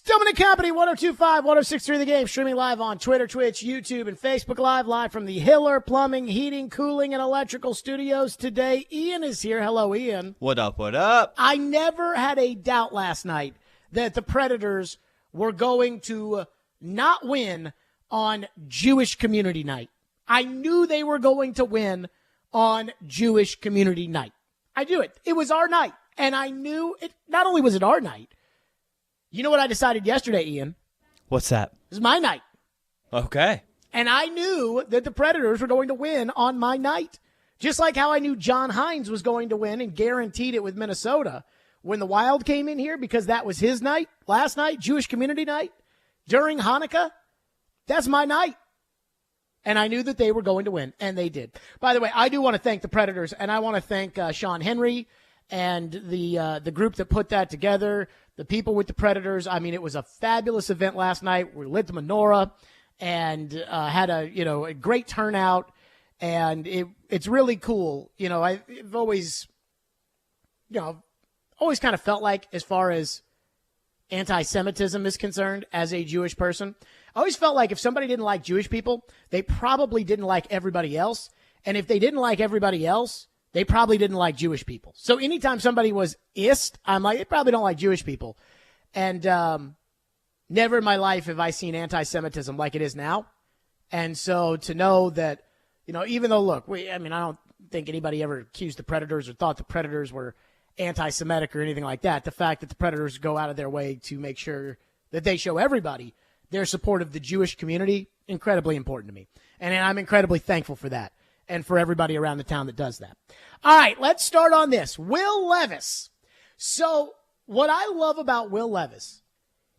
Stillman and Company, 102.5, 106.3 The Game, streaming live on Twitter, Twitch, YouTube, and Facebook live from the Hiller Plumbing, Heating, Cooling, and Electrical Studios today. Ian is here. Hello, Ian. What up, what up? I never had a doubt last night that the Predators were going to not win on Jewish Community Night. I knew they were going to win on Jewish Community Night. I knew it. It was our night. And I knew it. Not only was it our night, you know what I decided yesterday, Ian? What's that? It was my night. Okay. And I knew that the Predators were going to win on my night. Just like how I knew John Hines was going to win and guaranteed it with Minnesota when the Wild came in here because that was his night, last night, Jewish Community Night, during Hanukkah. That's my night. And I knew that they were going to win, and they did. By the way, I do want to thank the Predators, and I want to thank Sean Henry and the group that put that together, the people with the Predators. I mean, it was a fabulous event last night. We lit the menorah and had a great turnout, and it's really cool. You know, I've always kind of felt like, as far as anti-Semitism is concerned, as a Jewish person, I always felt like if somebody didn't like Jewish people, they probably didn't like everybody else. And if they didn't like everybody else, they probably didn't like Jewish people. So anytime somebody was ist, I'm like, they probably don't like Jewish people. And never in my life have I seen anti-Semitism like it is now. And so to know that, even though, look, I don't think anybody ever accused the Predators or thought the Predators were anti-Semitic or anything like that. The fact that the Predators go out of their way to make sure that they show everybody their support of the Jewish community, incredibly important to me. And I'm incredibly thankful for that and for everybody around the town that does that. All right, let's start on this. Will Levis. So what I love about Will Levis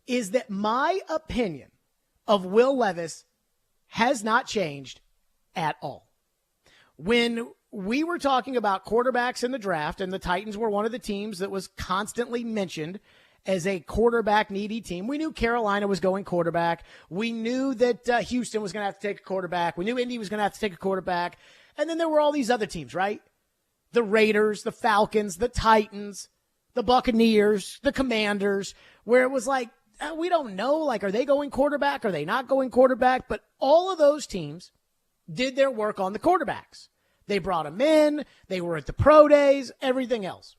is that my opinion of Will Levis has not changed at all. When we were talking about quarterbacks in the draft, and the Titans were one of the teams that was constantly mentioned as a quarterback-needy team. We knew Carolina was going quarterback. We knew that Houston was going to have to take a quarterback. We knew Indy was going to have to take a quarterback. And then there were all these other teams, right? The Raiders, the Falcons, the Titans, the Buccaneers, the Commanders, where it was like, we don't know. Like, are they going quarterback? Are they not going quarterback? But all of those teams did their work on the quarterbacks. They brought them in. They were at the pro days, everything else.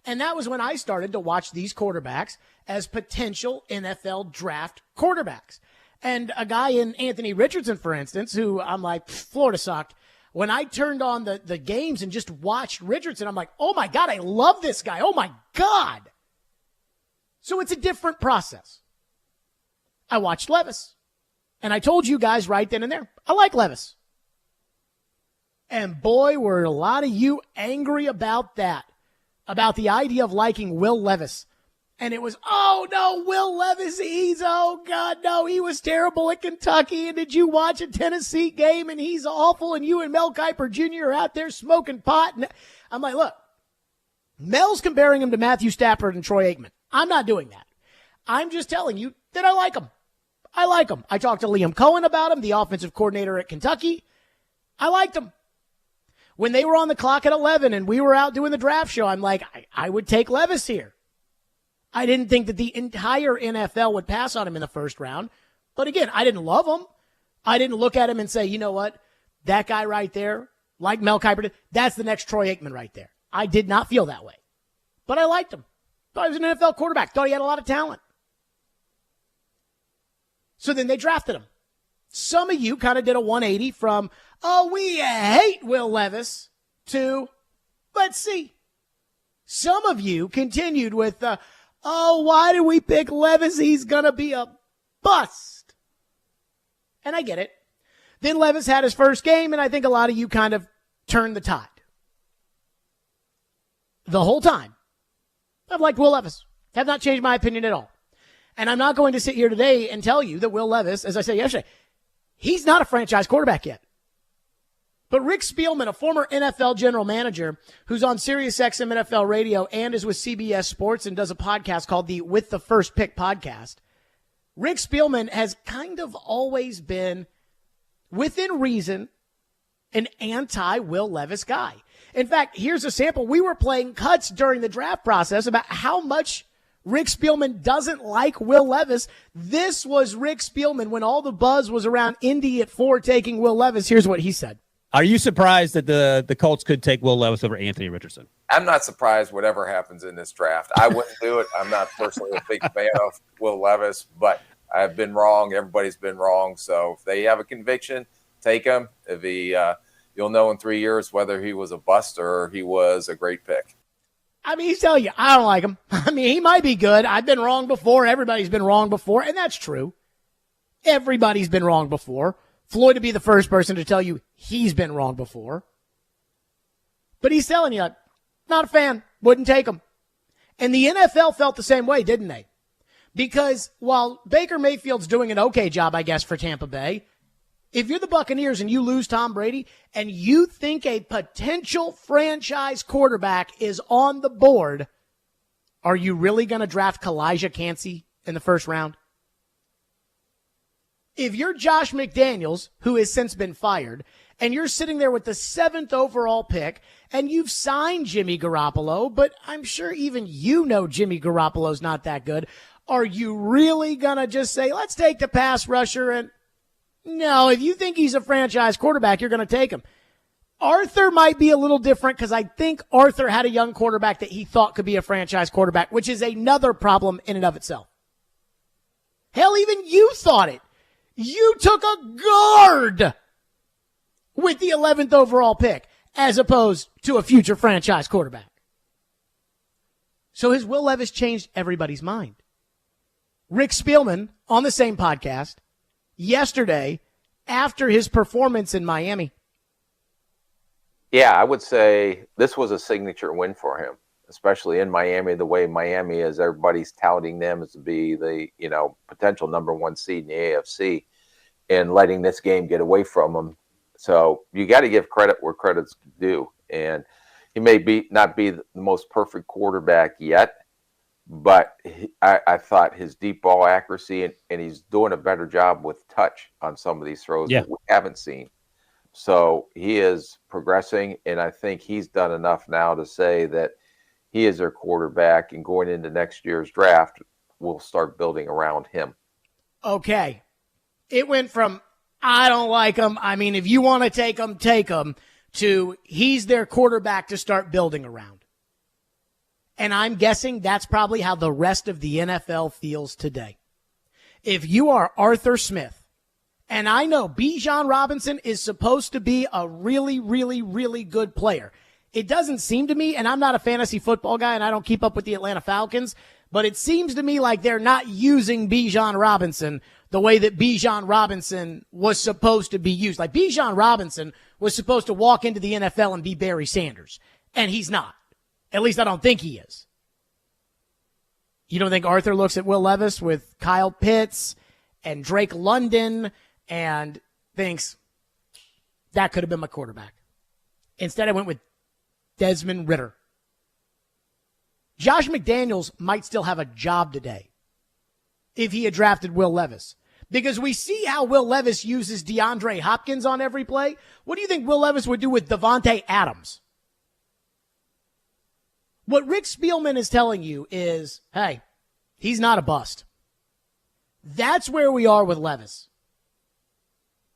And that was when I started to watch these quarterbacks as potential NFL draft quarterbacks. And a guy in Anthony Richardson, for instance, who I'm like, Florida sucked. When I turned on the games and just watched Richardson, I'm like, oh my God, I love this guy. Oh my God. So it's a different process. I watched Levis. And I told you guys right then and there, I like Levis. And boy, were a lot of you angry about that. About the idea of liking Will Levis. And it was, oh no, Will Levis, he was terrible at Kentucky. And did you watch a Tennessee game and he's awful and you and Mel Kiper Jr. are out there smoking pot? And I'm like, look, Mel's comparing him to Matthew Stafford and Troy Aikman. I'm not doing that. I'm just telling you that I like him. I like him. I talked to Liam Cohen about him, the offensive coordinator at Kentucky. I liked him. When they were on the clock at 11 and we were out doing the draft show, I'm like, I would take Levis here. I didn't think that the entire NFL would pass on him in the first round. But again, I didn't love him. I didn't look at him and say, you know what? That guy right there, like Mel Kiper did, that's the next Troy Aikman right there. I did not feel that way. But I liked him. Thought he was an NFL quarterback. Thought he had a lot of talent. So then they drafted him. Some of you kind of did a 180 from, oh, we hate Will Levis, to, let's see. Some of you continued with, oh, why did we pick Levis? He's going to be a bust. And I get it. Then Levis had his first game, and I think a lot of you kind of turned the tide. The whole time, I've liked Will Levis. Have not changed my opinion at all. And I'm not going to sit here today and tell you that Will Levis, as I said yesterday, he's not a franchise quarterback yet. But Rick Spielman, a former NFL general manager who's on SiriusXM NFL radio and is with CBS Sports and does a podcast called the With the First Pick podcast, Rick Spielman has kind of always been, within reason, an anti-Will Levis guy. In fact, here's a sample. We were playing cuts during the draft process about how much Rick Spielman doesn't like Will Levis. This was Rick Spielman when all the buzz was around Indy at 4 taking Will Levis. Here's what he said. Are you surprised that the Colts could take Will Levis over Anthony Richardson? I'm not surprised whatever happens in this draft. I wouldn't do it. I'm not personally a big fan of Will Levis, but I've been wrong. Everybody's been wrong. So if they have a conviction, take him. If he, you'll know in 3 years whether he was a bust or he was a great pick. I mean, he's telling you, I don't like him. I mean, he might be good. I've been wrong before. Everybody's been wrong before, and that's true. Everybody's been wrong before. Floyd would be the first person to tell you he's been wrong before. But he's telling you, not a fan, wouldn't take him. And the NFL felt the same way, didn't they? Because while Baker Mayfield's doing an okay job, I guess, for Tampa Bay, if you're the Buccaneers and you lose Tom Brady and you think a potential franchise quarterback is on the board, are you really going to draft Kalijah Cansey in the first round? If you're Josh McDaniels, who has since been fired, and you're sitting there with the 7th overall pick, and you've signed Jimmy Garoppolo, but I'm sure even you know Jimmy Garoppolo's not that good, are you really going to just say, let's take the pass rusher? And no, if you think he's a franchise quarterback, you're going to take him. Arthur might be a little different because I think Arthur had a young quarterback that he thought could be a franchise quarterback, which is another problem in and of itself. Hell, even you thought it. You took a guard with the 11th overall pick as opposed to a future franchise quarterback. So has Will Levis changed everybody's mind? Rick Spielman on the same podcast yesterday after his performance in Miami. Yeah, I would say this was a signature win for him, especially in Miami, the way Miami is. Everybody's touting them as to be the, potential number 1 seed in the AFC and letting this game get away from them. So you got to give credit where credit's due. And he may not be the most perfect quarterback yet, but I thought his deep ball accuracy and he's doing a better job with touch on some of these throws that we haven't seen. So he is progressing, and I think he's done enough now to say that he is their quarterback, and going into next year's draft, we'll start building around him. Okay. It went from, I don't like him, I mean, if you want to take him, to he's their quarterback to start building around. And I'm guessing that's probably how the rest of the NFL feels today. If you are Arthur Smith, and I know Bijan Robinson is supposed to be a really, really, really good player. It doesn't seem to me, and I'm not a fantasy football guy, and I don't keep up with the Atlanta Falcons, but it seems to me like they're not using Bijan Robinson the way that Bijan Robinson was supposed to be used. Like Bijan Robinson was supposed to walk into the NFL and be Barry Sanders, and he's not. At least I don't think he is. You don't think Arthur looks at Will Levis with Kyle Pitts and Drake London and thinks that could have been my quarterback? Instead, I went with Desmond Ridder. Josh McDaniels might still have a job today if he had drafted Will Levis, because we see how Will Levis uses DeAndre Hopkins on every play. What do you think Will Levis would do with Devontae Adams? What Rick Spielman is telling you is, hey, he's not a bust. That's where we are with Levis.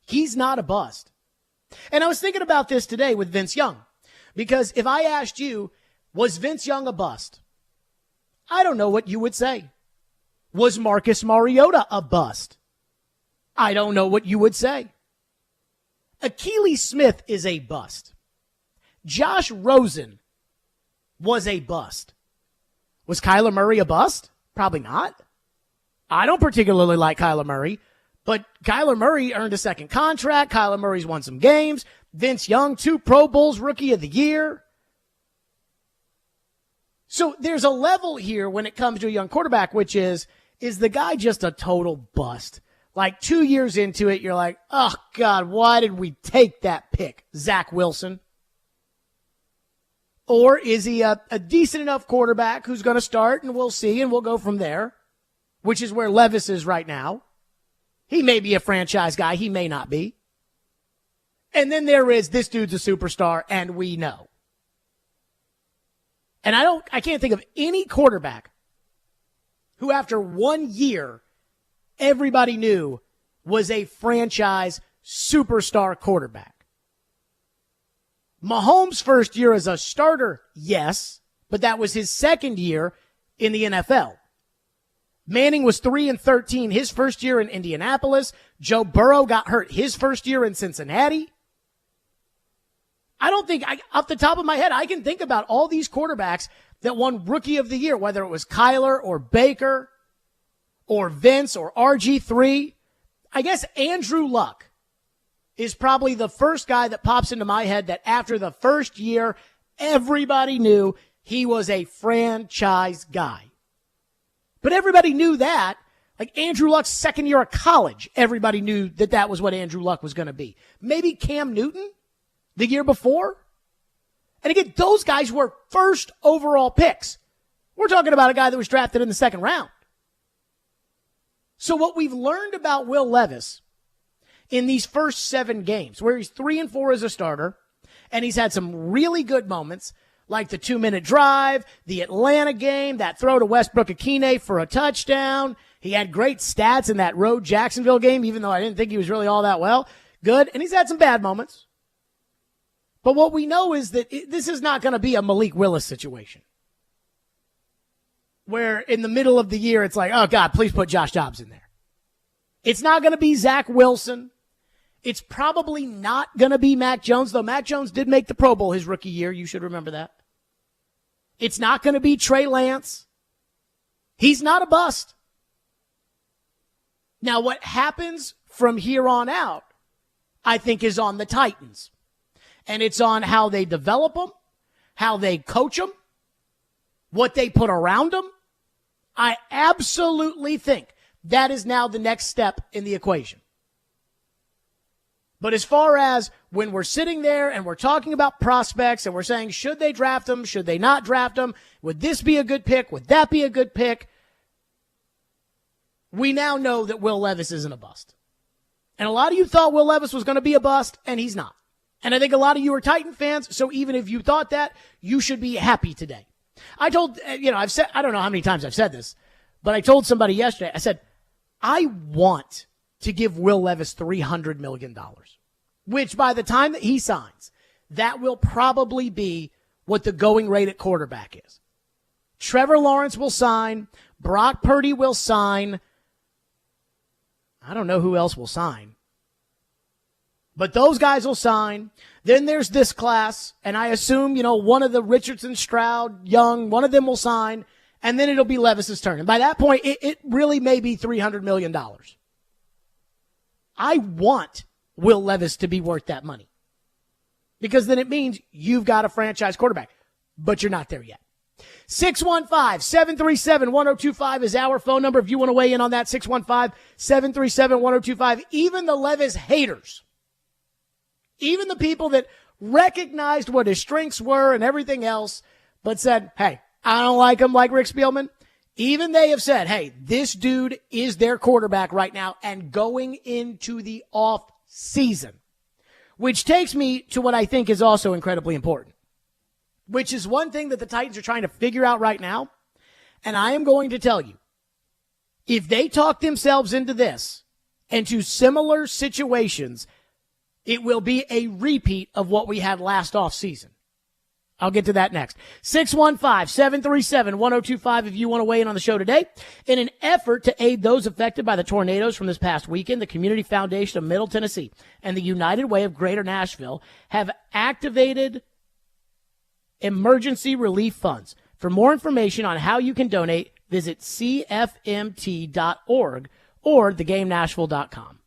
He's not a bust. And I was thinking about this today with Vince Young, because if I asked you, was Vince Young a bust? I don't know what you would say. Was Marcus Mariota a bust? I don't know what you would say. Akili Smith is a bust. Josh Rosen was a bust. Was Kyler Murray a bust? Probably not. I don't particularly like Kyler Murray, but Kyler Murray earned a second contract. Kyler Murray's won some games. Vince Young, 2 Pro Bowls, Rookie of the Year. So there's a level here when it comes to a young quarterback, which is the guy just a total bust? Like 2 years into it, you're like, oh, God, why did we take that pick? Zach Wilson. Or is he a decent enough quarterback who's going to start, and we'll see, and we'll go from there, which is where Levis is right now. He may be a franchise guy. He may not be. And then there is, this dude's a superstar, and we know. And I can't think of any quarterback who after 1 year, everybody knew was a franchise superstar quarterback. Mahomes' first year as a starter, yes, but that was his second year in the NFL. Manning was 3-13 his first year in Indianapolis. Joe Burrow got hurt his first year in Cincinnati. I don't think, off the top of my head, I can think about all these quarterbacks that won Rookie of the Year, whether it was Kyler or Baker or Vince or RG3. I guess Andrew Luck is probably the first guy that pops into my head that after the first year, everybody knew he was a franchise guy. But everybody knew that. Like Andrew Luck's second year of college, everybody knew that that was what Andrew Luck was going to be. Maybe Cam Newton the year before. And again, those guys were first overall picks. We're talking about a guy that was drafted in the second round. So what we've learned about Will Levis in these first 7 games, where he's 3-4 as a starter, and he's had some really good moments, like the 2-minute drive, the Atlanta game, that throw to Westbrook Akine for a touchdown. He had great stats in that road Jacksonville game, even though I didn't think he was really all that well. Good. And he's had some bad moments. But what we know is that this is not going to be a Malik Willis situation, where in the middle of the year, it's like, oh, God, please put Josh Dobbs in there. It's not going to be Zach Wilson. It's probably not going to be Mac Jones, though Mac Jones did make the Pro Bowl his rookie year. You should remember that. It's not going to be Trey Lance. He's not a bust. Now, what happens from here on out, I think, is on the Titans. And it's on how they develop them, how they coach them, what they put around them. I absolutely think that is now the next step in the equation. But as far as when we're sitting there and we're talking about prospects and we're saying, should they draft them? Should they not draft them? Would this be a good pick? Would that be a good pick? We now know that Will Levis isn't a bust. And a lot of you thought Will Levis was going to be a bust, and he's not. And I think a lot of you are Titan fans, so even if you thought that, you should be happy today. I told, I've said, I don't know how many times I've said this, but I told somebody yesterday, I said, I want to give Will Levis $300 million, which by the time that he signs, that will probably be what the going rate at quarterback is. Trevor Lawrence will sign. Brock Purdy will sign. I don't know who else will sign. But those guys will sign. Then there's this class, and I assume, one of the Richardson, Stroud, Young, one of them will sign, and then it'll be Levis's turn. And by that point, it really may be $300 million. I want Will Levis to be worth that money, because then it means you've got a franchise quarterback, but you're not there yet. 615-737-1025 is our phone number if you want to weigh in on that. 615-737-1025. Even the Levis haters, even the people that recognized what his strengths were and everything else, but said, hey, I don't like him, like Rick Spielman, even they have said, hey, this dude is their quarterback right now and going into the off season. Which takes me to what I think is also incredibly important, which is one thing that the Titans are trying to figure out right now. And I am going to tell you, if they talk themselves into this and to similar situations, it will be a repeat of what we had last offseason. I'll get to that next. 615-737-1025 if you want to weigh in on the show today. In an effort to aid those affected by the tornadoes from this past weekend, the Community Foundation of Middle Tennessee and the United Way of Greater Nashville have activated emergency relief funds. For more information on how you can donate, visit cfmt.org or thegamenashville.com.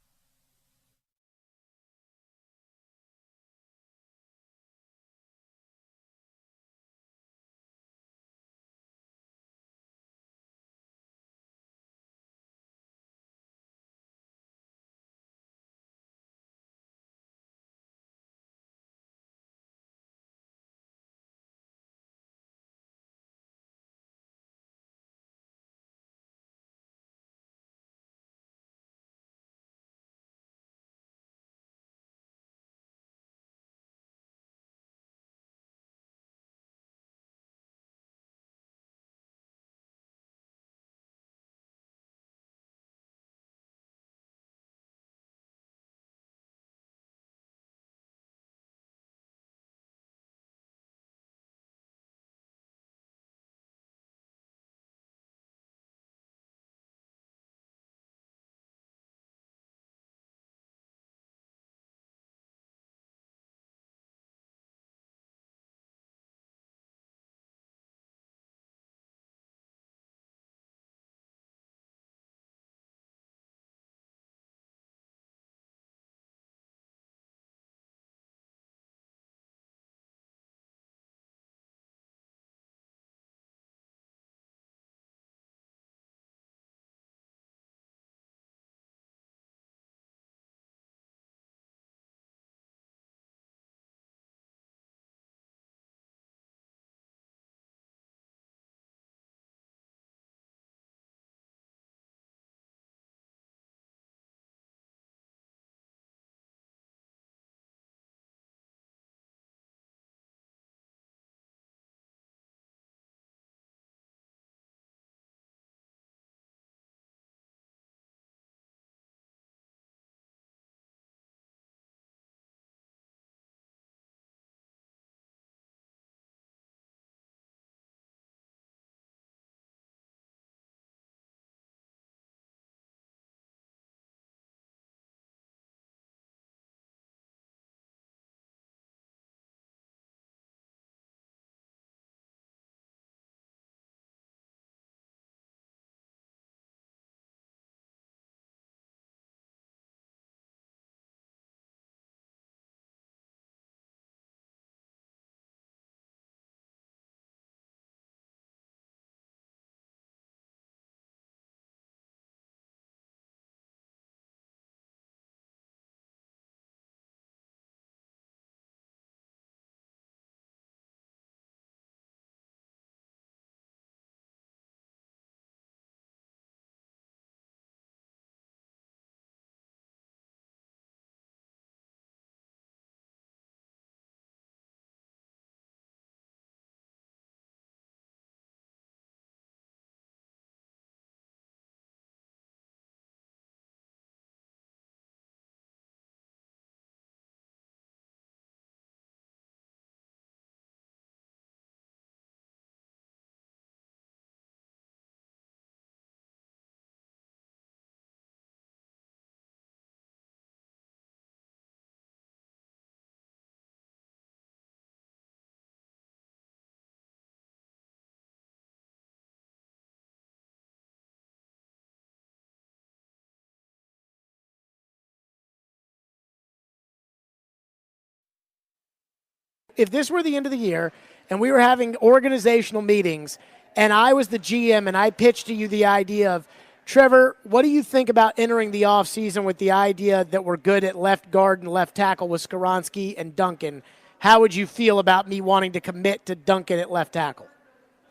if this were the end of the year and we were having organizational meetings and I was the GM and I pitched to you the idea of, Trevor, what do you think about entering the offseason with the idea that we're good at left guard and left tackle with Skoronski and Duncan? How would you feel about me wanting to commit to Duncan at left tackle?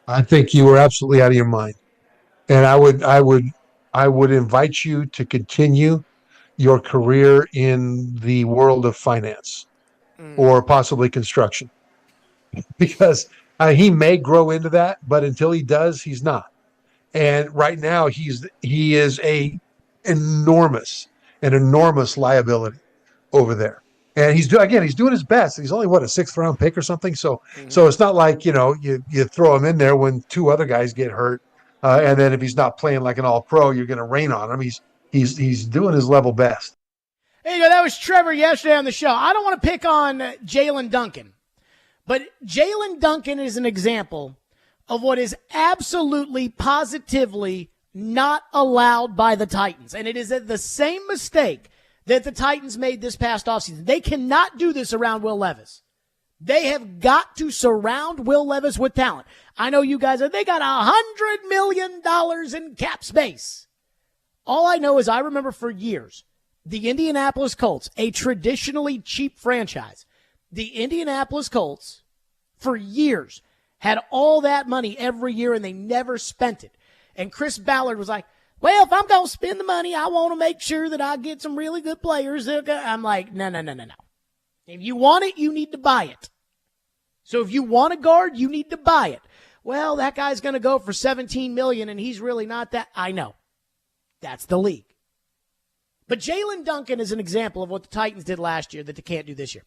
I think you were absolutely out of your mind. And I would invite you to continue your career in the world of finance or possibly construction, because he may grow into that, but until he does, he's not. And right now he is an enormous liability over there. And he's doing his best. He's only a 6th-round pick or something. So it's not like, you throw him in there when 2 other guys get hurt. And then if he's not playing like an all-pro, you're going to rain on him. He's doing his level best. There you go. That was Trevor yesterday on the show. I don't want to pick on Jalen Duncan, but Jalen Duncan is an example of what is absolutely, positively not allowed by the Titans. And it is the same mistake that the Titans made this past offseason. They cannot do this around Will Levis. They have got to surround Will Levis with talent. I know you guys they got $100 million in cap space. All I know is I remember for years, the Indianapolis Colts, a traditionally cheap franchise, the Indianapolis Colts, for years, had all that money every year and they never spent it. And Chris Ballard was like, well, if I'm going to spend the money, I want to make sure that I get some really good players. I'm like, no. If you want it, you need to buy it. So if you want a guard, you need to buy it. Well, that guy's going to go for $17 million and he's really not that. I know. That's the league. But Jalen Duncan is an example of what the Titans did last year that they can't do this year.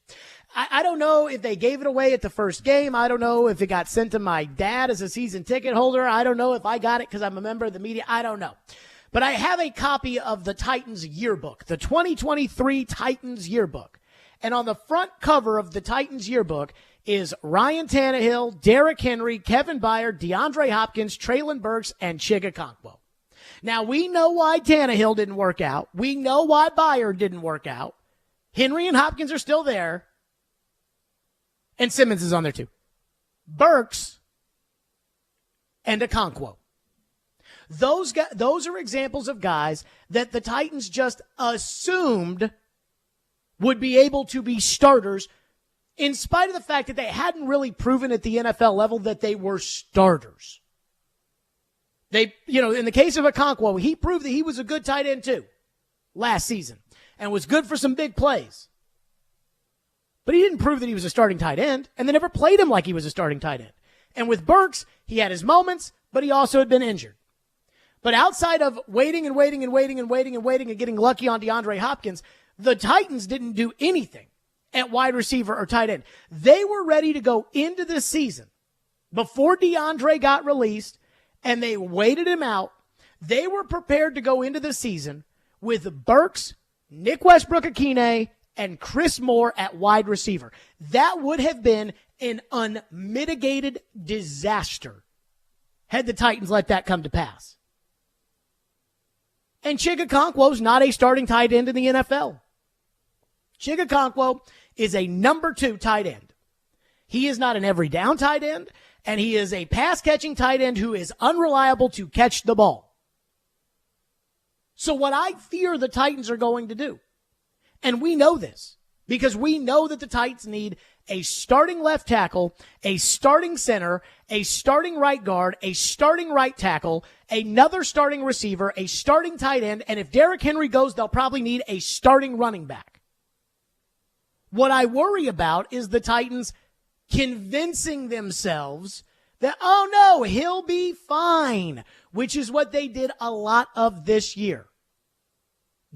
I don't know if they gave it away at the first game. I don't know if it got sent to my dad as a season ticket holder. I don't know if I got it because I'm a member of the media. I don't know. But I have a copy of the Titans yearbook, the 2023 Titans yearbook. And on the front cover of the Titans yearbook is Ryan Tannehill, Derrick Henry, Kevin Byard, DeAndre Hopkins, Treylon Burks, and Chig Okonkwo. Now, we know why Tannehill didn't work out. We know why Byard didn't work out. Henry and Hopkins are still there. And Simmons is on there too. Burks and Okonkwo. Those are examples of guys that the Titans just assumed would be able to be starters in spite of the fact that they hadn't really proven at the NFL level that they were starters. They, in the case of Okonkwo, he proved that he was a good tight end too last season and was good for some big plays. But he didn't prove that he was a starting tight end, and they never played him like he was a starting tight end. And with Burks, he had his moments, but he also had been injured. But outside of waiting and getting lucky on DeAndre Hopkins, the Titans didn't do anything at wide receiver or tight end. They were ready to go into this season before DeAndre got released, and they waited him out. They were prepared to go into the season with Burks, Nick Westbrook-Akine, and Chris Moore at wide receiver. That would have been an unmitigated disaster had the Titans let that come to pass. And Chig Okonkwo's not a starting tight end in the NFL. Chig Okonkwo is a number 2 tight end. He is not an every down tight end, and he is a pass-catching tight end who is unreliable to catch the ball. So what I fear the Titans are going to do, and we know this, because we know that the Titans need a starting left tackle, a starting center, a starting right guard, a starting right tackle, another starting receiver, a starting tight end, and if Derrick Henry goes, they'll probably need a starting running back. What I worry about is the Titans convincing themselves that, oh no, he'll be fine, which is what they did a lot of this year.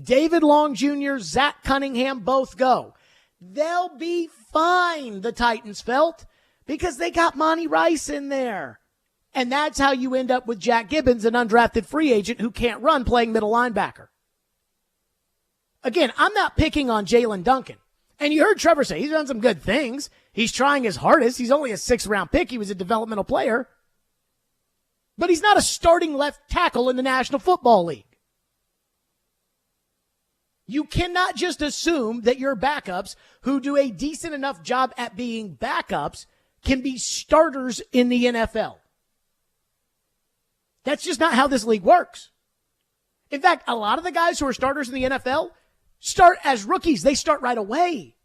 David Long Jr., Zach Cunningham both go. They'll be fine, the Titans felt, because they got Monty Rice in there. And that's how you end up with Jack Gibbons, an undrafted free agent who can't run, playing middle linebacker. Again, I'm not picking on Jalen Duncan. And you heard Trevor say he's done some good things. He's trying his hardest. He's only a 6th-round pick. He was a developmental player. But he's not a starting left tackle in the National Football League. You cannot just assume that your backups who do a decent enough job at being backups can be starters in the NFL. That's just not how this league works. In fact, a lot of the guys who are starters in the NFL start as rookies. They start right away.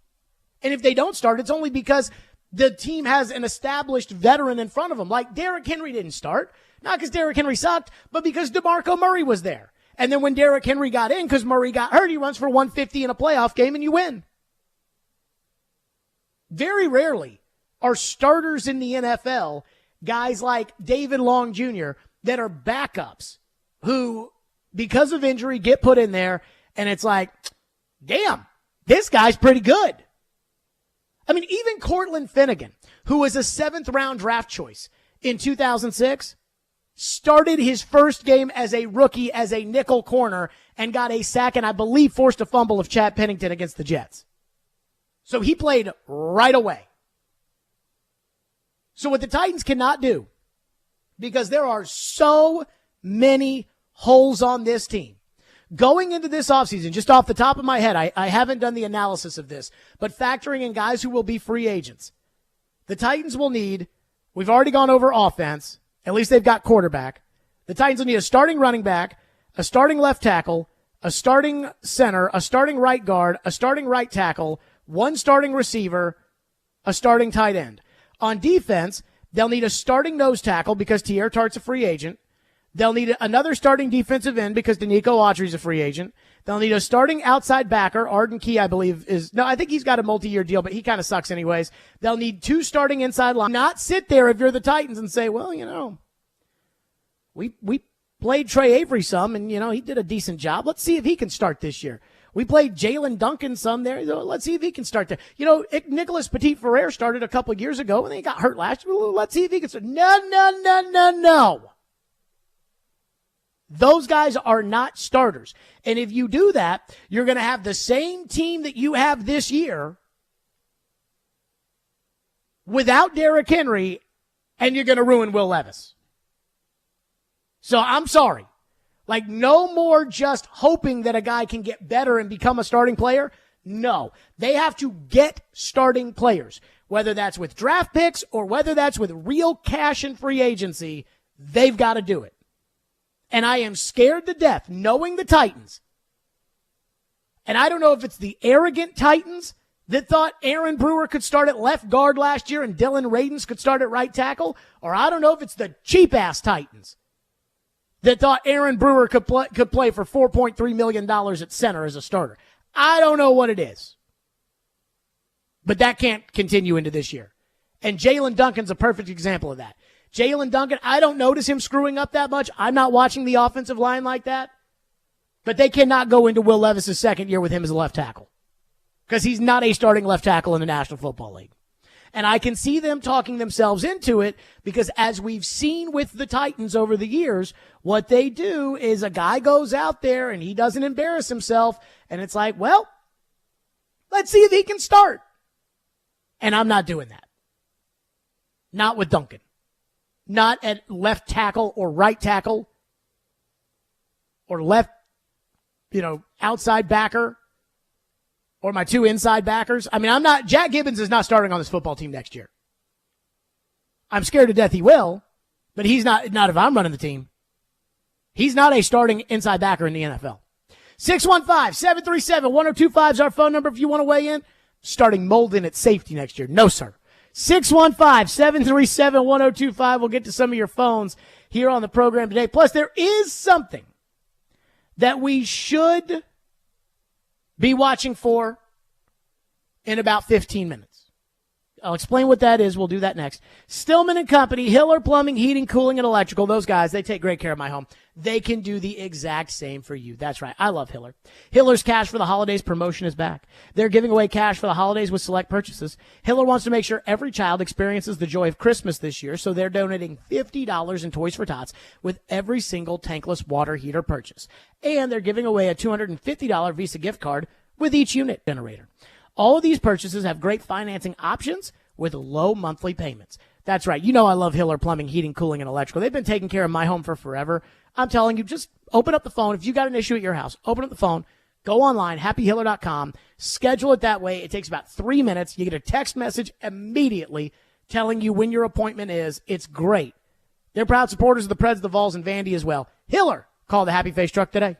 And if they don't start, it's only because the team has an established veteran in front of them. Like Derrick Henry didn't start, not because Derrick Henry sucked, but because DeMarco Murray was there. And then when Derrick Henry got in, because Murray got hurt, he runs for 150 in a playoff game and you win. Very rarely are starters in the NFL guys like David Long Jr. that are backups who, because of injury, get put in there and it's like, damn, this guy's pretty good. I mean, even Cortland Finnegan, who was a 7th round draft choice in 2006, started his first game as a rookie as a nickel corner and got a sack and I believe forced a fumble of Chad Pennington against the Jets. So he played right away. So what the Titans cannot do, because there are so many holes on this team, going into this offseason, just off the top of my head, I haven't done the analysis of this, but factoring in guys who will be free agents, the Titans will need, we've already gone over offense, at least they've got quarterback. The Titans will need a starting running back, a starting left tackle, a starting center, a starting right guard, a starting right tackle, one starting receiver, a starting tight end. On defense, they'll need a starting nose tackle because Teair Tart's a free agent. They'll need another starting defensive end because Danico Autry's a free agent. They'll need a starting outside backer. Arden Key, I believe, I think he's got a multi-year deal, but he kind of sucks anyways. They'll need 2 starting inside line. Not sit there if you're the Titans and say, well, we played Trey Avery some and, he did a decent job. Let's see if he can start this year. We played Jalen Duncan some there. Let's see if he can start there. Nicholas Petit-Ferrer started a couple of years ago and he got hurt last year. Let's see if he can start. No. Those guys are not starters. And if you do that, you're going to have the same team that you have this year without Derrick Henry, and you're going to ruin Will Levis. So I'm sorry. Like, no more just hoping that a guy can get better and become a starting player. No. They have to get starting players. Whether that's with draft picks or whether that's with real cash and free agency, they've got to do it. And I am scared to death, knowing the Titans. And I don't know if it's the arrogant Titans that thought Aaron Brewer could start at left guard last year and Dylan Radins could start at right tackle, or I don't know if it's the cheap-ass Titans that thought Aaron Brewer could play for $4.3 million at center as a starter. I don't know what it is. But that can't continue into this year. And Jalen Duncan's a perfect example of that. Jalen Duncan, I don't notice him screwing up that much. I'm not watching the offensive line like that. But they cannot go into Will Levis' second year with him as a left tackle. Because he's not a starting left tackle in the National Football League. And I can see them talking themselves into it because as we've seen with the Titans over the years, what they do is a guy goes out there and he doesn't embarrass himself. And it's like, well, let's see if he can start. And I'm not doing that. Not with Duncan. Not at left tackle or right tackle or left, outside backer or my 2 inside backers. I mean, Jack Gibbons is not starting on this football team next year. I'm scared to death he will, but he's not if I'm running the team. He's not a starting inside backer in the NFL. 615-737-1025 is our phone number if you want to weigh in. Starting Molden at safety next year. No, sir. 615-737-1025. We'll get to some of your phones here on the program today. Plus, there is something that we should be watching for in about 15 minutes. I'll explain what that is. We'll do that next. Stillman and Company, Hiller Plumbing, Heating, Cooling, and Electrical. Those guys, they take great care of my home. They can do the exact same for you. That's right. I love Hiller. Hiller's Cash for the Holidays promotion is back. They're giving away cash for the holidays with select purchases. Hiller wants to make sure every child experiences the joy of Christmas this year, so they're donating $50 in Toys for Tots with every single tankless water heater purchase. And they're giving away a $250 Visa gift card with each unit generator. All of these purchases have great financing options with low monthly payments. That's right. You know I love Hiller Plumbing, Heating, Cooling, and Electrical. They've been taking care of my home for forever. I'm telling you, just open up the phone. If you got an issue at your house, open up the phone, Go online, happyhiller.com, schedule it that way. It takes about 3 minutes. You get a text message immediately telling you when your appointment is. It's great. They're proud supporters of the Preds, the Vols, and Vandy as well. Hiller, call the Happy Face Truck today.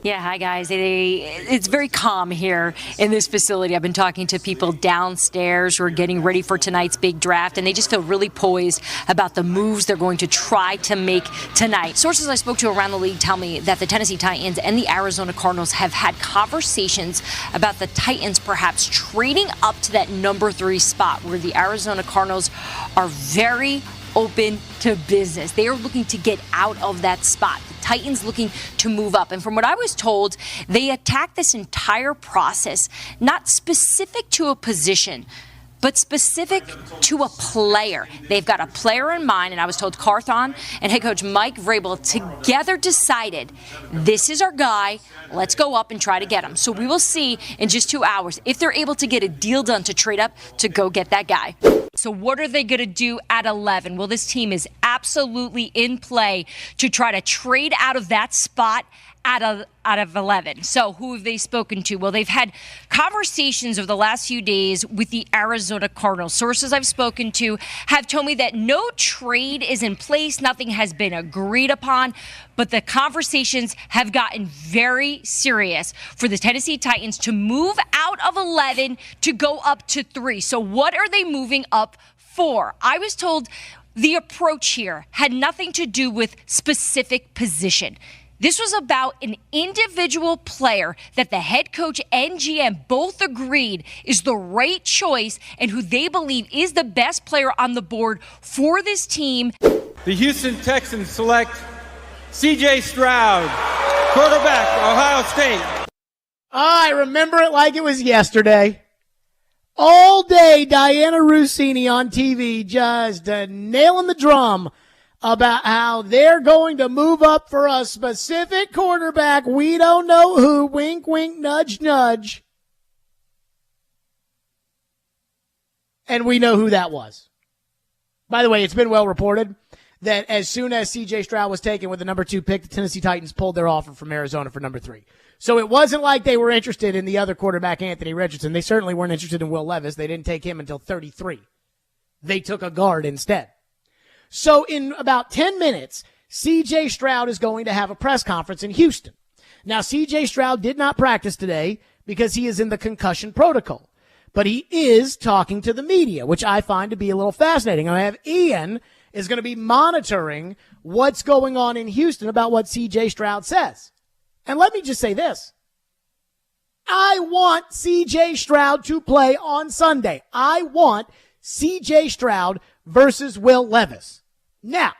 Yeah, hi guys. It's very calm here in this facility. I've been talking to people downstairs who are getting ready for tonight's big draft, and they just feel really poised about the moves they're going to try to make tonight. Sources I spoke to around the league tell me that the Tennessee Titans and the Arizona Cardinals have had conversations about the Titans perhaps trading up to that number 3 spot, where the Arizona Cardinals are very open to business. They are looking to get out of that spot. The Titans looking to move up. And from what I was told, they attack this entire process not specific to a position, but specific to a player. They've got a player in mind, and I was told Carthon and head coach Mike Vrabel together decided, this is our guy, let's go up and try to get him. So we will see in just 2 hours if they're able to get a deal done to trade up to go get that guy. So what are they going to do at 11? Well, this team is absolutely in play to try to trade out of that spot out of 11. So who have they spoken to? Well, they've had conversations over the last few days with the Arizona Cardinals. Sources I've spoken to have told me that no trade is in place. Nothing has been agreed upon, but the conversations have gotten very serious for the Tennessee Titans to move out of 11 to go up to 3. So what are they moving up for? I was told the approach here had nothing to do with specific position. This was about an individual player that the head coach and GM both agreed is the right choice and who they believe is the best player on the board for this team. The Houston Texans select C.J. Stroud, quarterback, Ohio State. I remember it like it was yesterday. All day, Diana Rossini on TV just nailing the drum about how they're going to move up for a specific quarterback. We don't know who. Wink, wink, nudge, nudge. And we know who that was. By the way, it's been well reported that as soon as C.J. Stroud was taken with the number 2 pick, the Tennessee Titans pulled their offer from Arizona for number 3. So it wasn't like they were interested in the other quarterback, Anthony Richardson. They certainly weren't interested in Will Levis. They didn't take him until 33. They took a guard instead. So in about 10 minutes, C.J. Stroud is going to have a press conference in Houston. Now, C.J. Stroud did not practice today because he is in the concussion protocol. But he is talking to the media, which I find to be a little fascinating. I have Ian is going to be monitoring what's going on in Houston about what C.J. Stroud says. And let me just say this. I want C.J. Stroud to play on Sunday. I want C.J. Stroud versus Will Levis. Now,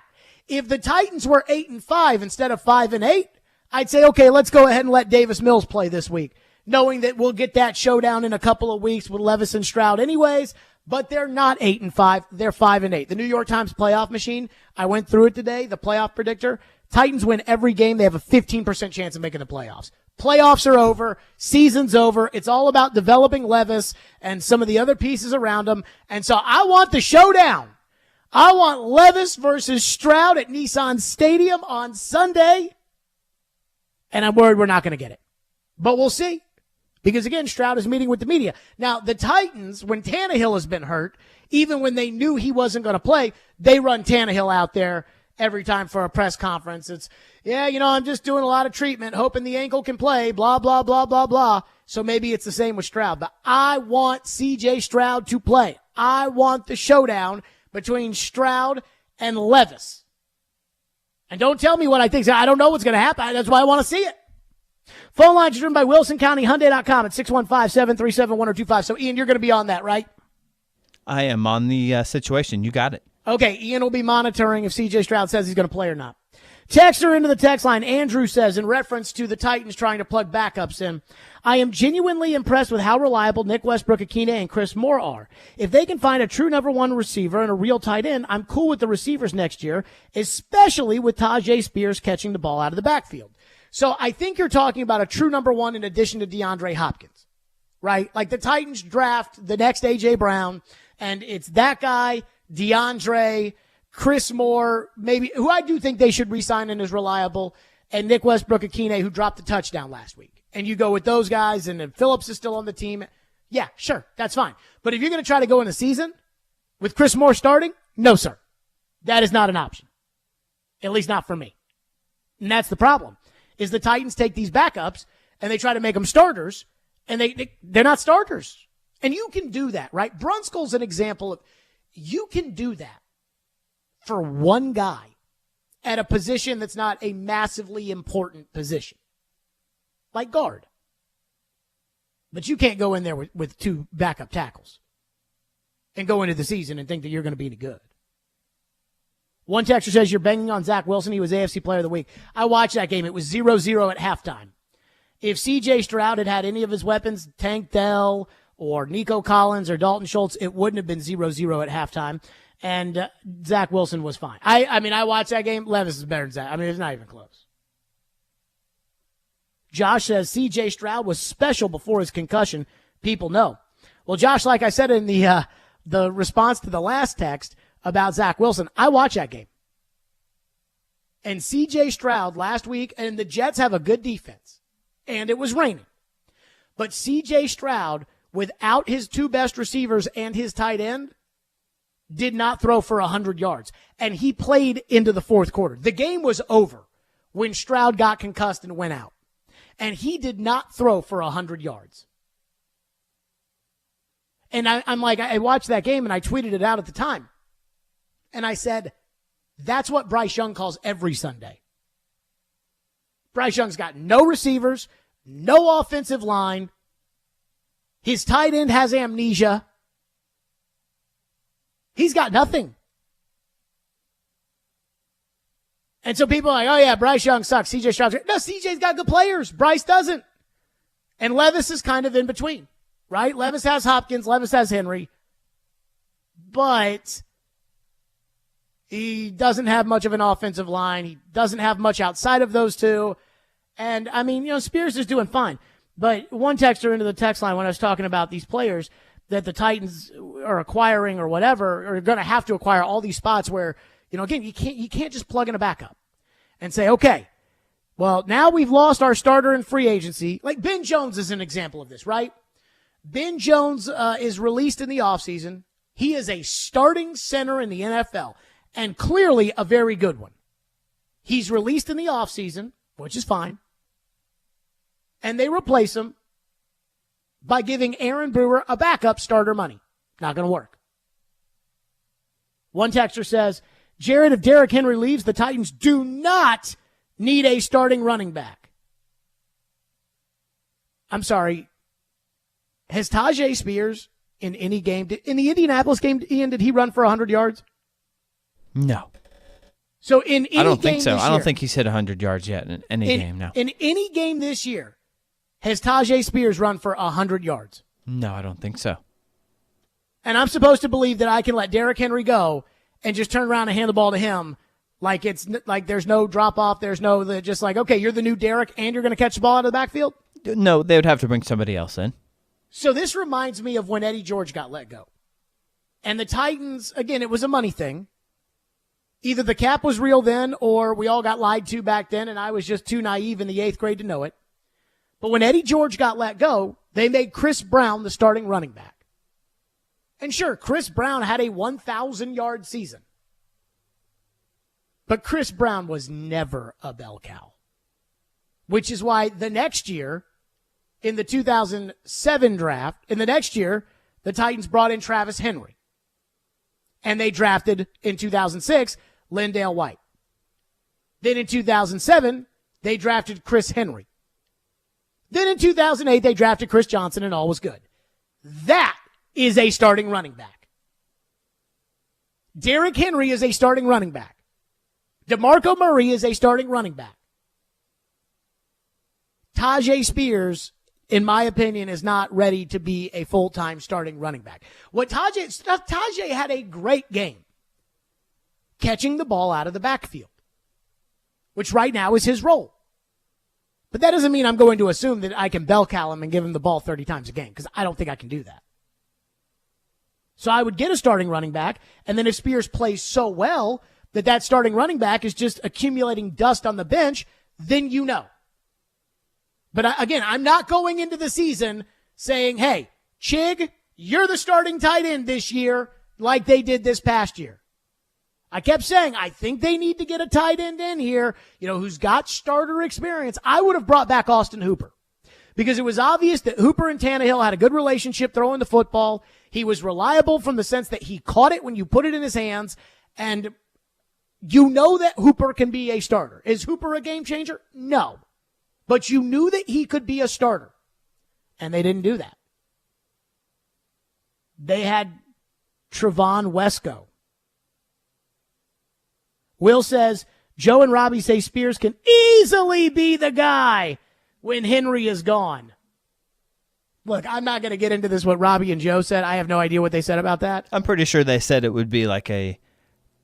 if the Titans were 8-5 instead of 5-8, I'd say, okay, let's go ahead and let Davis Mills play this week, knowing that we'll get that showdown in a couple of weeks with Levis and Stroud anyways. But they're not 8-5. They're 5-8. The New York Times playoff machine, I went through it today, the playoff predictor. Titans win every game. They have a 15% chance of making the playoffs. Playoffs are over. Season's over. It's all about developing Levis and some of the other pieces around him. And so I want the showdown. I want Levis versus Stroud at Nissan Stadium on Sunday. And I'm worried we're not going to get it. But we'll see. Because again, Stroud is meeting with the media. Now, the Titans, when Tannehill has been hurt, even when they knew he wasn't going to play, they run Tannehill out there every time for a press conference. It's, yeah, I'm just doing a lot of treatment, hoping the ankle can play, blah, blah, blah, blah, blah. So maybe it's the same with Stroud. But I want C.J. Stroud to play. I want the showdown between Stroud and Levis. And don't tell me what I think. I don't know what's going to happen. That's why I want to see it. Phone lines are driven by WilsonCountyHyundai.com at 615-737-1025. So, Ian, you're going to be on that, right? I am on the situation. You got it. Okay, Ian will be monitoring if C.J. Stroud says he's going to play or not. Texter into the text line. Andrew says, in reference to the Titans trying to plug backups in, I am genuinely impressed with how reliable Nick Westbrook-Akine and Chris Moore are. If they can find a true number 1 receiver and a real tight end, I'm cool with the receivers next year, especially with Tajay Spears catching the ball out of the backfield. So I think you're talking about a true number 1 in addition to DeAndre Hopkins, right? Like the Titans draft the next A.J. Brown, and it's that guy, DeAndre, Chris Moore, maybe, who I do think they should re-sign and is reliable, and Nick Westbrook-Akine, who dropped the touchdown last week. And you go with those guys, and then Phillips is still on the team. Yeah, sure, that's fine. But if you're going to try to go in the season with Chris Moore starting, no, sir. That is not an option. At least not for me. And that's the problem. Is the Titans take these backups and they try to make them starters, and they're not starters. And you can do that, right? Brunskill's an example of, you can do that for one guy at a position that's not a massively important position, like guard. But you can't go in there with 2 backup tackles and go into the season and think that you're going to be any good. One texter says you're banging on Zach Wilson. He was AFC Player of the Week. I watched that game. It was 0-0 at halftime. If C.J. Stroud had any of his weapons, Tank Dell or Nico Collins or Dalton Schultz, it wouldn't have been 0-0 at halftime. And Zach Wilson was fine. I watched that game. Levis is better than Zach. It's not even close. Josh says C.J. Stroud was special before his concussion. People know. Well, Josh, like I said in the response to the last text about Zach Wilson, I watched that game. And C.J. Stroud last week, and the Jets have a good defense, and it was raining. But C.J. Stroud, without his 2 best receivers and his tight end, did not throw for 100 yards. And he played into the 4th quarter. The game was over when Stroud got concussed and went out. And he did not throw for 100 yards. And I watched that game and I tweeted it out at the time. And I said, that's what Bryce Young calls every Sunday. Bryce Young's got no receivers, no offensive line. His tight end has amnesia. He's got nothing. And so people are like, oh yeah, Bryce Young sucks. CJ Stroud. No, CJ's got good players. Bryce doesn't. And Levis is kind of in between, right? Levis has Hopkins. Levis has Henry. But he doesn't have much of an offensive line. He doesn't have much outside of those two. And, I mean, Spears is doing fine. But one texter into the text line when I was talking about these players that the Titans are acquiring or whatever, are going to have to acquire all these spots where, again, you can't just plug in a backup and say, okay, well, now we've lost our starter in free agency. Like Ben Jones is an example of this, right? Ben Jones is released in the offseason. He is a starting center in the NFL and clearly a very good one. He's released in the offseason, which is fine. And they replace him by giving Aaron Brewer a backup starter money. Not going to work. One texter says, Jared, if Derrick Henry leaves, the Titans do not need a starting running back. I'm sorry. Has Tajay Spears in any game, in the Indianapolis game, Ian, did he run for 100 yards? No. So in any I don't game think so. this I don't year, think he's hit 100 yards yet in any game now. In any game this year, has Tajay Spears run for 100 yards? No, I don't think so. And I'm supposed to believe that I can let Derrick Henry go and just turn around and hand the ball to him like it's like there's no drop off, there's no just like, okay, you're the new Derrick and you're going to catch the ball out of the backfield? No, they would have to bring somebody else in. So this reminds me of when Eddie George got let go. And the Titans, again, it was a money thing. Either the cap was real then or we all got lied to back then and I was just too naive in the 8th grade to know it. But when Eddie George got let go, they made Chris Brown the starting running back. And sure, Chris Brown had a 1,000-yard season. But Chris Brown was never a bell cow. Which is why the next year, in the 2007 draft, the Titans brought in Travis Henry. And they drafted, in 2006, Lindale White. Then in 2007, they drafted Chris Henry. Then in 2008, they drafted Chris Johnson and all was good. That is a starting running back. Derrick Henry is a starting running back. DeMarco Murray is a starting running back. Tajay Spears, in my opinion, is not ready to be a full-time starting running back. Tajay had a great game catching the ball out of the backfield, which right now is his role. But that doesn't mean I'm going to assume that I can bell cow him and give him the ball 30 times a game, because I don't think I can do that. So I would get a starting running back, and then if Spears plays so well that starting running back is just accumulating dust on the bench, then you know. But again, I'm not going into the season saying, hey, Chig, you're the starting tight end this year like they did this past year. I kept saying, I think they need to get a tight end in here, who's got starter experience. I would have brought back Austin Hooper because it was obvious that Hooper and Tannehill had a good relationship throwing the football. He was reliable from the sense that he caught it when you put it in his hands, and you know that Hooper can be a starter. Is Hooper a game changer? No. But you knew that he could be a starter, and they didn't do that. They had Trevon Wesco. Will says, Joe and Robbie say Spears can easily be the guy when Henry is gone. Look, I'm not going to get into this, what Robbie and Joe said. I have no idea what they said about that. I'm pretty sure they said it would be like a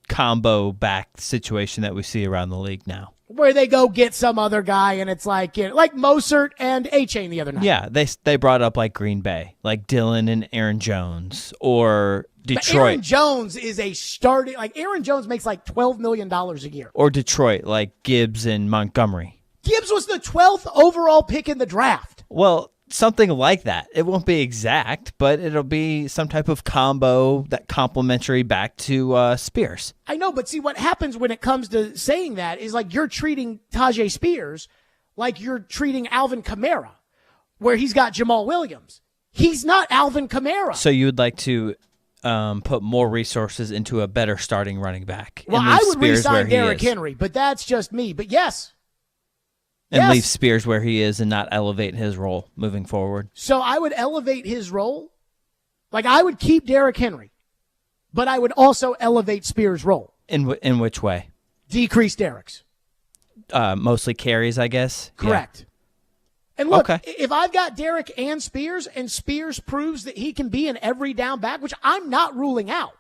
combo back situation that we see around the league now. Where they go get some other guy, and it's like Mostert and A-Chain the other night. Yeah, they brought up like Green Bay, like Dylan and Aaron Jones, or Detroit. But Aaron Jones is a starting, Aaron Jones makes like $12 million a year. Or Detroit, like Gibbs and Montgomery. Gibbs was the 12th overall pick in the draft. Well, something like that. It won't be exact, but it'll be some type of combo that complementary back to Spears. I know, but see what happens when it comes to saying that is like you're treating Tajay Spears like you're treating Alvin Kamara, where he's got Jamal Williams. He's not Alvin Kamara. So you would like to put more resources into a better starting running back. Well, I would re-sign Derrick Henry, but that's just me. But yes, and Yes. leave Spears where he is and not elevate his role moving forward. So I would elevate his role. Like, I would keep Derrick Henry, but I would also elevate Spears' role. In which way? Decrease Derrick's. Mostly carries, I guess. Correct. And look, Okay. if I've got Derrick and Spears proves that he can be an every down back, which I'm not ruling out,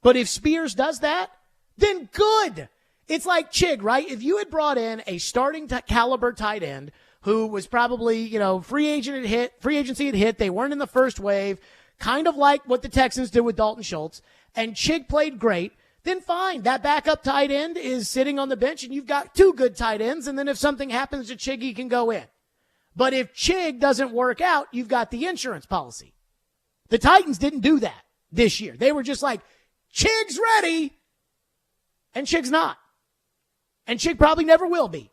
but if Spears does that, then good. It's like Chig, right? If you had brought in a starting caliber tight end who was probably, free agency had hit, they weren't in the first wave, kind of like what the Texans did with Dalton Schultz, and Chig played great, then fine. That backup tight end is sitting on the bench, and you've got two good tight ends, and then if something happens to Chig, he can go in. But if Chig doesn't work out, you've got the insurance policy. The Titans didn't do that this year. They were just like, Chig's ready, and Chig's not. And Chig probably never will be.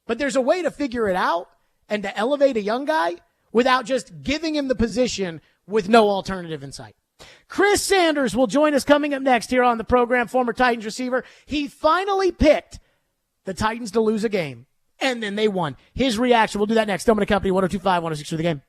But there's a way to figure it out and to elevate a young guy without just giving him the position with no alternative in sight. Chris Sanders will join us coming up next here on the program, former Titans receiver. He finally picked the Titans to lose a game, and then they won. His reaction, we'll do that next. Stillman and Company, 102.5, 106 for the game.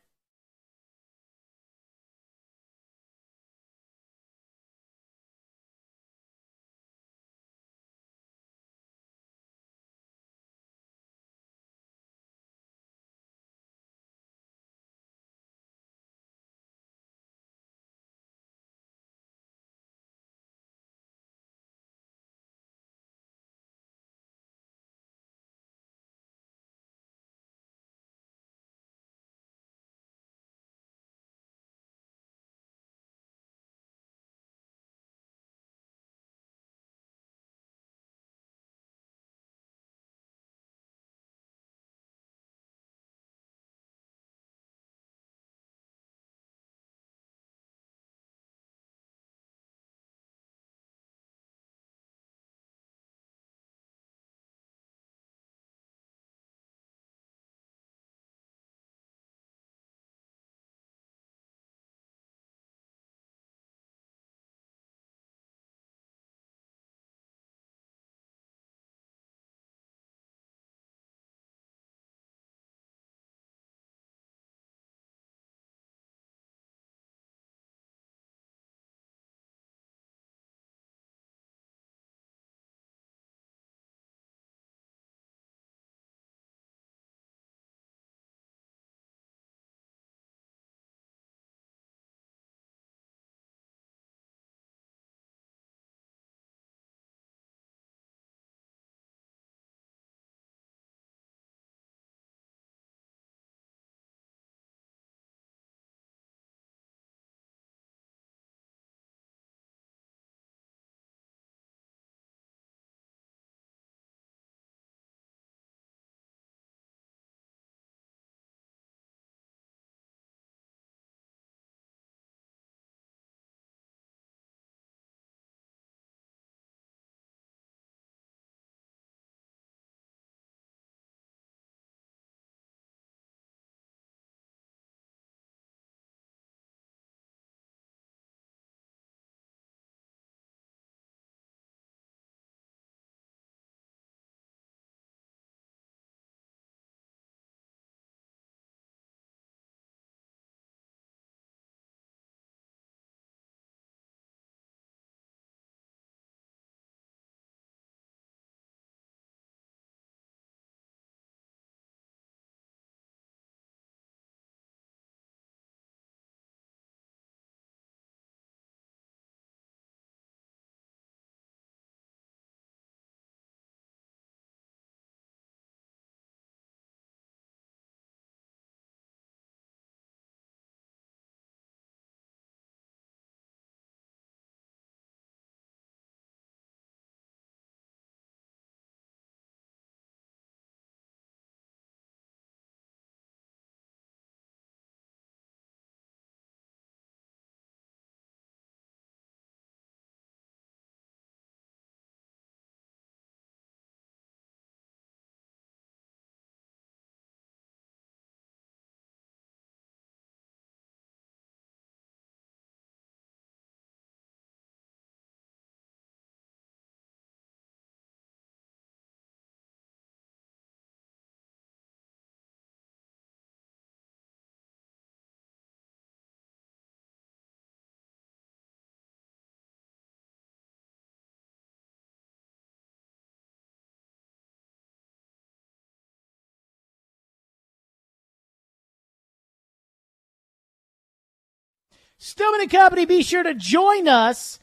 Stillman and Company, be sure to join us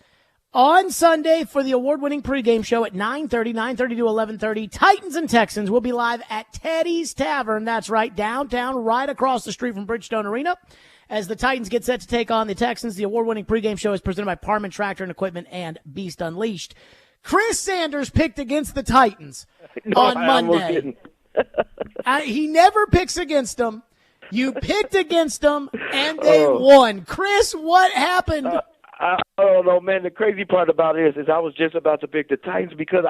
on Sunday for the award-winning pregame show at 9:30 to 11:30. Titans and Texans will be live at Teddy's Tavern. That's right, downtown, right across the street from Bridgestone Arena. As the Titans get set to take on the Texans, the award-winning pregame show is presented by Parman Tractor and Equipment and Beast Unleashed. Chris Sanders picked against the Titans on Monday. He never picks against them. You picked against them, and they won. Chris, what happened? I don't know, man. The crazy part about it is I was just about to pick the Titans because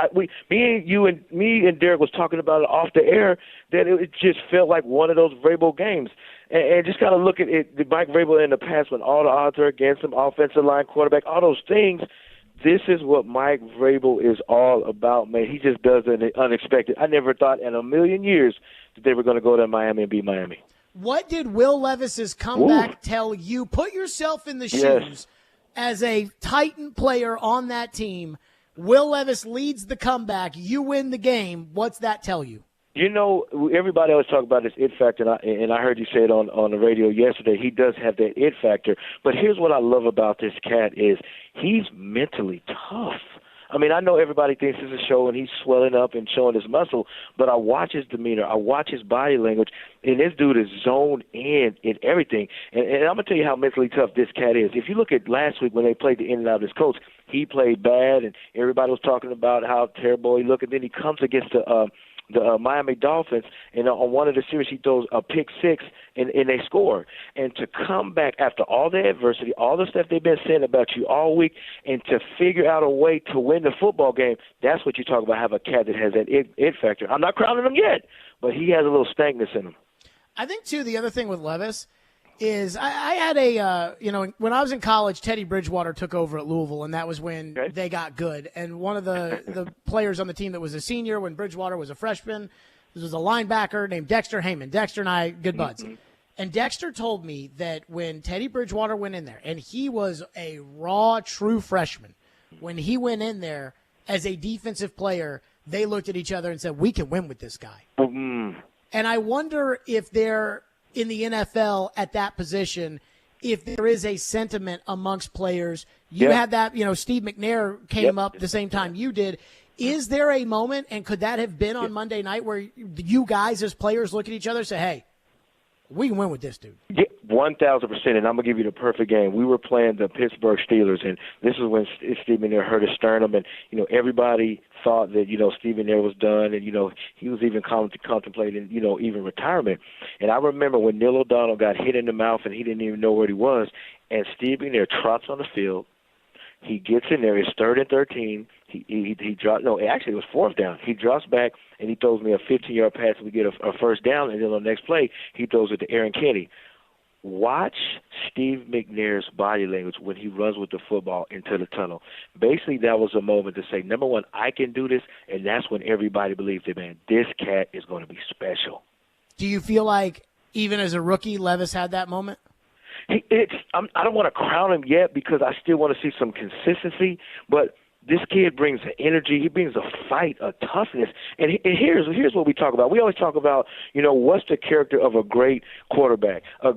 me and Derek was talking about it off the air that it just felt like one of those Vrabel games. And just kind of look at it, Mike Vrabel in the past when all the odds are against him, offensive line, quarterback, all those things. This is what Mike Vrabel is all about, man. He just does the unexpected. I never thought in a million years that they were going to go to Miami and beat Miami. What did Will Levis's comeback tell you? Put yourself in the shoes as a Titan player on that team. Will Levis leads the comeback. You win the game. What's that tell you? You know, everybody always talk about this it factor, and I heard you say it on the radio yesterday. He does have that it factor. But here's what I love about this cat is he's mentally tough. I mean, I know everybody thinks it's a show and he's swelling up and showing his muscle, but I watch his demeanor, I watch his body language, and this dude is zoned in everything. And I'm going to tell you how mentally tough this cat is. If you look at last week when they played the in and out of his coach, he played bad, and everybody was talking about how terrible he looked, and then he comes against the Miami Dolphins, and on one of the series he throws a pick six, and they score. And to come back after all the adversity, all the stuff they've been saying about you all week, and to figure out a way to win the football game, that's what you talk about, have a cat that has that it factor. I'm not crowning him yet, but he has a little stankness in him. I think, too, the other thing with Levis is I had a, when I was in college, Teddy Bridgewater took over at Louisville, and that was when they got good. And one of the players on the team that was a senior when Bridgewater was a freshman, this was a linebacker named Dexter Heyman. Dexter and I, good buds. And Dexter told me that when Teddy Bridgewater went in there, and he was a raw, true freshman, when he went in there as a defensive player, they looked at each other and said, we can win with this guy. And I wonder if they're in the NFL at that position, if there is a sentiment amongst players. You had that, Steve McNair came up the same time you did. Is there a moment, and could that have been on Monday night, where you guys as players look at each other and say, hey, we can win with this dude? Yeah, 1,000%, and I'm going to give you the perfect game. We were playing the Pittsburgh Steelers, and this is when Steve McNair hurt his sternum, and, everybody thought that, Steve McNair was done, and, he was even contemplating, even retirement. And I remember when Neil O'Donnell got hit in the mouth and he didn't even know where he was, and Steve McNair trots on the field. He gets in there. It's 3rd and 13. He dropped. No, actually it was 4th down. He drops back and he throws me a 15-yard pass. And we get a first down, and then on the next play he throws it to Aaron Kenny. Watch Steve McNair's body language when he runs with the football into the tunnel. Basically, that was a moment to say, number one, I can do this, and that's when everybody believed that, man, this cat is going to be special. Do you feel like even as a rookie, Levis had that moment? I don't want to crown him yet because I still want to see some consistency, but this kid brings an energy. He brings a fight, a toughness. And here's what we talk about. We always talk about, what's the character of a great quarterback. The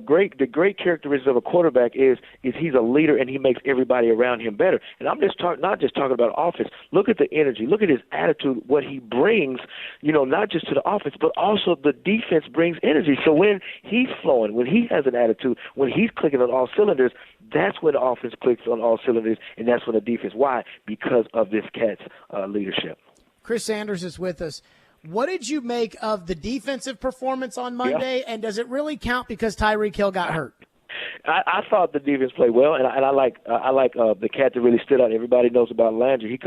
great characteristic of a quarterback is he's a leader and he makes everybody around him better. And I'm not just talking about offense. Look at the energy. Look at his attitude, what he brings, not just to the offense, but also the defense brings energy. So when he's flowing, when he has an attitude, when he's clicking on all cylinders, that's when the offense clicks on all cylinders, and that's when the defense. Why? Because of this cat's leadership. Chris Sanders is with us. What did you make of the defensive performance on Monday, and does it really count because Tyreek Hill got hurt? I thought the defense played well, and I like the cat that really stood out. Everybody knows about Landry.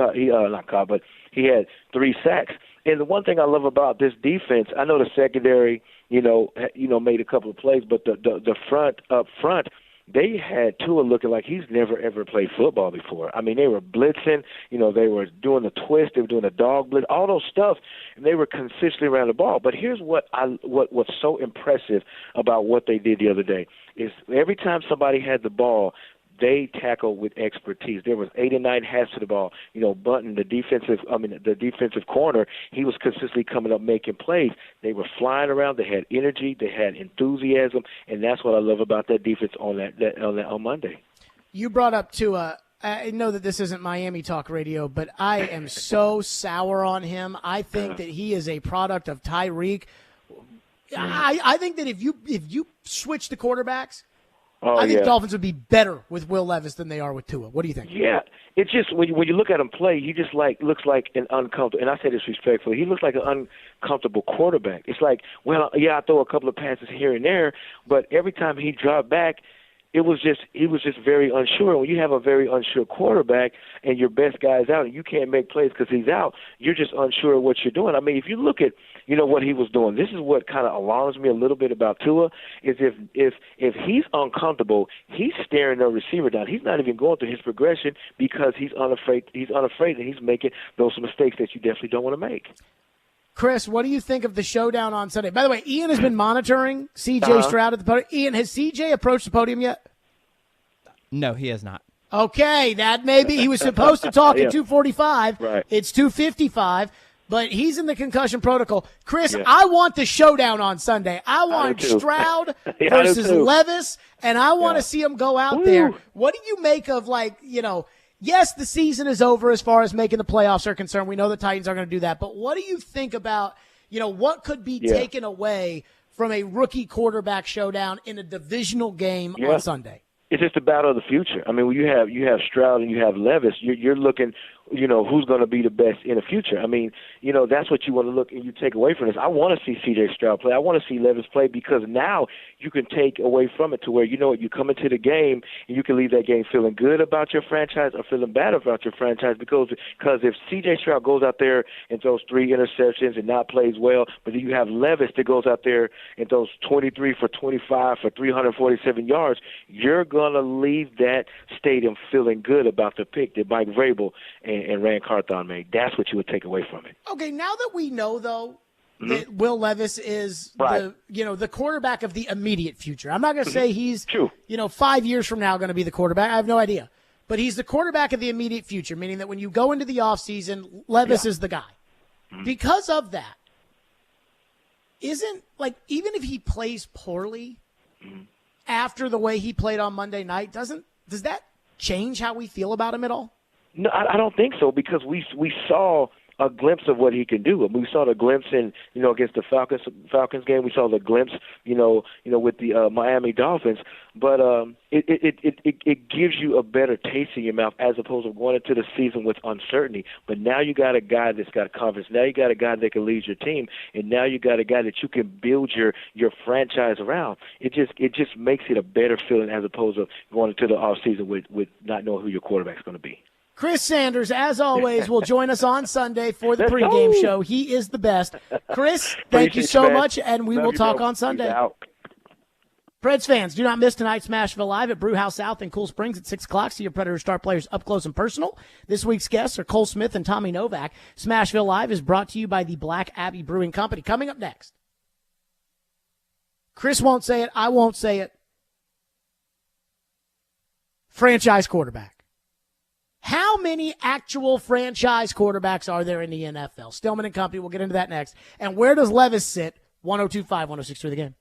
He had 3 sacks. And the one thing I love about this defense, I know the secondary, made a couple of plays, but the front up front. They had Tua looking like he's never, ever played football before. I mean, they were blitzing. They were doing the twist. They were doing the dog blitz, all those stuff, and they were consistently around the ball. But here's what's so impressive about what they did the other day is every time somebody had the ball, they tackled with expertise. There was 8 and 9 hats to the ball. Bunton, the defensive corner, he was consistently coming up making plays. They were flying around. They had energy. They had enthusiasm, and that's what I love about that defense on Monday. You brought up Tua. I know that this isn't Miami Talk Radio, but I am so sour on him. I think that he is a product of Tyreek. I think that if you switch the quarterbacks, I think the Dolphins would be better with Will Levis than they are with Tua. What do you think? Yeah, it's just when you look at him play, he just looks like an uncomfortable. And I say this respectfully, he looks like an uncomfortable quarterback. It's like, well, yeah, I throw a couple of passes here and there, but every time he dropped back, he was just very unsure. When you have a very unsure quarterback and your best guy's out and you can't make plays because he's out, you're just unsure of what you're doing. I mean, if you look at what he was doing, this is what kind of alarms me a little bit about Tua is if he's uncomfortable, he's staring the receiver down. He's not even going through his progression because he's unafraid and he's making those mistakes that you definitely don't want to make. Chris, what do you think of the showdown on Sunday? By the way, Ian has been monitoring C.J. Stroud at the podium. Ian, has C.J. approached the podium yet? No, he has not. Okay, that may be. He was supposed to talk at 2:45. Right. It's 2:55, but he's in the concussion protocol. Chris, I want the showdown on Sunday. I want Stroud versus Levis, and I want to see him go out there. What do you make of, yes, the season is over as far as making the playoffs are concerned. We know the Titans are going to do that. But what do you think about, what could be taken away from a rookie quarterback showdown in a divisional game on Sunday? It's just a battle of the future. I mean, when you have Stroud and you have Levis, you're looking, who's going to be the best in the future. I mean, that's what you want to look and you take away from this. I want to see C.J. Stroud play. I want to see Levis play because now you can take away from it to where, you come into the game and you can leave that game feeling good about your franchise or feeling bad about your franchise because if C.J. Stroud goes out there and throws 3 interceptions and not plays well, but then you have Levis that goes out there and throws 23 for 25 for 347 yards, you're going to leave that stadium feeling good about the pick that Mike Vrabel and Rand Carthon made. That's what you would take away from it. Okay, now that we know, though, that Will Levis is the quarterback of the immediate future. I'm not going to say he's 5 years from now going to be the quarterback. I have no idea. But he's the quarterback of the immediate future, meaning that when you go into the offseason, Levis is the guy. Because of that, even if he plays poorly after the way he played on Monday night, does that change how we feel about him at all? No, I don't think so because we saw a glimpse of what he can do. We saw the glimpse in against the Falcons game. We saw the glimpse with the Miami Dolphins. But it gives you a better taste in your mouth as opposed to going into the season with uncertainty. But now you got a guy that's got confidence. Now you got a guy that can lead your team, and now you got a guy that you can build your franchise around. It just makes it a better feeling as opposed to going into the off season with not knowing who your quarterback's going to be. Chris Sanders, as always, will join us on Sunday for the pregame show. He is the best. Chris, thank you so much, and we will talk on Sunday. Preds fans, do not miss tonight's Smashville Live at Brewhouse South in Cool Springs at 6 o'clock. See your Predator star players up close and personal. This week's guests are Cole Smith and Tommy Novak. Smashville Live is brought to you by the Black Abbey Brewing Company. Coming up next, Chris won't say it. I won't say it. Franchise quarterback. How many actual franchise quarterbacks are there in the NFL? Stillman and Company, we'll get into that next. And where does Levis sit? 102.5, 106.3 The Game.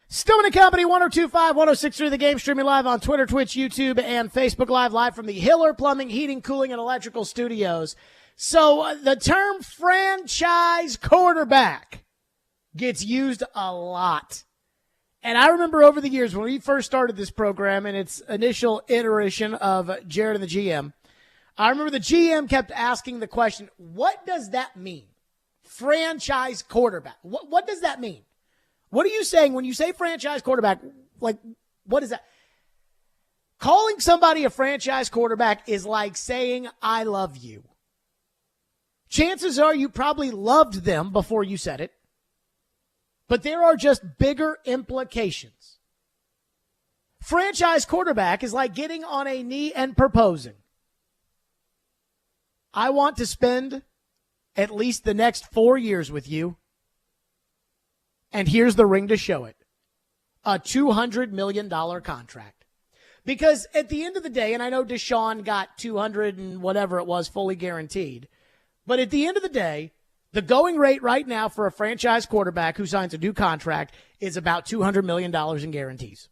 Stillman and Company, 102.5, 106.3 The Game, streaming live on Twitter, Twitch, YouTube, and Facebook live from the Hiller Plumbing, Heating, Cooling, and Electrical Studios. So the term franchise quarterback gets used a lot. And I remember over the years when we first started this program in its initial iteration of Jared and the GM, I remember the GM kept asking the question, what does that mean? Franchise quarterback. What does that mean? What are you saying when you say franchise quarterback? Like, what is that? Calling somebody a franchise quarterback is like saying, I love you. Chances are you probably loved them before you said it, but there are just bigger implications. Franchise quarterback is like getting on a knee and proposing. I want to spend at least the next 4 years with you. And here's the ring to show it. A $200 million contract. Because at the end of the day, and I know Deshaun got 200 and whatever it was fully guaranteed, but at the end of the day, the going rate right now for a franchise quarterback who signs a new contract is about $200 million in guarantees.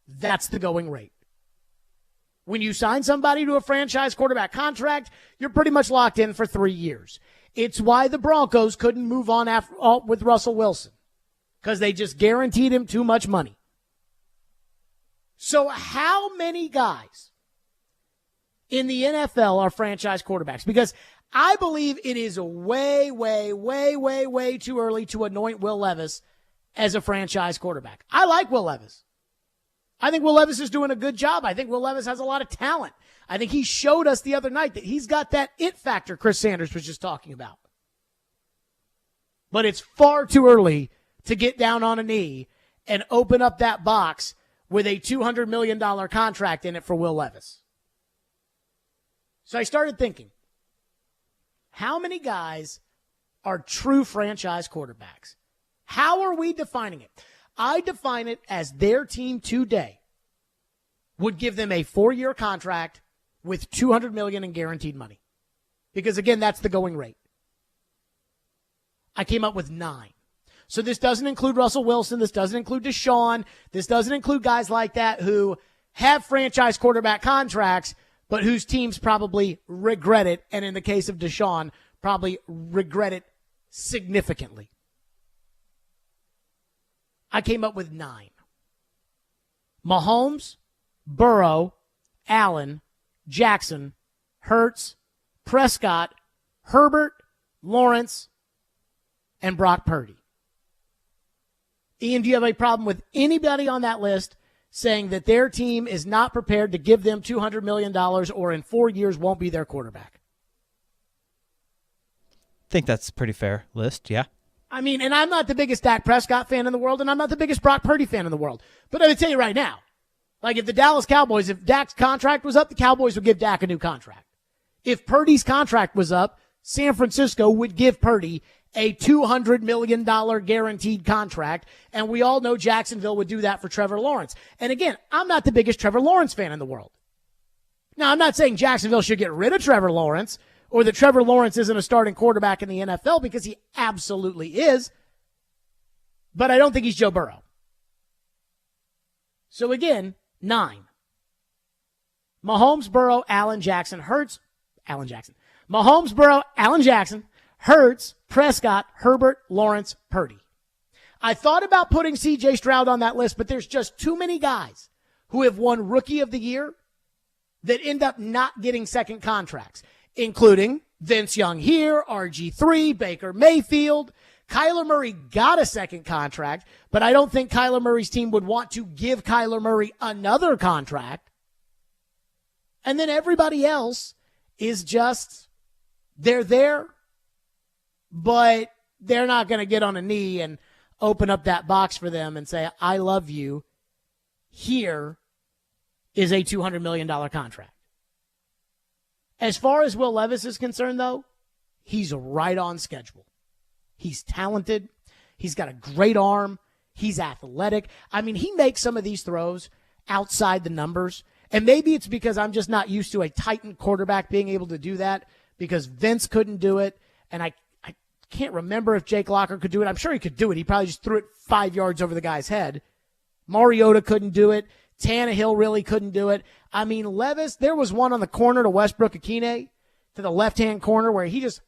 That's the going rate. When you sign somebody to a franchise quarterback contract, you're pretty much locked in for 3 years. It's why the Broncos couldn't move on with Russell Wilson, because they just guaranteed him too much money. So how many guys in the NFL are franchise quarterbacks? Because I believe it is way, way, way, way, way too early to anoint Will Levis as a franchise quarterback. I like Will Levis. I think Will Levis is doing a good job. I think Will Levis has a lot of talent. I think he showed us the other night that he's got that it factor Chris Sanders was just talking about. But it's far too early to get down on a knee and open up that box with a $200 million contract in it for Will Levis. So I started thinking, how many guys are true franchise quarterbacks? How are we defining it? I define it as their team today would give them a 4-year contract with $200 million in guaranteed money. Because again, that's the going rate. I came up with 9. So this doesn't include Russell Wilson. This doesn't include Deshaun. This doesn't include guys like that who have franchise quarterback contracts, but whose teams probably regret it. And in the case of Deshaun, probably regret it significantly. I came up with 9. Mahomes, Burrow, Allen, Jackson, Hurts, Prescott, Herbert, Lawrence, and Brock Purdy. Ian, do you have a problem with anybody on that list saying that their team is not prepared to give them $200 million or in 4 years won't be their quarterback? I think that's a pretty fair list, yeah. I mean, and I'm not the biggest Dak Prescott fan in the world, and I'm not the biggest Brock Purdy fan in the world. But I would tell you right now, like if the Dallas Cowboys, if Dak's contract was up, the Cowboys would give Dak a new contract. If Purdy's contract was up, San Francisco would give Purdy a $200 million guaranteed contract, and we all know Jacksonville would do that for Trevor Lawrence. And again, I'm not the biggest Trevor Lawrence fan in the world. Now, I'm not saying Jacksonville should get rid of Trevor Lawrence or that Trevor Lawrence isn't a starting quarterback in the NFL, because he absolutely is, but I don't think he's Joe Burrow. So again, 9. Mahomes, Burrow, Allen, Jackson, Hurts, Allen Jackson. Mahomes, Burrow, Allen Jackson, Hurts, Prescott, Herbert, Lawrence, Purdy. I thought about putting C.J. Stroud on that list, but there's just too many guys who have won Rookie of the Year that end up not getting second contracts, including Vince Young here, RG3, Baker Mayfield. Kyler Murray got a second contract, but I don't think Kyler Murray's team would want to give Kyler Murray another contract. And then everybody else is just, they're there, but they're not going to get on a knee and open up that box for them and say, I love you. Here is a $200 million contract. As far as Will Levis is concerned, though, he's right on schedule. He's talented. He's got a great arm. He's athletic. I mean, he makes some of these throws outside the numbers. And maybe it's because I'm just not used to a Titan quarterback being able to do that, because Vince couldn't do it. And I can't remember if Jake Locker could do it. I'm sure he could do it. He probably just threw it 5 yards over the guy's head. Mariota couldn't do it. Tannehill really couldn't do it. I mean, Levis, there was one on the corner to Westbrook-Akine, to the left-hand corner, where he just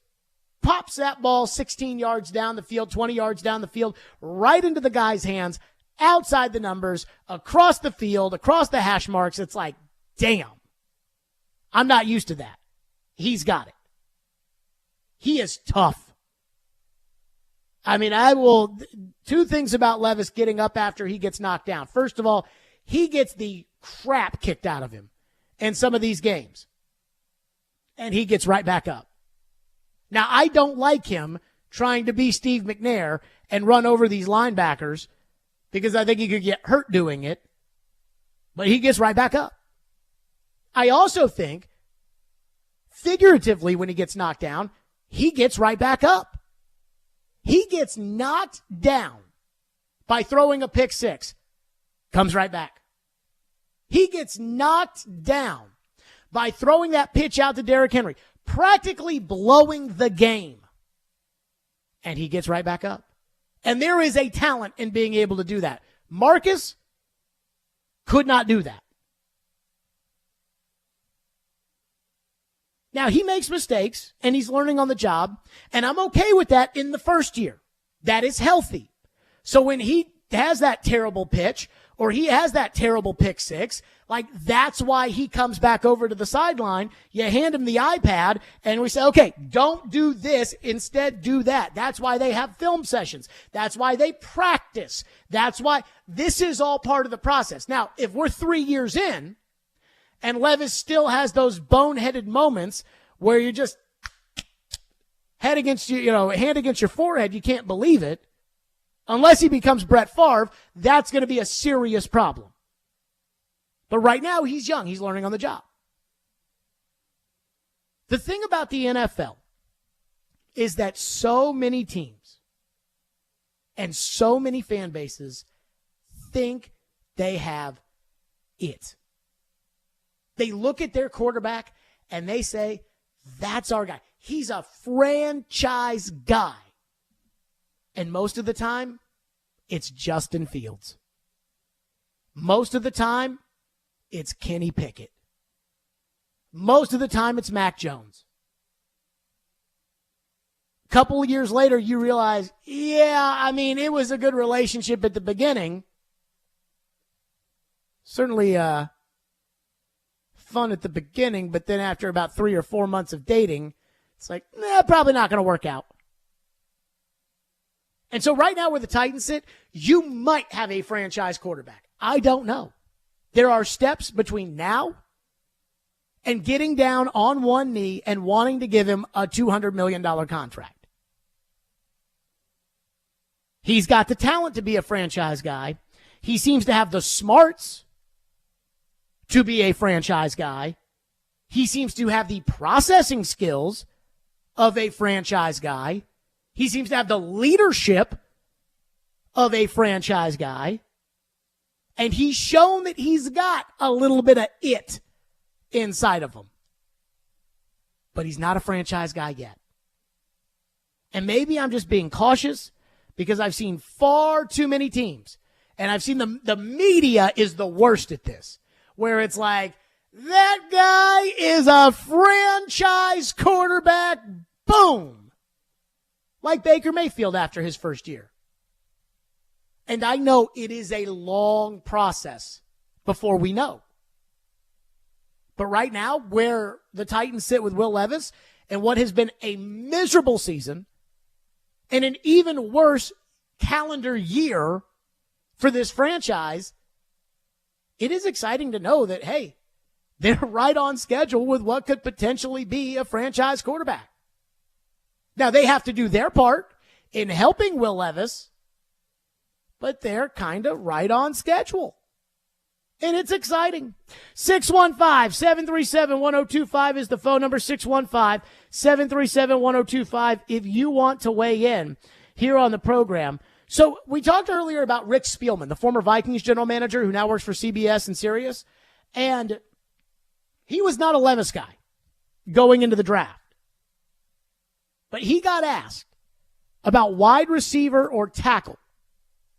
pops that ball 16 yards down the field, 20 yards down the field, right into the guy's hands, outside the numbers, across the field, across the hash marks. It's like, damn. I'm not used to that. He's got it. He is tough. I mean, two things about Levis getting up after he gets knocked down. First of all, he gets the crap kicked out of him in some of these games. And he gets right back up. Now, I don't like him trying to be Steve McNair and run over these linebackers because I think he could get hurt doing it. But he gets right back up. I also think, figuratively, when he gets knocked down, he gets right back up. He gets knocked down by throwing a pick six. Comes right back. He gets knocked down by throwing that pitch out to Derrick Henry, practically blowing the game. And he gets right back up. And there is a talent in being able to do that. Marcus could not do that. Now, he makes mistakes, and he's learning on the job, and I'm okay with that in the first year. That is healthy. So when he has that terrible pitch, or he has that terrible pick six, like that's why he comes back over to the sideline. You hand him the iPad, and we say, okay, don't do this. Instead, do that. That's why they have film sessions. That's why they practice. That's why this is all part of the process. Now, if we're 3 years in, and Levis still has those boneheaded moments where you just hand against your forehead, you can't believe it. Unless he becomes Brett Favre, that's going to be a serious problem. But right now, he's young. He's learning on the job. The thing about the NFL is that so many teams and so many fan bases think they have it. They look at their quarterback and they say, that's our guy. He's a franchise guy. And most of the time, it's Justin Fields. Most of the time, it's Kenny Pickett. Most of the time, it's Mac Jones. A couple of years later, you realize, it was a good relationship at the beginning. Certainly fun at the beginning, but then after about 3 or 4 months of dating, it's like, probably not going to work out. And so right now where the Titans sit, you might have a franchise quarterback. I don't know. There are steps between now and getting down on one knee and wanting to give him a $200 million contract. He's got the talent to be a franchise guy. He seems to have the smarts to be a franchise guy. He seems to have the processing skills of a franchise guy. He seems to have the leadership of a franchise guy. And he's shown that he's got a little bit of it inside of him. But he's not a franchise guy yet. And maybe I'm just being cautious because I've seen far too many teams. And I've seen the media is the worst at this. Where it's like, that guy is a franchise quarterback. Boom. Like Baker Mayfield after his first year. And I know it is a long process before we know. But right now, where the Titans sit with Will Levis and what has been a miserable season and an even worse calendar year for this franchise, it is exciting to know that, hey, they're right on schedule with what could potentially be a franchise quarterback. Now, they have to do their part in helping Will Levis, but they're kind of right on schedule. And it's exciting. 615-737-1025 is the phone number, 615-737-1025 if you want to weigh in here on the program. So we talked earlier about Rick Spielman, the former Vikings general manager who now works for CBS and Sirius, and he was not a Levis guy going into the draft. But he got asked, about wide receiver or tackle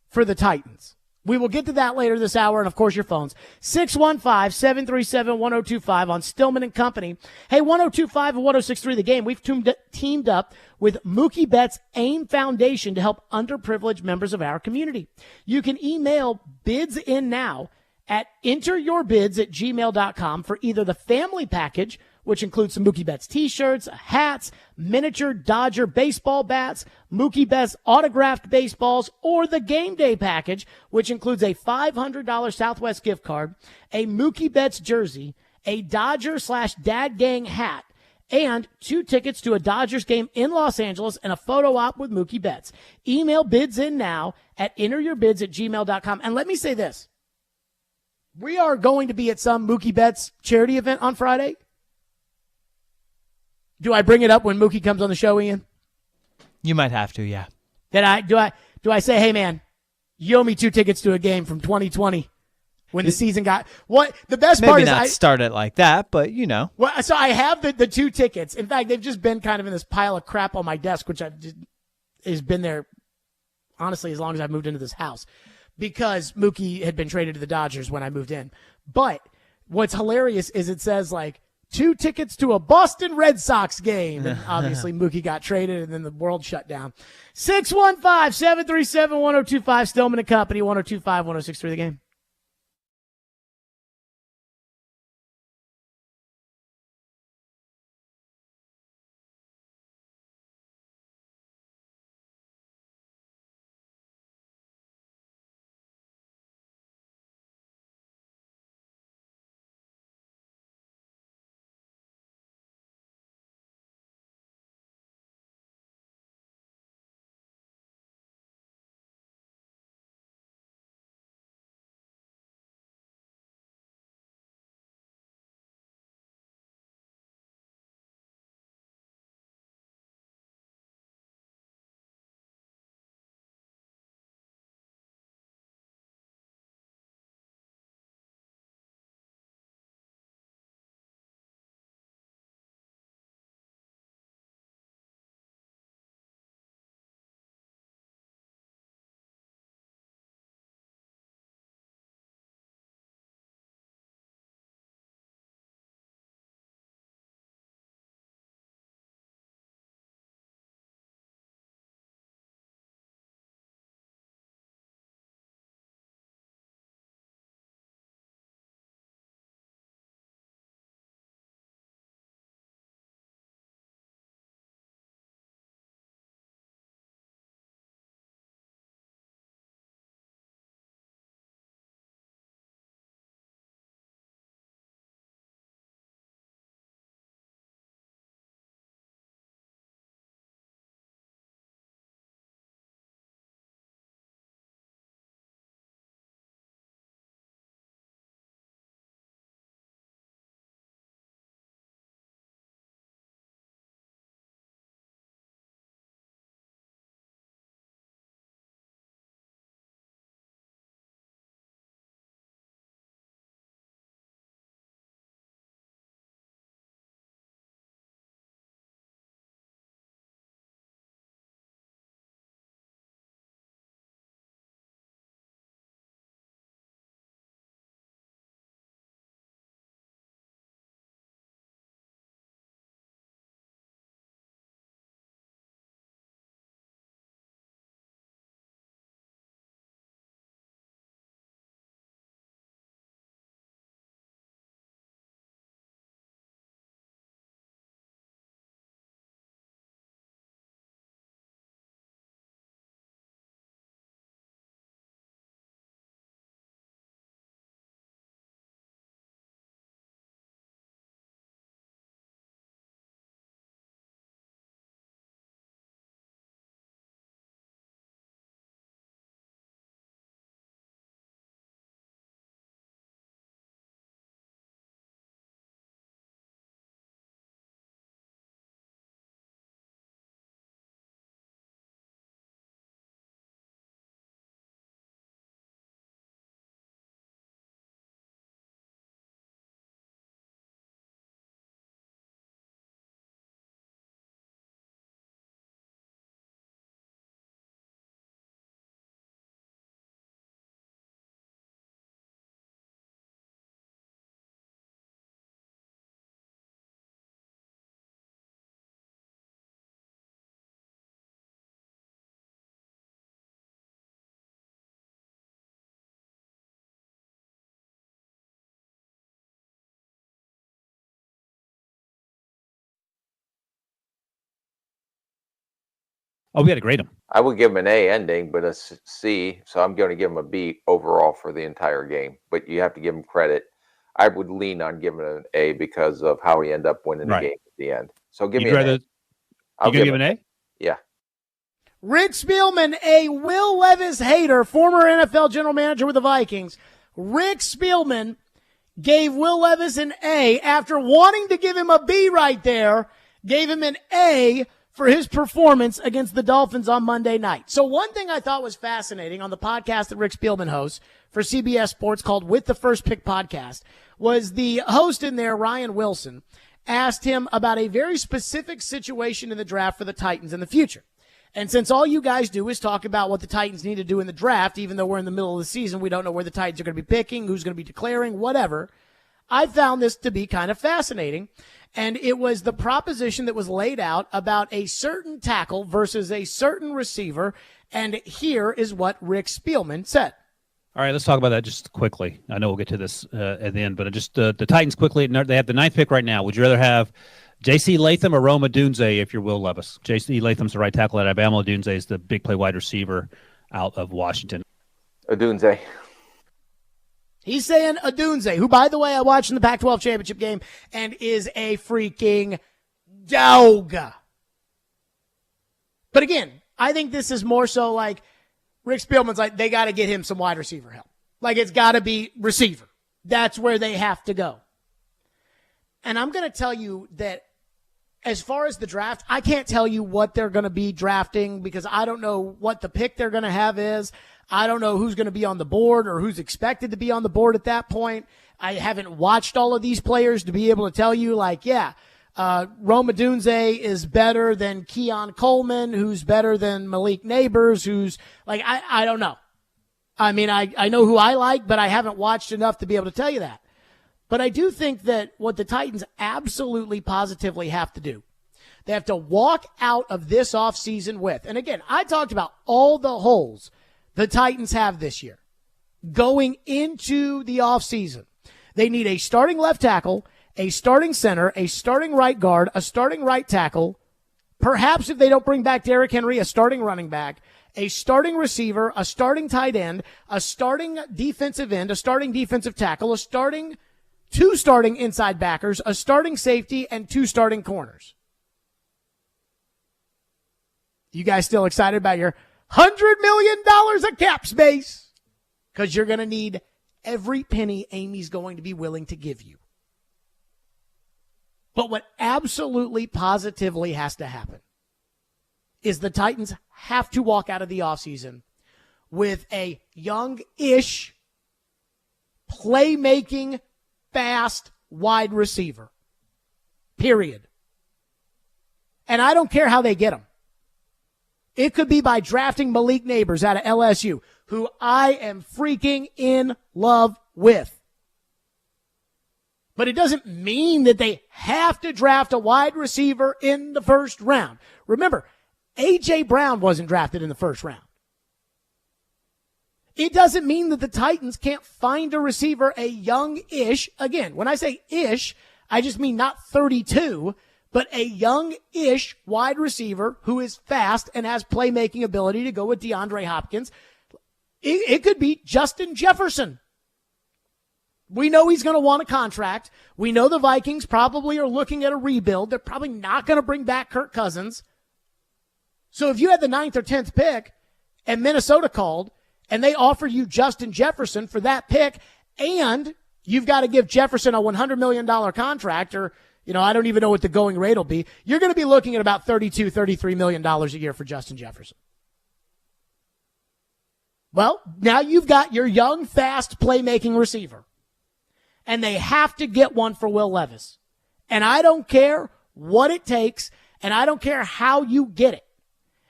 for the Titans. We will get to that later this hour, and, of course, your phones. 615-737-1025 on Stillman and Company. Hey, 1025 and 1063 The Game. We've teamed up with Mookie Betts AIM Foundation to help underprivileged members of our community. You can email bids in now at enteryourbids@gmail.com for either the family package, which includes some Mookie Betts t-shirts, hats, miniature Dodger baseball bats, Mookie Betts autographed baseballs, or the game day package, which includes a $500 Southwest gift card, a Mookie Betts jersey, a Dodger/Dad Gang hat, and 2 tickets to a Dodgers game in Los Angeles and a photo op with Mookie Betts. Email bids in now at enteryourbids@gmail.com. And let me say this. We are going to be at some Mookie Betts charity event on Friday. Do I bring it up when Mookie comes on the show, Ian? You might have to, yeah. Do I say, hey man, you owe me 2 tickets to a game from 2020 when the season got what? The best part is maybe not start it like that, but you know. Well, so I have the 2 tickets. In fact, they've just been kind of in this pile of crap on my desk, which has been there honestly as long as I've moved into this house, because Mookie had been traded to the Dodgers when I moved in. But what's hilarious is it says like 2 tickets to a Boston Red Sox game. And obviously Mookie got traded and then the world shut down. 615-737-1025 Stillman and Company, 1025-1063 The Game. Oh, we got to grade him. I would give him an A ending, but a C. So I'm going to give him a B overall for the entire game. But you have to give him credit. I would lean on giving it an A because of how he ended up winning the game at the end. So give me an A. I'll give him an A? Yeah. Rick Spielman, a Will Levis hater, former NFL general manager with the Vikings. Rick Spielman gave Will Levis an A after wanting to give him a B right there, gave him an A for his performance against the Dolphins on Monday night. So one thing I thought was fascinating on the podcast that Rick Spielman hosts for CBS Sports called With the First Pick Podcast was the host in there, Ryan Wilson, asked him about a very specific situation in the draft for the Titans in the future. And since all you guys do is talk about what the Titans need to do in the draft, even though we're in the middle of the season, we don't know where the Titans are going to be picking, who's going to be declaring, whatever, I found this to be kind of fascinating. And it was the proposition that was laid out about a certain tackle versus a certain receiver. And here is what Rick Spielman said. All right, let's talk about that just quickly. I know we'll get to this at the end, but just the Titans quickly. They have the 9th pick right now. Would you rather have J.C. Latham or Rome Odunze if you're Will Levis? J.C. Latham's the right tackle at Alabama. Odunze is the big play wide receiver out of Washington. Odunze. He's saying Odunze, who, by the way, I watched in the Pac-12 championship game and is a freaking dog. But again, I think this is more so like Rick Spielman's like, they got to get him some wide receiver help. Like, it's got to be receiver. That's where they have to go. And I'm going to tell you that as far as the draft, I can't tell you what they're going to be drafting because I don't know what the pick they're going to have is. I don't know who's going to be on the board or who's expected to be on the board at that point. I haven't watched all of these players to be able to tell you, like, Rome Odunze is better than Keon Coleman, who's better than Malik Neighbors, who's like, I don't know. I mean, I know who I like, but I haven't watched enough to be able to tell you that. But I do think that what the Titans absolutely positively have to do, they have to walk out of this offseason with, and again, I talked about all the holes the Titans have this year. Going into the offseason, they need a starting left tackle, a starting center, a starting right guard, a starting right tackle, perhaps if they don't bring back Derrick Henry, a starting running back, a starting receiver, a starting tight end, a starting defensive end, a starting defensive tackle, two starting inside backers, a starting safety, and 2 starting corners. You guys still excited about your $100 million of cap space? Because you're going to need every penny Amy's going to be willing to give you. But what absolutely positively has to happen is the Titans have to walk out of the offseason with a young-ish, playmaking, fast wide receiver. Period. And I don't care how they get him. It could be by drafting Malik Neighbors out of LSU, who I am freaking in love with. But it doesn't mean that they have to draft a wide receiver in the first round. Remember, A.J. Brown wasn't drafted in the first round. It doesn't mean that the Titans can't find a receiver, a young-ish. Again, when I say ish, I just mean not 32, but a young-ish wide receiver who is fast and has playmaking ability to go with DeAndre Hopkins. It could be Justin Jefferson. We know he's going to want a contract. We know the Vikings probably are looking at a rebuild. They're probably not going to bring back Kirk Cousins. So if you had the 9th or 10th pick and Minnesota called and they offered you Justin Jefferson for that pick, and you've got to give Jefferson a $100 million contract, or, I don't even know what the going rate will be, you're going to be looking at about $32, $33 million a year for Justin Jefferson. Well, now you've got your young, fast, playmaking receiver. And they have to get one for Will Levis. And I don't care what it takes, and I don't care how you get it.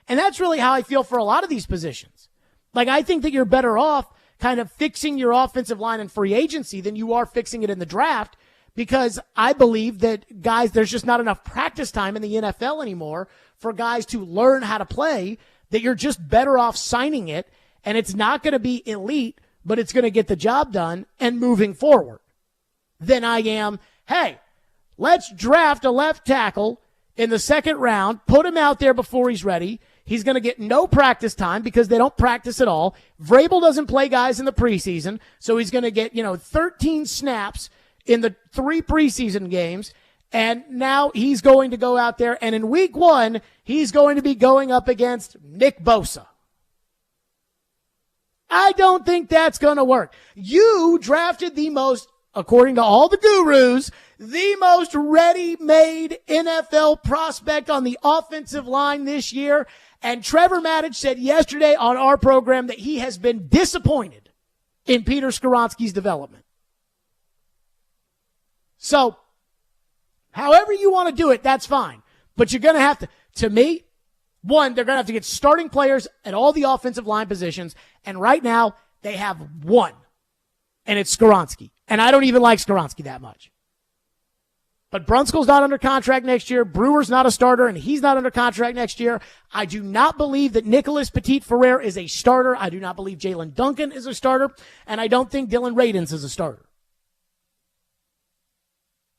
And that's really how I feel for a lot of these positions. Like, I think that you're better off kind of fixing your offensive line in free agency than you are fixing it in the draft, because I believe that, guys, there's just not enough practice time in the NFL anymore for guys to learn how to play, that you're just better off signing it, and it's not going to be elite, but it's going to get the job done and moving forward, than I am, hey, let's draft a left tackle in the second round, put him out there before he's ready. He's going to get no practice time because they don't practice at all. Vrabel doesn't play guys in the preseason, so he's going to get, 13 snaps in the 3 preseason games. And now he's going to go out there, and in week 1, he's going to be going up against Nick Bosa. I don't think that's going to work. You drafted the most, according to all the gurus, the most ready-made NFL prospect on the offensive line this year. And Trevor Maddich said yesterday on our program that he has been disappointed in Peter Skoronski's development. So, however you want to do it, that's fine. But you're going to have to me, one, they're going to have to get starting players at all the offensive line positions. And right now, they have one. And it's Skoronski. And I don't even like Skoronski that much. But Brunskill's not under contract next year. Brewer's not a starter, and he's not under contract next year. I do not believe that Nicholas Petit-Ferrer is a starter. I do not believe Jalen Duncan is a starter. And I don't think Dylan Radins is a starter.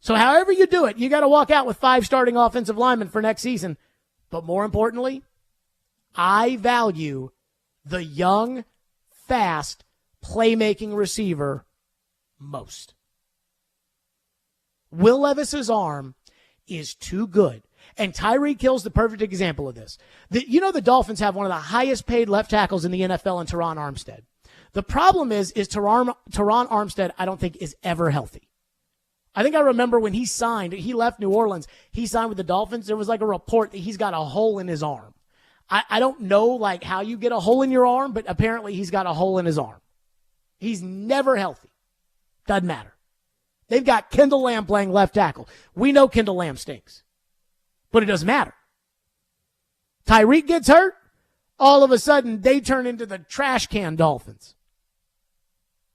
So however you do it, you got to walk out with 5 starting offensive linemen for next season. But more importantly, I value the young, fast, playmaking receiver most. Will Levis's arm is too good. And Tyreek Hill's the perfect example of this. The Dolphins have one of the highest paid left tackles in the NFL in Teron Armstead. The problem is Teron Armstead, I don't think, is ever healthy. I think I remember when he left New Orleans, he signed with the Dolphins. There was like a report that he's got a hole in his arm. I don't know like how you get a hole in your arm, but apparently he's got a hole in his arm. He's never healthy. Doesn't matter. They've got Kendall Lamb playing left tackle. We know Kendall Lamb stinks, but it doesn't matter. Tyreek gets hurt, all of a sudden they turn into the trash can Dolphins.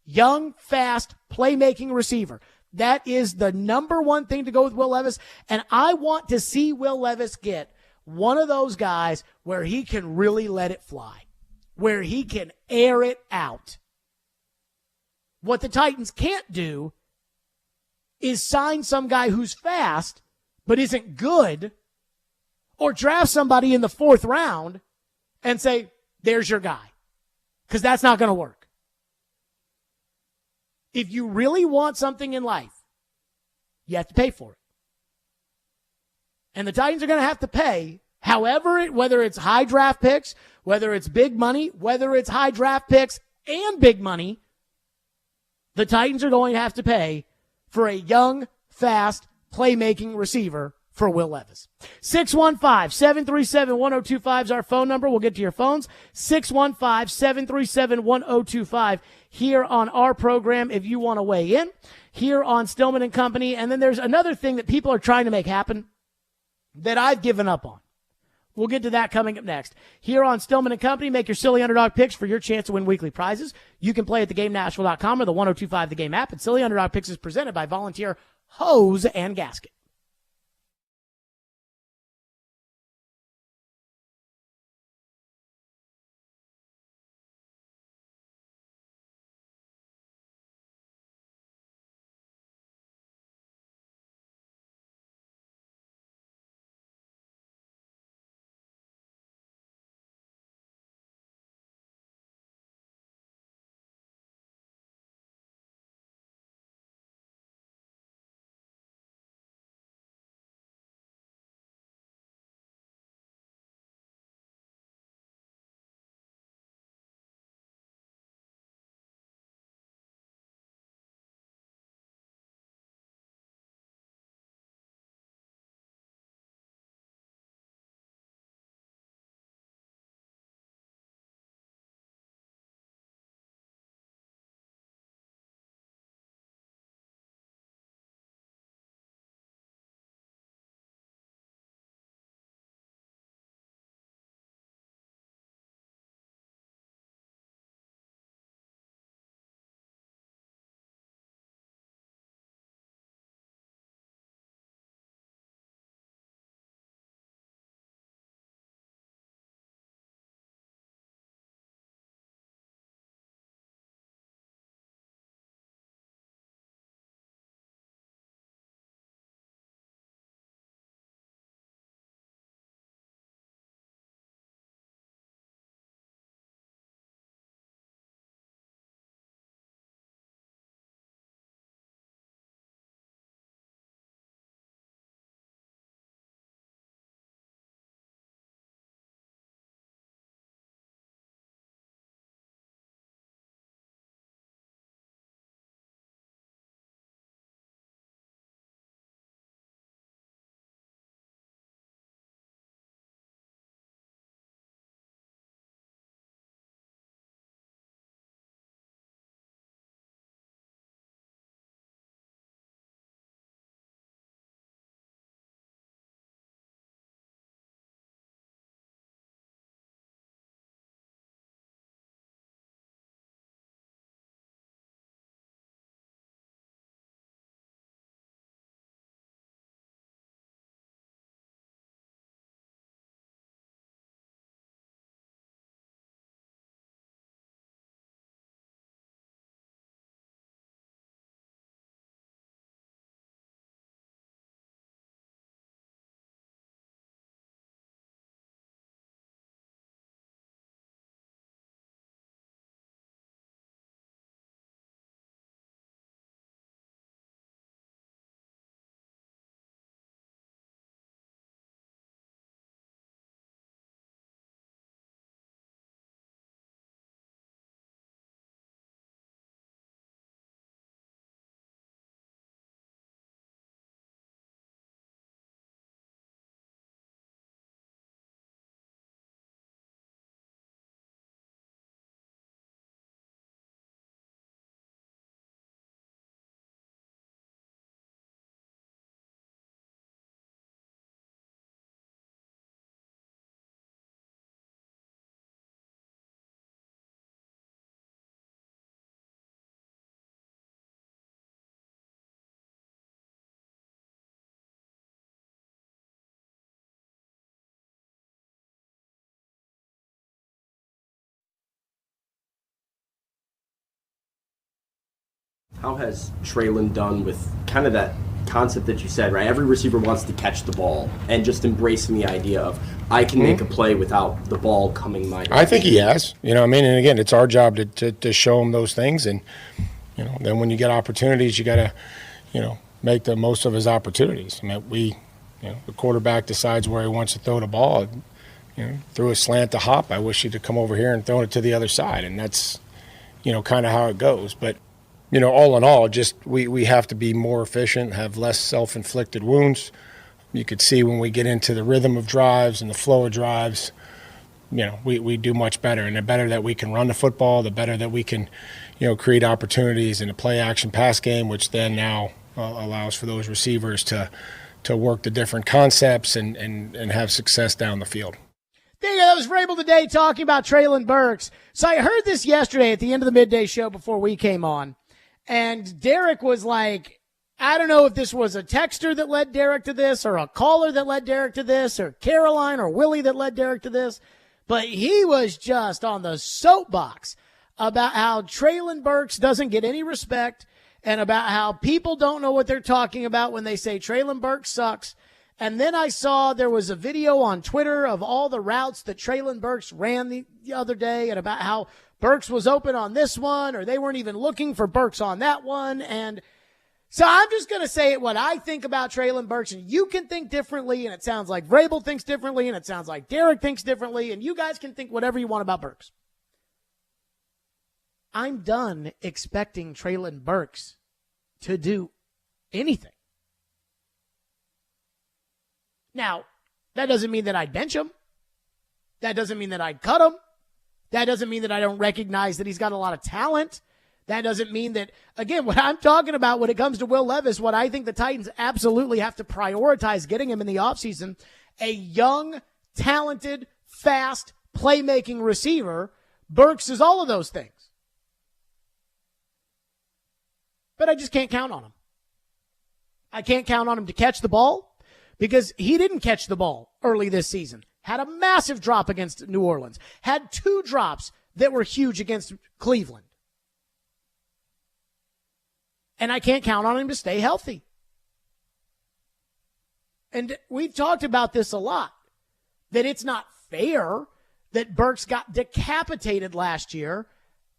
Young, fast, playmaking receiver. That is the number one thing to go with Will Levis, and I want to see Will Levis get one of those guys where he can really let it fly, where he can air it out. What the Titans can't do is sign some guy who's fast but isn't good, or draft somebody in the 4th round and say, there's your guy. Because that's not going to work. If you really want something in life, you have to pay for it. And the Titans are going to have to pay, whether it's high draft picks, whether it's big money, whether it's high draft picks and big money, the Titans are going to have to pay for a young, fast, playmaking receiver for Will Levis. 615-737-1025 is our phone number. We'll get to your phones. 615-737-1025 here on our program if you want to weigh in here on Stillman and Company. And then there's another thing that people are trying to make happen that I've given up on. We'll get to that coming up next. Here on Stillman and Company, make your silly underdog picks for your chance to win weekly prizes. You can play at theGameNashville.com or the 102.5 The Game app. And Silly Underdog Picks is presented by Volunteer Hose and Gasket. how has Treylon done with kind of that concept that you said, right? Every receiver wants to catch the ball and just embracing the idea of I can make a play without the ball coming my way. I think he has. You know what I mean? And again, it's our job to show him those things. And, you know, then when you get opportunities, you got to, you know, make the most of his opportunities. I mean, the quarterback decides where he wants to throw the ball. You know, threw a slant to Hop. I wish he'd have come over here and thrown it to the other side. And that's, you know, kind of how it goes. But, you know, all in all, just we have to be more efficient, have less self-inflicted wounds. You could see when we get into the rhythm of drives and the flow of drives, you know, we do much better. And the better that we can run the football, the better that we can, you know, create opportunities in a play-action pass game, which then now allows for those receivers to work the different concepts and have success down the field. There you go. That was Vrabel today talking about Treylon Burks. So I heard this yesterday at the end of the midday show before we came on. And Derek was like, I don't know if this was a texter that led Derek to this or a caller that led Derek to this or Caroline or Willie that led Derek to this. But he was just on the soapbox about how Treylon Burks doesn't get any respect and about how people don't know what they're talking about when they say Treylon Burks sucks. And then I saw there was a video on Twitter of all the routes that Treylon Burks ran the other day and about how Burks was open on this one or they weren't even looking for Burks on that one. And so I'm just going to say what I think about Treylon Burks, and you can think differently, and it sounds like Vrabel thinks differently, and it sounds like Derek thinks differently, and you guys can think whatever you want about Burks. I'm done expecting Treylon Burks to do anything. Now, that doesn't mean that I'd bench him. That doesn't mean that I'd cut him. That doesn't mean that I don't recognize that he's got a lot of talent. That doesn't mean that, again, what I'm talking about when it comes to Will Levis, what I think the Titans absolutely have to prioritize getting him in the offseason, a young, talented, fast, playmaking receiver. Burks is all of those things. But I just can't count on him. I can't count on him to catch the ball because he didn't catch the ball early this season. Had a massive drop against New Orleans. Had 2 drops that were huge against Cleveland. And I can't count on him to stay healthy. And we've talked about this a lot, that it's not fair that Burks got decapitated last year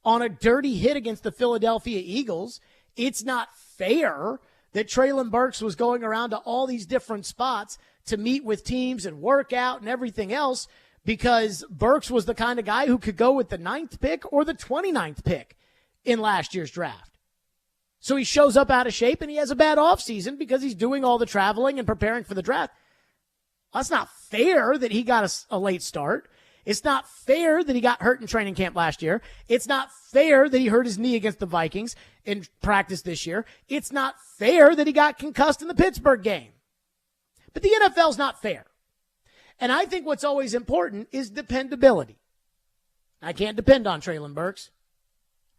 on a dirty hit against the Philadelphia Eagles. It's not fair that Treylon Burks was going around to all these different spots to meet with teams and work out and everything else because Burks was the kind of guy who could go with the 9th pick or the 29th pick in last year's draft. So he shows up out of shape and he has a bad offseason because he's doing all the traveling and preparing for the draft. That's not fair that he got a late start. It's not fair that he got hurt in training camp last year. It's not fair that he hurt his knee against the Vikings in practice this year. It's not fair that he got concussed in the Pittsburgh game. But the NFL's not fair. And I think what's always important is dependability. I can't depend on Treylon Burks.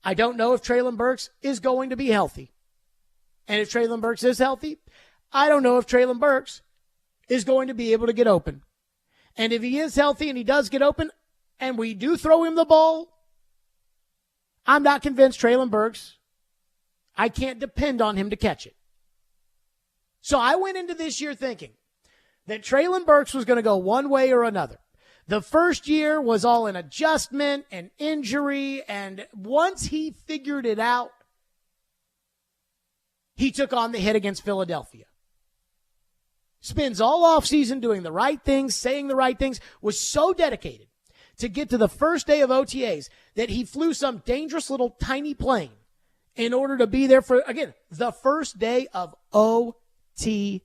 I don't know if Treylon Burks is going to be healthy. And if Treylon Burks is healthy, I don't know if Treylon Burks is going to be able to get open. And if he is healthy and he does get open and we do throw him the ball, I'm not convinced Treylon Burks, I can't depend on him to catch it. So I went into this year thinking that Treylon Burks was going to go one way or another. The first year was all an adjustment and injury, and once he figured it out, he took on the hit against Philadelphia. Spends all offseason doing the right things, saying the right things, was so dedicated to get to the first day of OTAs that he flew some dangerous little tiny plane in order to be there for, again, the first day of OTAs.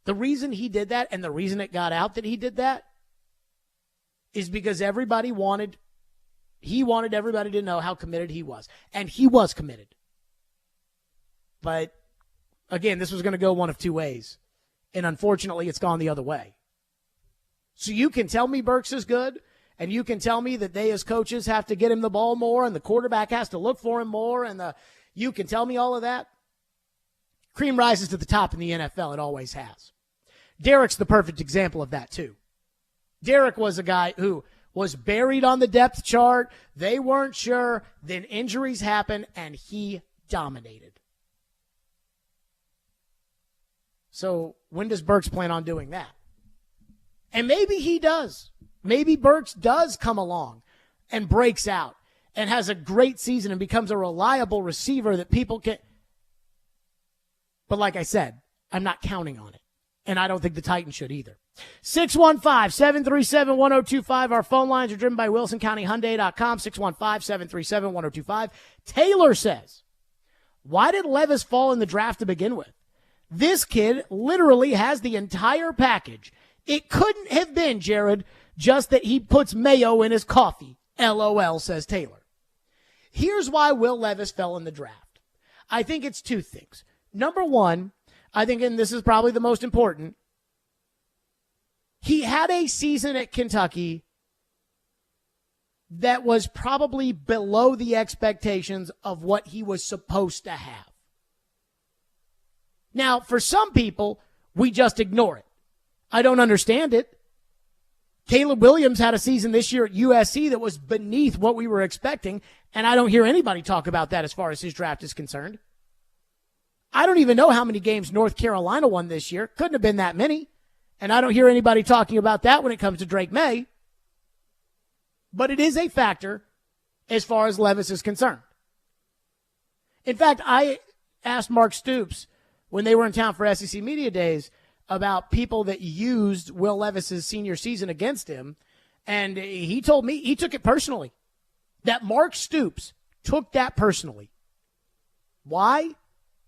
The reason he did that and the reason it got out that he did that is because he wanted everybody to know how committed he was. And he was committed. But again, this was going to go one of 2 ways. And unfortunately, it's gone the other way. So you can tell me Burks is good, and you can tell me that they as coaches have to get him the ball more, and the quarterback has to look for him more, and you can tell me all of that. Cream rises to the top in the NFL. It always has. Derek's the perfect example of that, too. Derek was a guy who was buried on the depth chart. They weren't sure. Then injuries happened, and he dominated. So when does Burks plan on doing that? And maybe he does. Maybe Burks does come along and breaks out and has a great season and becomes a reliable receiver that people can. But like I said, I'm not counting on it. And I don't think the Titans should either. 615-737-1025. Our phone lines are driven by WilsonCountyHyundai.com. 615-737-1025. Taylor says, why did Levis fall in the draft to begin with? This kid literally has the entire package. It couldn't have been, Jared, just that he puts mayo in his coffee. LOL, says Taylor. Here's why Will Levis fell in the draft. I think it's two things. Number one, I think, and this is probably the most important, he had a season at Kentucky that was probably below the expectations of what he was supposed to have. Now, for some people, we just ignore it. I don't understand it. Caleb Williams had a season this year at USC that was beneath what we were expecting, and I don't hear anybody talk about that as far as his draft is concerned. I don't even know how many games North Carolina won this year. Couldn't have been that many. And I don't hear anybody talking about that when it comes to Drake May. But it is a factor as far as Levis is concerned. In fact, I asked Mark Stoops when they were in town for SEC Media Days about people that used Will Levis's senior season against him. And he told me he took it personally. That Mark Stoops took that personally. Why?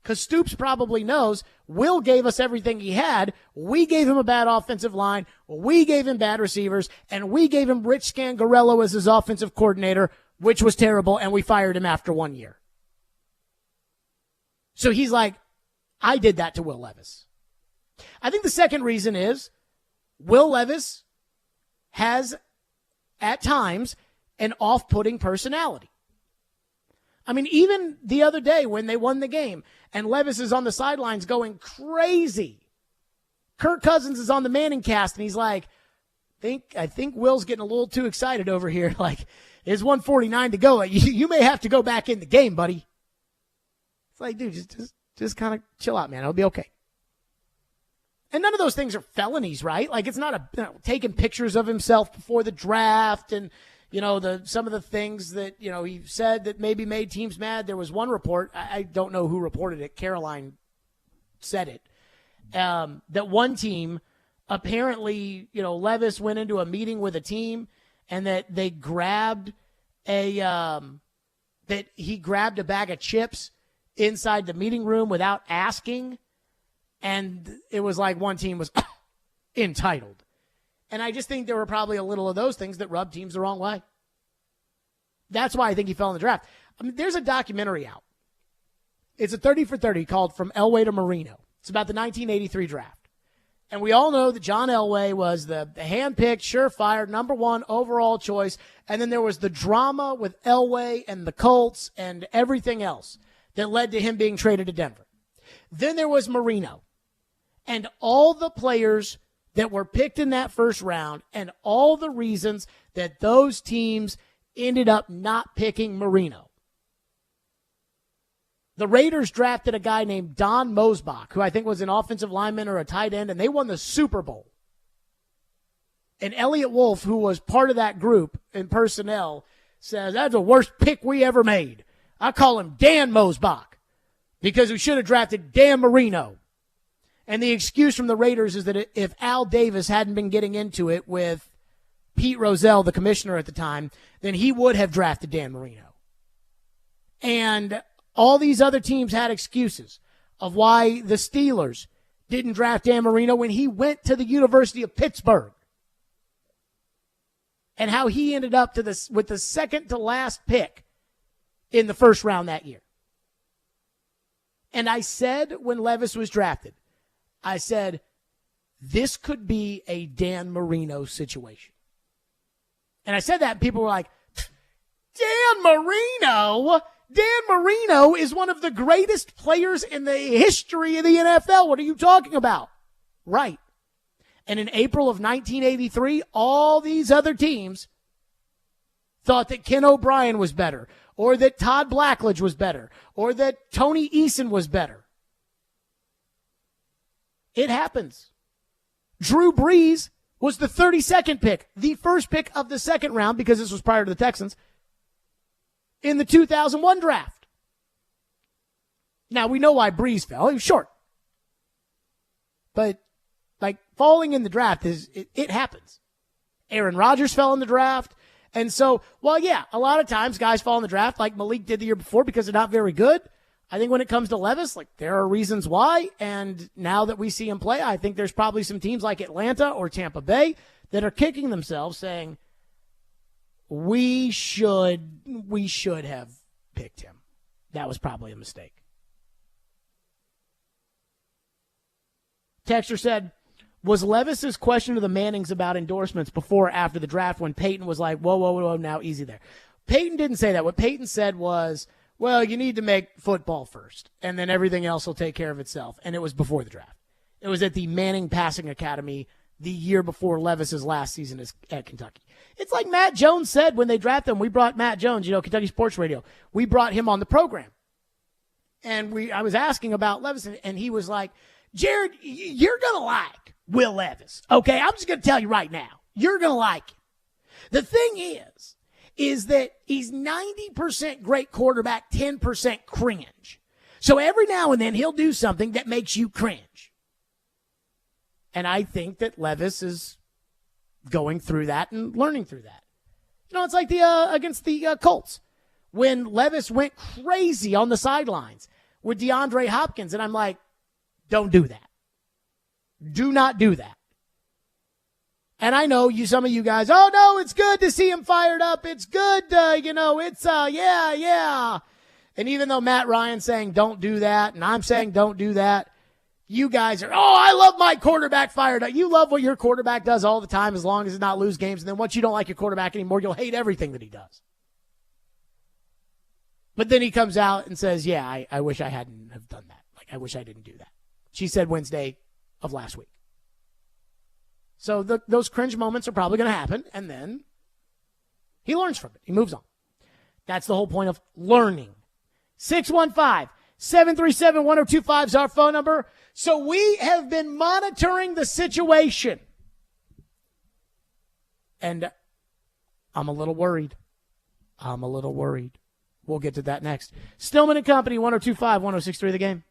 Because Stoops probably knows Will gave us everything he had. We gave him a bad offensive line. We gave him bad receivers. And we gave him Rich Scangarello as his offensive coordinator, which was terrible, and we fired him after 1 year. So he's like, I did that to Will Levis. I think the second reason is Will Levis has, at times, an off-putting personality. I mean, even the other day when they won the game and Levis is on the sidelines going crazy. Kirk Cousins is on the Manning cast and he's like, I think Will's getting a little too excited over here. Like, it's 1:49 to go. You may have to go back in the game, buddy. It's like, dude, just kind of chill out, man. It'll be okay. And none of those things are felonies, right? Like, it's not taking pictures of himself before the draft and, some of the things that, he said that maybe made teams mad. There was one report, I don't know who reported it, Caroline said it, that one team apparently, Levis went into a meeting with a team and that they grabbed that he grabbed a bag of chips inside the meeting room without asking. And it was like one team was entitled. And I just think there were probably a little of those things that rubbed teams the wrong way. That's why I think he fell in the draft. I mean, there's a documentary out. It's a 30 for 30 called From Elway to Marino. It's about the 1983 draft. And we all know that John Elway was the hand-picked, surefire, number one overall choice. And then there was the drama with Elway and the Colts and everything else that led to him being traded to Denver. Then there was Marino. And all the players that were picked in that first round and all the reasons that those teams ended up not picking Marino. The Raiders drafted a guy named Don Mosbach, who I think was an offensive lineman or a tight end, and they won the Super Bowl. And Elliott Wolf, who was part of that group in personnel, says, that's the worst pick we ever made. I call him Dan Mosbach because we should have drafted Dan Marino. And the excuse from the Raiders is that if Al Davis hadn't been getting into it with Pete Rozelle, the commissioner at the time, then he would have drafted Dan Marino. And all these other teams had excuses of why the Steelers didn't draft Dan Marino when he went to the University of Pittsburgh. And how he ended up with the second to last pick in the first round that year. And I said when Levis was drafted, I said, this could be a Dan Marino situation. And I said that and people were like, Dan Marino? Dan Marino is one of the greatest players in the history of the NFL. What are you talking about? Right. And in April of 1983, all these other teams thought that Ken O'Brien was better, or that Todd Blackledge was better, or that Tony Eason was better. It happens. Drew Brees was the 32nd pick, the first pick of the second round, because this was prior to the Texans, in the 2001 draft. Now, we know why Brees fell. He was short. But, falling in the draft it happens. Aaron Rodgers fell in the draft. And so, a lot of times guys fall in the draft like Malik did the year before because they're not very good. I think when it comes to Levis, there are reasons why. And now that we see him play, I think there's probably some teams like Atlanta or Tampa Bay that are kicking themselves saying, we should have picked him. That was probably a mistake. Texter said, was Levis's question to the Mannings about endorsements before or after the draft when Peyton was like, whoa, now easy there? Peyton didn't say that. What Peyton said was, well, you need to make football first, and then everything else will take care of itself. And it was before the draft. It was at the Manning Passing Academy the year before Levis's last season at Kentucky. It's like Matt Jones said when they drafted him. We brought Matt Jones, Kentucky Sports Radio. We brought him on the program. And I was asking about Levis, and he was like, Jared, you're going to like Will Levis. Okay, I'm just going to tell you right now. You're going to like him. The thing is that he's 90% great quarterback, 10% cringe. So every now and then he'll do something that makes you cringe. And I think that Levis is going through that and learning through that. It's like against the Colts when Levis went crazy on the sidelines with DeAndre Hopkins. And I'm like, don't do that. Do not do that. And I know some of you guys, oh no, it's good to see him fired up. It's good, yeah. And even though Matt Ryan's saying don't do that, and I'm saying don't do that, you guys are, I love my quarterback fired up. You love what your quarterback does all the time as long as it's not lose games. And then once you don't like your quarterback anymore, you'll hate everything that he does. But then he comes out and says, yeah, I wish I hadn't have done that. I wish I didn't do that. She said Wednesday of last week. So those cringe moments are probably going to happen, and then he learns from it. He moves on. That's the whole point of learning. 615-737-1025 is our phone number. So we have been monitoring the situation. And I'm a little worried. We'll get to that next. Stillman and Company, 1025, 1063 The Game.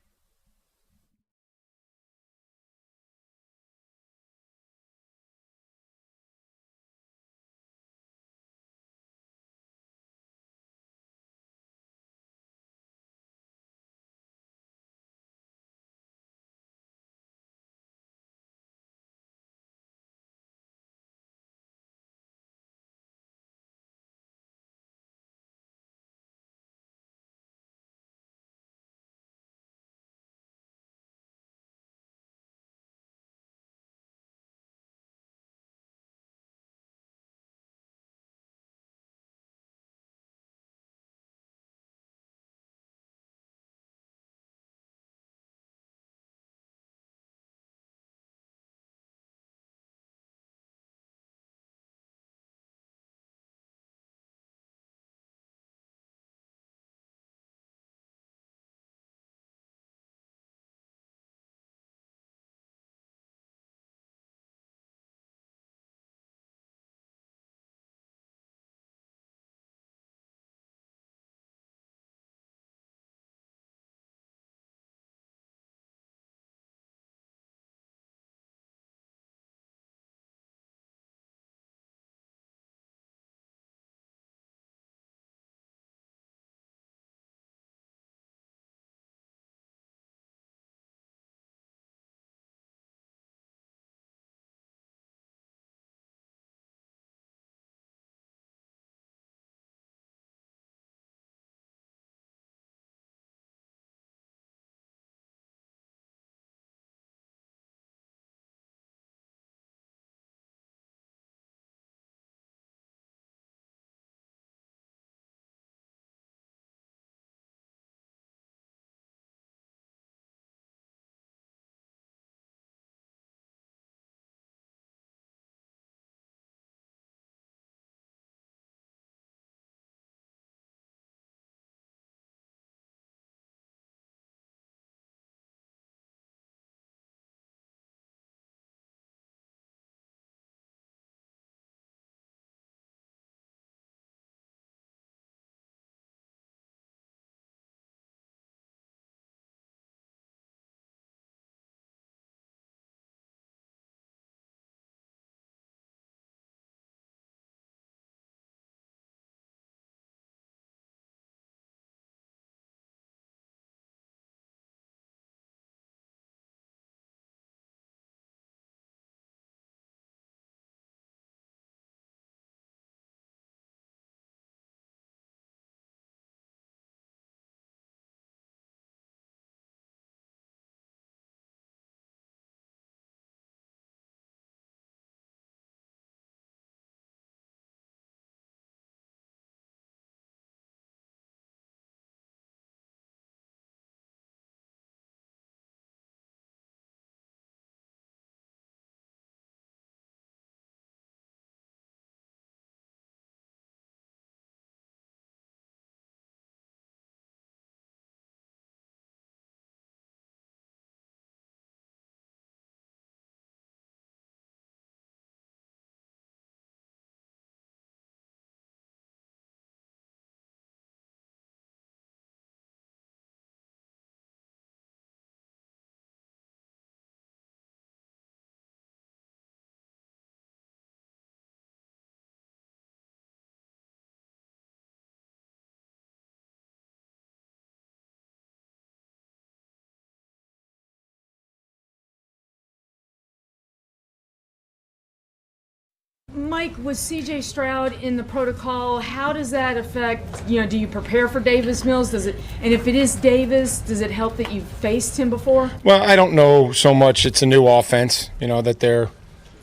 Mike, with C.J. Stroud in the protocol, how does that affect, do you prepare for Davis Mills? And if it is Davis, does it help that you've faced him before? Well, I don't know so much. It's a new offense, that they're,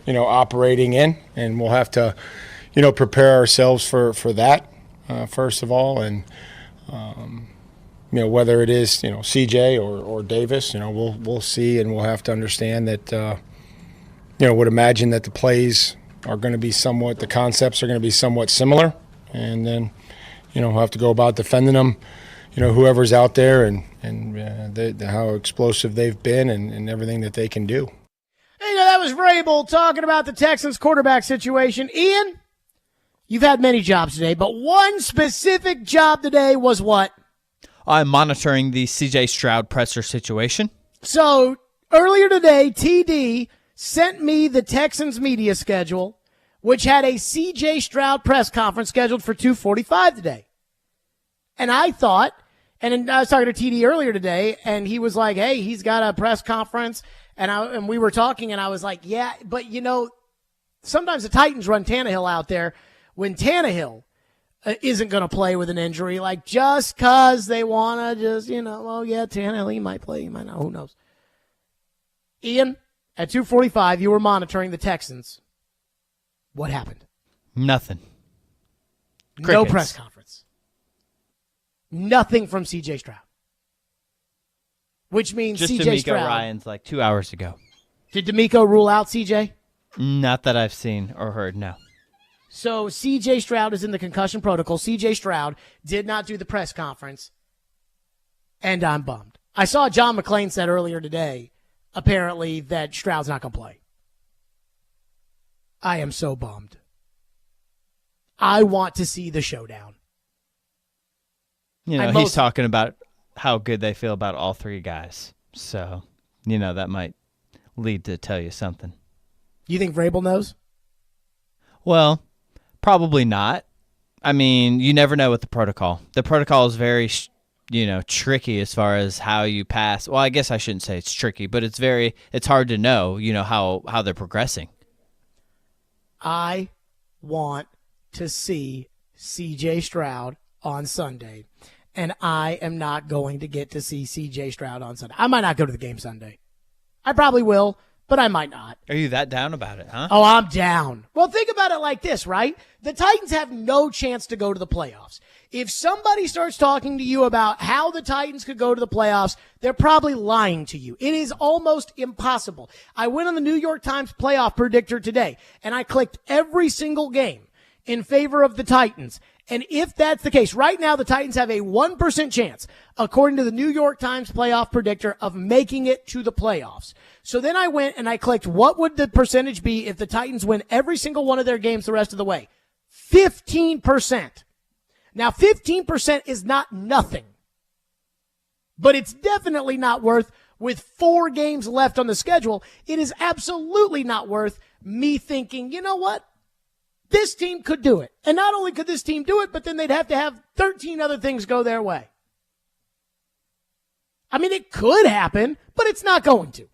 operating in, and we'll have to, prepare ourselves for that, first of all. And, whether it is, CJ or Davis, we'll see, and we'll have to understand that, would imagine that the plays are going to be the concepts are going to be somewhat similar. And then, we'll have to go about defending them, whoever's out there and how explosive they've been and everything that they can do. Hey, that was Vrabel talking about the Texans quarterback situation. Ian, you've had many jobs today, but one specific job today was what? I'm monitoring the CJ Stroud presser situation. So earlier today, TD sent me the Texans media schedule, which had a CJ Stroud press conference scheduled for 2:45 today. And I thought, and I was talking to TD earlier today, and he was like, hey, he's got a press conference. And we were talking, and I was like, yeah, but sometimes the Titans run Tannehill out there when Tannehill isn't going to play with an injury, like just because they want to just, oh, yeah, Tannehill, he might play, he might not, who knows. Ian, at 2:45, you were monitoring the Texans. What happened? Nothing. No Crickets. press conference. Nothing from C.J. Stroud. Which means Just C.J. D'Amico Stroud. Ryans like 2 hours ago. Did D'Amico rule out C.J.? Not that I've seen or heard, no. So C.J. Stroud is in the concussion protocol. C.J. Stroud did not do the press conference, and I'm bummed. I saw John McClain said earlier today, apparently, that Stroud's not going to play. I am so bummed. I want to see the showdown. He's talking about how good they feel about all three guys. So, that might lead to tell you something. You think Vrabel knows? Well, probably not. I mean, you never know with the protocol. The protocol is very, tricky as far as how you pass. Well, I guess I shouldn't say it's tricky, but it's hard to know, how they're progressing. I want to see C.J. Stroud on Sunday, and I am not going to get to see C.J. Stroud on Sunday. I might not go to the game Sunday. I probably will, but I might not. Are you that down about it, huh? Oh, I'm down. Well, think about it like this, right? The Titans have no chance to go to the playoffs. If somebody starts talking to you about how the Titans could go to the playoffs, they're probably lying to you. It is almost impossible. I went on the New York Times playoff predictor today, and I clicked every single game in favor of the Titans. And if that's the case, right now the Titans have a 1% chance, according to the New York Times playoff predictor, of making it to the playoffs. So then I went and I clicked, what would the percentage be if the Titans win every single one of their games the rest of the way? 15%. Now, 15% is not nothing, but it's definitely not worth, with 4 games left on the schedule, it is absolutely not worth me thinking, you know what? This team could do it. And not only could this team do it, but then they'd have to have 13 other things go their way. I mean, it could happen, but it's not going to.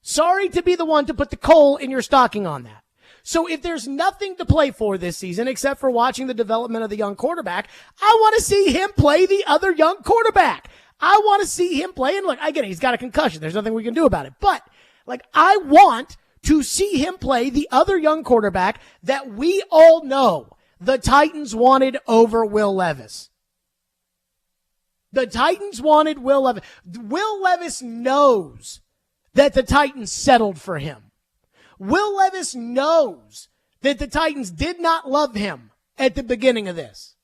Sorry to be the one to put the coal in your stocking on that. So if there's nothing to play for this season except for watching the development of the young quarterback, I want to see him play the other young quarterback. I want to see him play. And look, I get it. He's got a concussion. There's nothing we can do about it. But, I want to see him play the other young quarterback that we all know the Titans wanted over Will Levis. The Titans wanted Will Levis. Will Levis knows that the Titans settled for him. Will Levis knows that the Titans did not love him at the beginning of this.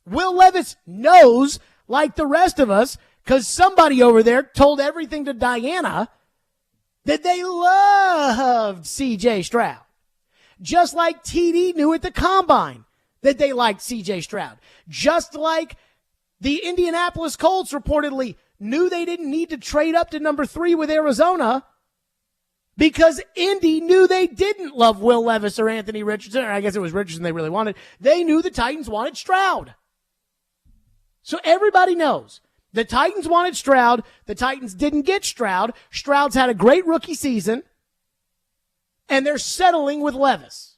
Will Levis knows, like the rest of us, because somebody over there told everything to Diana, that they loved C.J. Stroud. Just like TD knew at the Combine that they liked C.J. Stroud. Just like the Indianapolis Colts reportedly knew they didn't need to trade up to number 3 with Arizona because Indy knew they didn't love Will Levis or Anthony Richardson, or I guess it was Richardson they really wanted. They knew the Titans wanted Stroud. So everybody knows. The Titans wanted Stroud. The Titans didn't get Stroud. Stroud's had a great rookie season. and they're settling with Levis.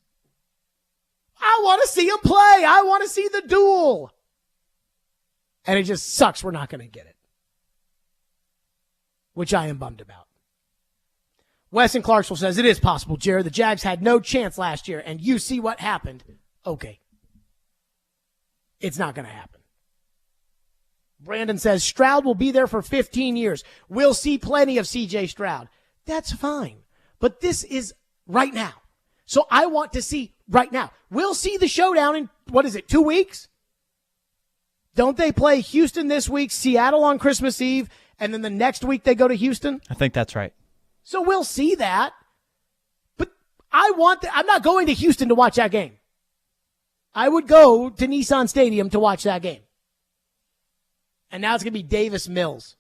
I want to see him play. I want to see the duel. And it just sucks we're not going to get it, which I am bummed about. Wes in Clarksville says, it is possible, Jared. The Jags had no chance last year, and you see what happened. Okay. It's not going to happen. Brandon says, Stroud will be there for 15 years. We'll see plenty of C.J. Stroud. That's fine. But this is right now. So I want to see right now. We'll see the showdown in, 2 weeks? Don't they play Houston this week, Seattle on Christmas Eve, and then the next week they go to Houston? I think that's right. So we'll see that. But I'm not going to Houston to watch that game. I would go to Nissan Stadium to watch that game. And now it's going to be Davis Mills.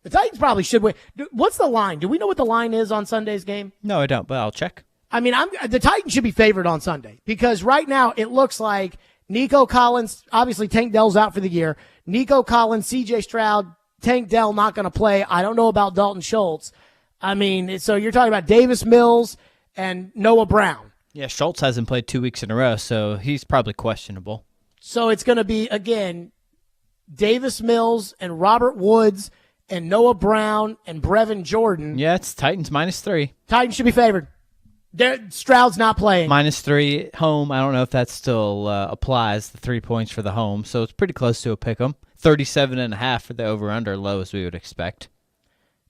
The Titans probably should win. What's the line? Do we know what the line is on Sunday's game? No, I don't, but I'll check. I mean, the Titans should be favored on Sunday because right now it looks like Nico Collins, obviously Tank Dell's out for the year. Nico Collins, C.J. Stroud, Tank Dell not going to play. I don't know about Dalton Schultz. I mean, so you're talking about Davis Mills and Noah Brown. Yeah, Schultz hasn't played 2 weeks in a row, so he's probably questionable. So it's going to be, again, Davis Mills and Robert Woods and Noah Brown and Brevin Jordan. Yeah, it's Titans -3. Titans should be favored. Stroud's not playing. -3 home. I don't know if that still applies, the 3 points for the home. So it's pretty close to a pick 'em. 37.5 for the over-under, low as we would expect.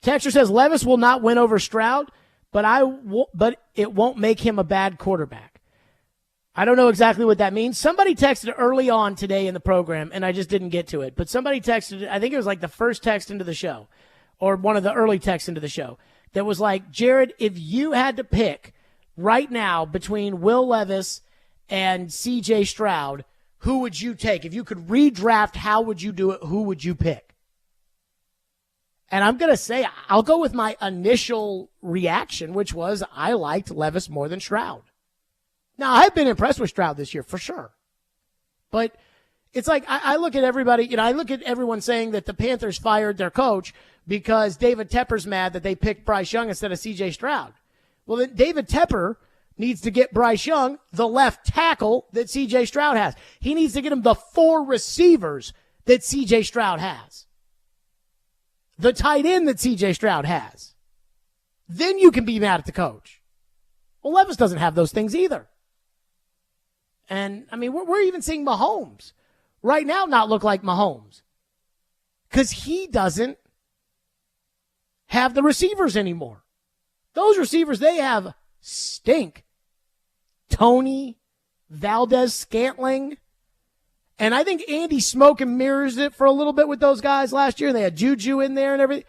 Texture says Levis will not win over Stroud, but it won't make him a bad quarterback. I don't know exactly what that means. Somebody texted early on today in the program, and I just didn't get to it. But somebody texted, I think it was like the first text into the show, or one of the early texts into the show, that was like, Jared, if you had to pick right now between Will Levis and C.J. Stroud, who would you take? If you could redraft, how would you do it? Who would you pick? And I'm going to say, I'll go with my initial reaction, which was I liked Levis more than Stroud. Now, I've been impressed with Stroud this year, for sure. But it's like I look at everybody, I look at everyone saying that the Panthers fired their coach because David Tepper's mad that they picked Bryce Young instead of C.J. Stroud. Well, then David Tepper needs to get Bryce Young the left tackle that C.J. Stroud has. He needs to get him the 4 receivers that C.J. Stroud has. The tight end that C.J. Stroud has. Then you can be mad at the coach. Well, Levis doesn't have those things either. And, I mean, we're even seeing Mahomes right now not look like Mahomes because he doesn't have the receivers anymore. Those receivers they have stink. Tony, Valdez-Scantling. And I think Andy smoke and mirrors it for a little bit with those guys last year. They had Juju in there and everything.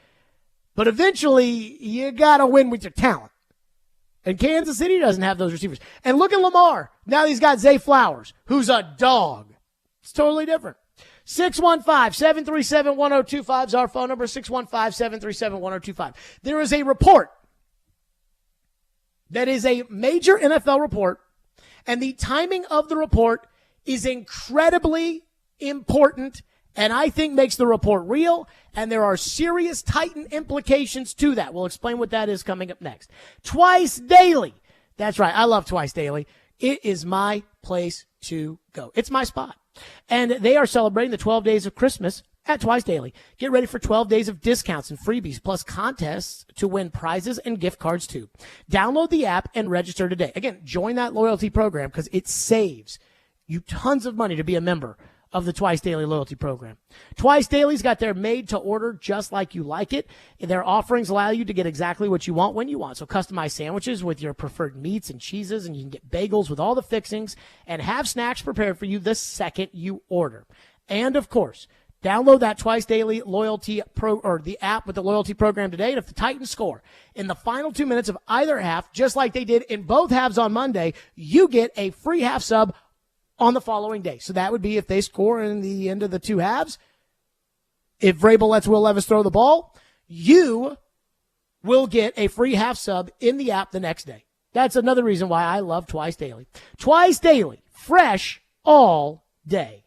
But eventually, you got to win with your talent. And Kansas City doesn't have those receivers. And look at Lamar. Now he's got Zay Flowers, who's a dog. It's totally different. 615-737-1025 is our phone number, 615-737-1025. There is a report that is a major NFL report, and the timing of the report is incredibly important and I think makes the report real, and there are serious Titan implications to that. We'll explain what that is coming up next. Twice Daily. That's right. I love Twice Daily. It is my place to go. It's my spot. And they are celebrating the 12 days of Christmas at Twice Daily. Get ready for 12 days of discounts and freebies, plus contests to win prizes and gift cards too. Download the app and register today. Again, join that loyalty program because it saves you tons of money to be a member of the Twice Daily loyalty program. Twice Daily's got their made to order just like you like it. Their offerings allow you to get exactly what you want when you want. So customize sandwiches with your preferred meats and cheeses, and you can get bagels with all the fixings and have snacks prepared for you the second you order. And of course, download that Twice Daily loyalty or the app with the loyalty program today. And if the Titans score in the final 2 minutes of either half, just like they did in both halves on Monday, you get a free half sub on the following day. So that would be if they score in the end of the 2 halves. If Vrabel lets Will Levis throw the ball, you will get a free half sub in the app the next day. That's another reason why I love Twice Daily. Twice Daily, fresh all day.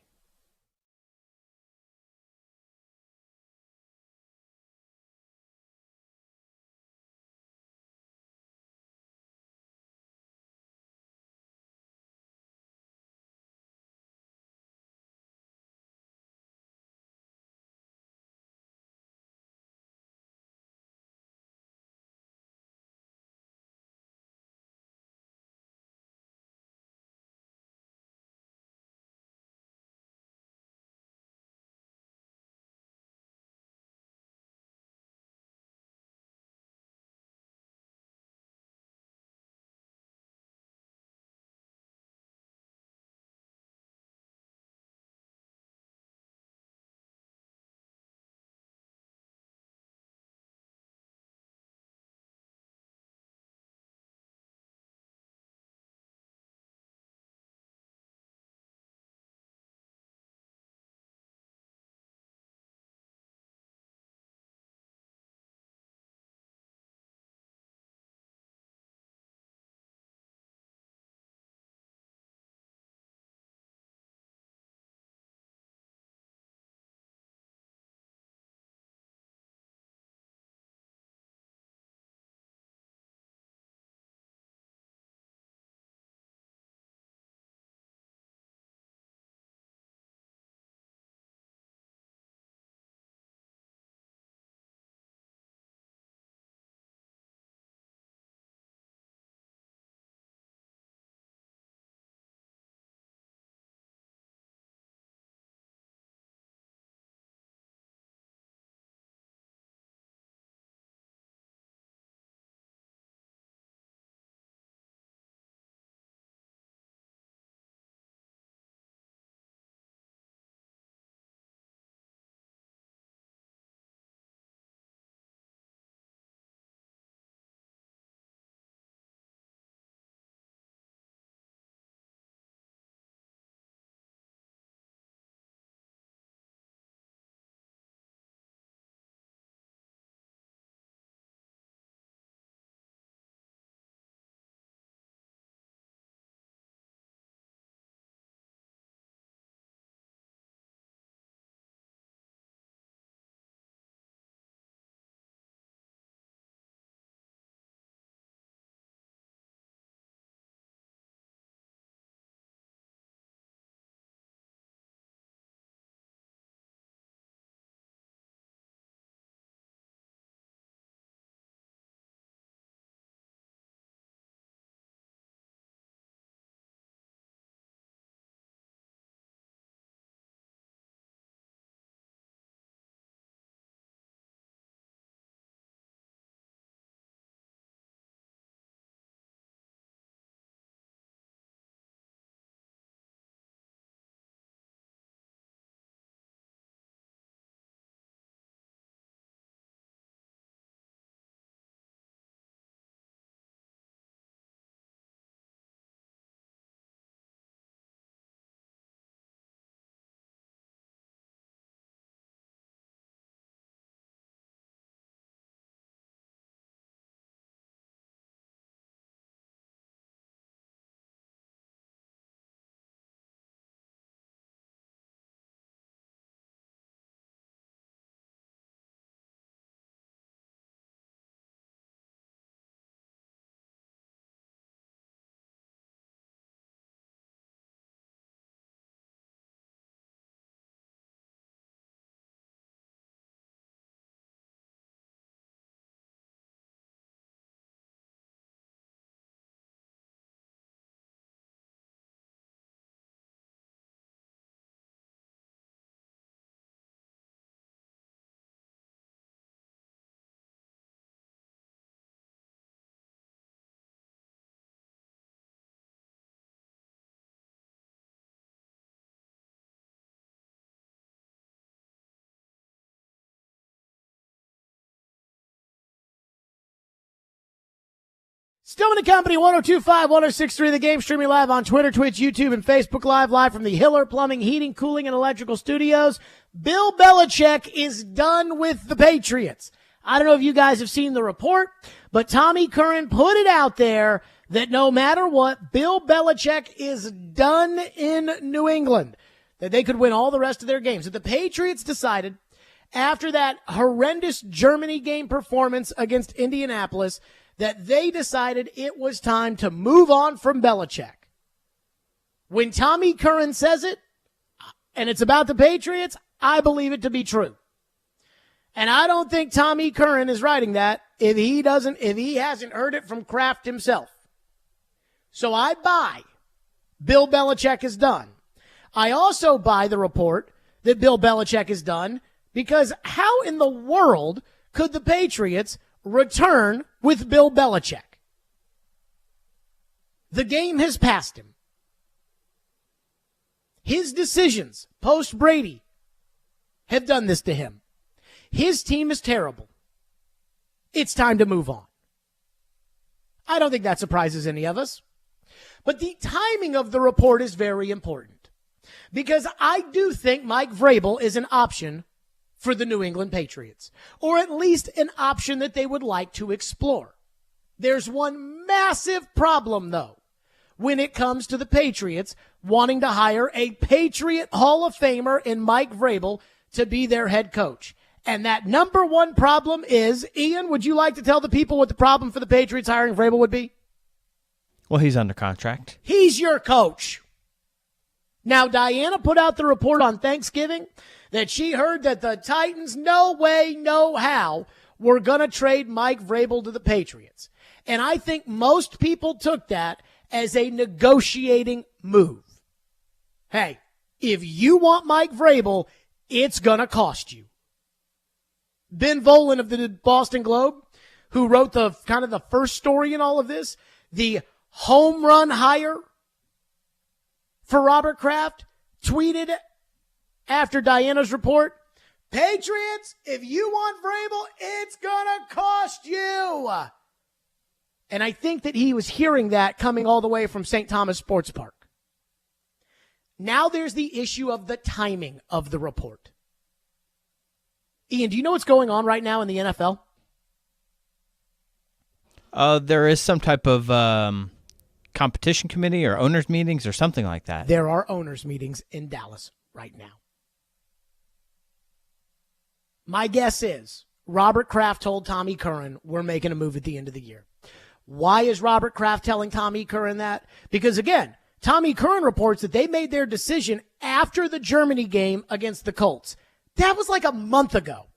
Stillman and Company, 102.5, 106.3 The Game, streaming live on Twitter, Twitch, YouTube, and Facebook live from the Hiller Plumbing, Heating, Cooling, and Electrical Studios. Bill Belichick is done with the Patriots. I don't know if you guys have seen the report, but Tommy Curran put it out there that no matter what, Bill Belichick is done in New England, that they could win all the rest of their games. That the Patriots decided after that horrendous Germany game performance against Indianapolis that they decided it was time to move on from Belichick. When Tommy Curran says it, and it's about the Patriots, I believe it to be true. And I don't think Tommy Curran is writing that if he hasn't heard it from Kraft himself. So I buy Bill Belichick is done. I also buy the report that Bill Belichick is done because how in the world could the Patriots return with Bill Belichick? The game has passed him. His decisions post-Brady have done this to him. His team is terrible. It's time to move on. I don't think that surprises any of us. But the timing of the report is very important because I do think Mike Vrabel is an option for the New England Patriots, or at least an option that they would like to explore. There's one massive problem, though, when it comes to the Patriots wanting to hire a Patriot Hall of Famer in Mike Vrabel to be their head coach. And that number one problem is, Ian, would you like to tell the people what the problem for the Patriots hiring Vrabel would be? Well, he's under contract. He's your coach. Now, Diana put out the report on Thanksgiving that she heard that the Titans, no way, no how, were going to trade Mike Vrabel to the Patriots. And I think most people took that as a negotiating move. Hey, if you want Mike Vrabel, it's going to cost you. Ben Volen of the Boston Globe, who wrote the kind of the first story in all of this, the home run hire for Robert Kraft, tweeted after Diana's report, Patriots, if you want Vrabel, it's going to cost you. And I think that he was hearing that coming all the way from St. Thomas Sports Park. Now there's the issue of the timing of the report. Ian, do you know what's going on right now in the NFL? There is some type of competition committee or owners meetings or something like that. There are owners meetings in Dallas right now. My guess is Robert Kraft told Tommy Curran, we're making a move at the end of the year. Why is Robert Kraft telling Tommy Curran that? Because, again, Tommy Curran reports that they made their decision after the Germany game against the Colts. That was like a month ago.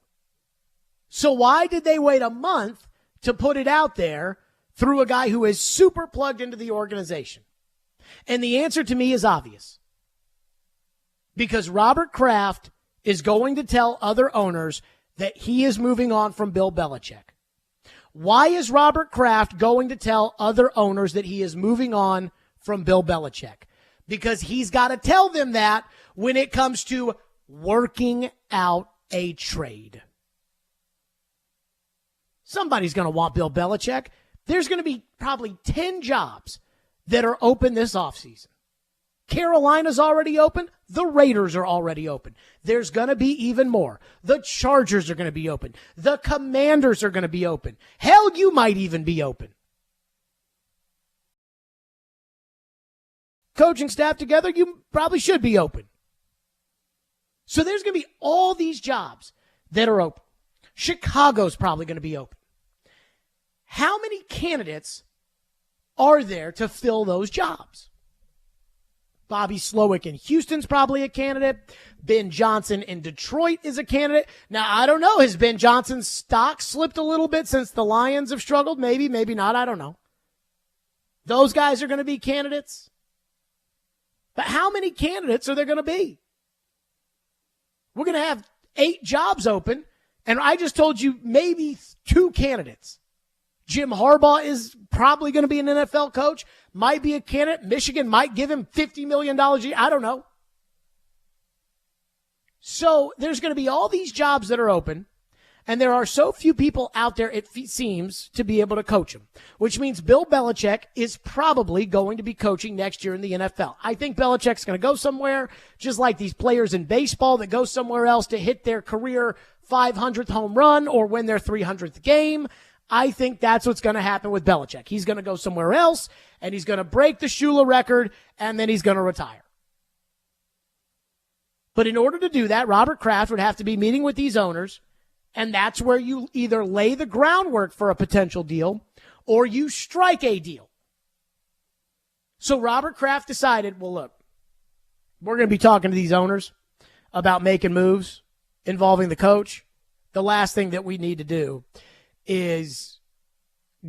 So why did they wait a month to put it out there through a guy who is super plugged into the organization? And the answer to me is obvious. Because Robert Kraft is going to tell other owners that he is moving on from Bill Belichick. Why is Robert Kraft going to tell other owners that he is moving on from Bill Belichick? Because he's got to tell them that when it comes to working out a trade. Somebody's going to want Bill Belichick. There's going to be probably 10 jobs that are open this offseason. Carolina's already open. The Raiders are already open. There's going to be even more. The Chargers are going to be open. The Commanders are going to be open. Hell, you might even be open. Coaching staff together, you probably should be open. So there's going to be all these jobs that are open. Chicago's probably going to be open. How many candidates are there to fill those jobs? Bobby Slowick in Houston's probably a candidate. Ben Johnson in Detroit is a candidate. Now, I don't know. Has Ben Johnson's stock slipped a little bit since the Lions have struggled? Maybe, maybe not. I don't know. Those guys are going to be candidates. But how many candidates are there going to be? We're going to have 8 jobs open, and I just told you maybe 2 candidates. Jim Harbaugh is probably going to be an NFL coach, might be a candidate. Michigan might give him $50 million a year. I don't know. So there's going to be all these jobs that are open. And there are so few people out there, it seems, to be able to coach him, which means Bill Belichick is probably going to be coaching next year in the NFL. I think Belichick's going to go somewhere, just like these players in baseball that go somewhere else to hit their career 500th home run or win their 300th game. I think that's what's going to happen with Belichick. He's going to go somewhere else, and he's going to break the Shula record, and then he's going to retire. But in order to do that, Robert Kraft would have to be meeting with these owners, and that's where you either lay the groundwork for a potential deal or you strike a deal. So Robert Kraft decided, well, look, we're going to be talking to these owners about making moves involving the coach. The last thing that we need to do is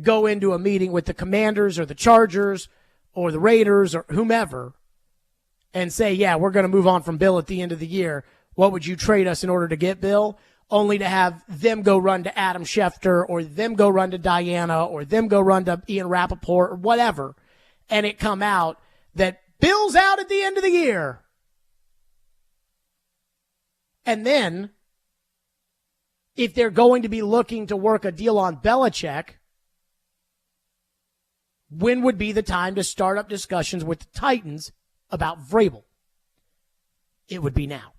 go into a meeting with the Commanders or the Chargers or the Raiders or whomever and say, yeah, we're going to move on from Bill at the end of the year. What would you trade us in order to get Bill? Only to have them go run to Adam Schefter or them go run to Diana or them go run to Ian Rappaport or whatever, and it come out that Bill's out at the end of the year. And then, if they're going to be looking to work a deal on Belichick, when would be the time to start up discussions with the Titans about Vrabel? It would be now.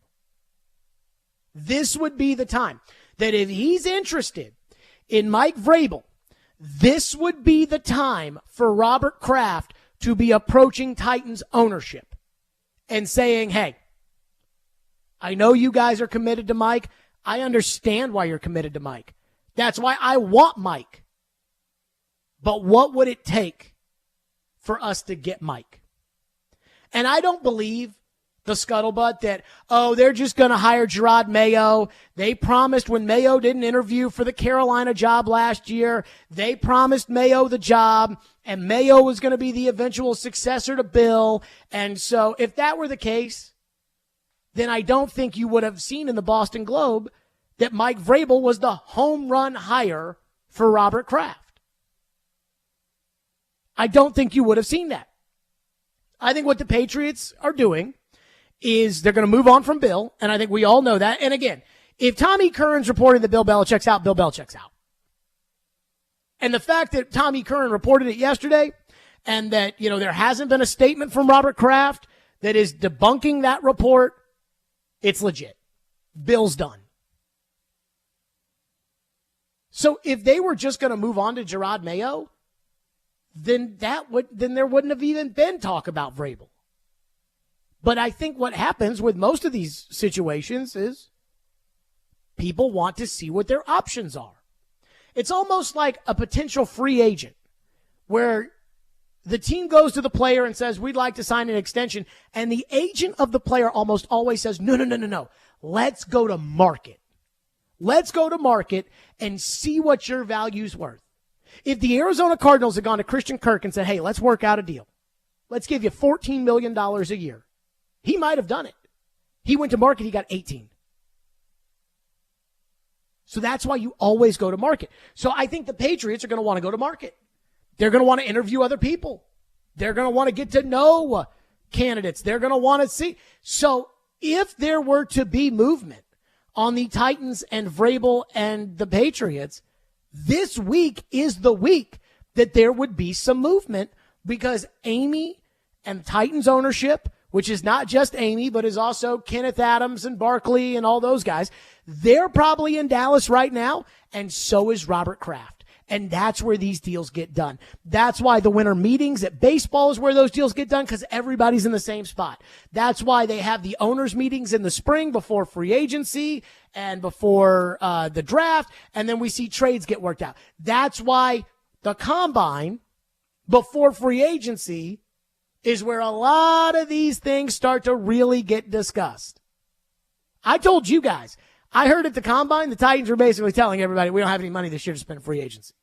This would be the time that if he's interested in Mike Vrabel, this would be the time for Robert Kraft to be approaching Titans ownership and saying, hey, I know you guys are committed to Mike. I understand why you're committed to Mike. That's why I want Mike. But what would it take for us to get Mike? And I don't believe the scuttlebutt that, oh, they're just going to hire Gerard Mayo. They promised when Mayo didn't interview for the Carolina job last year, they promised Mayo the job, and Mayo was going to be the eventual successor to Bill. And so if that were the case, then I don't think you would have seen in the Boston Globe that Mike Vrabel was the home run hire for Robert Kraft. I don't think you would have seen that. I think what the Patriots are doing is they're going to move on from Bill, and I think we all know that. And again, if Tommy Curran's reported that Bill Belichick's out, Bill Belichick's out. And the fact that Tommy Curran reported it yesterday and that, there hasn't been a statement from Robert Kraft that is debunking that report, it's legit. Bill's done. So if they were just going to move on to Gerard Mayo, then there wouldn't have even been talk about Vrabel. But I think what happens with most of these situations is people want to see what their options are. It's almost like a potential free agent where the team goes to the player and says, we'd like to sign an extension. And the agent of the player almost always says, no. Let's go to market. Let's go to market and see what your value's worth. If the Arizona Cardinals had gone to Christian Kirk and said, hey, let's work out a deal. Let's give you $14 million a year. He might have done it. He went to market. He got 18. So that's why you always go to market. So I think the Patriots are going to want to go to market. They're going to want to interview other people. They're going to want to get to know candidates. They're going to want to see. So if there were to be movement on the Titans and Vrabel and the Patriots, this week is the week that there would be some movement because Amy and Titans ownership, which is not just Amy, but is also Kenneth Adams and Barkley and all those guys, they're probably in Dallas right now, and so is Robert Kraft. And that's where these deals get done. That's why the winter meetings at baseball is where those deals get done, because everybody's in the same spot. That's why they have the owners' meetings in the spring before free agency and before the draft, and then we see trades get worked out. That's why the combine before free agency is where a lot of these things start to really get discussed. I told you guys, I heard at the combine, the Titans were basically telling everybody, we don't have any money this year to spend free agency.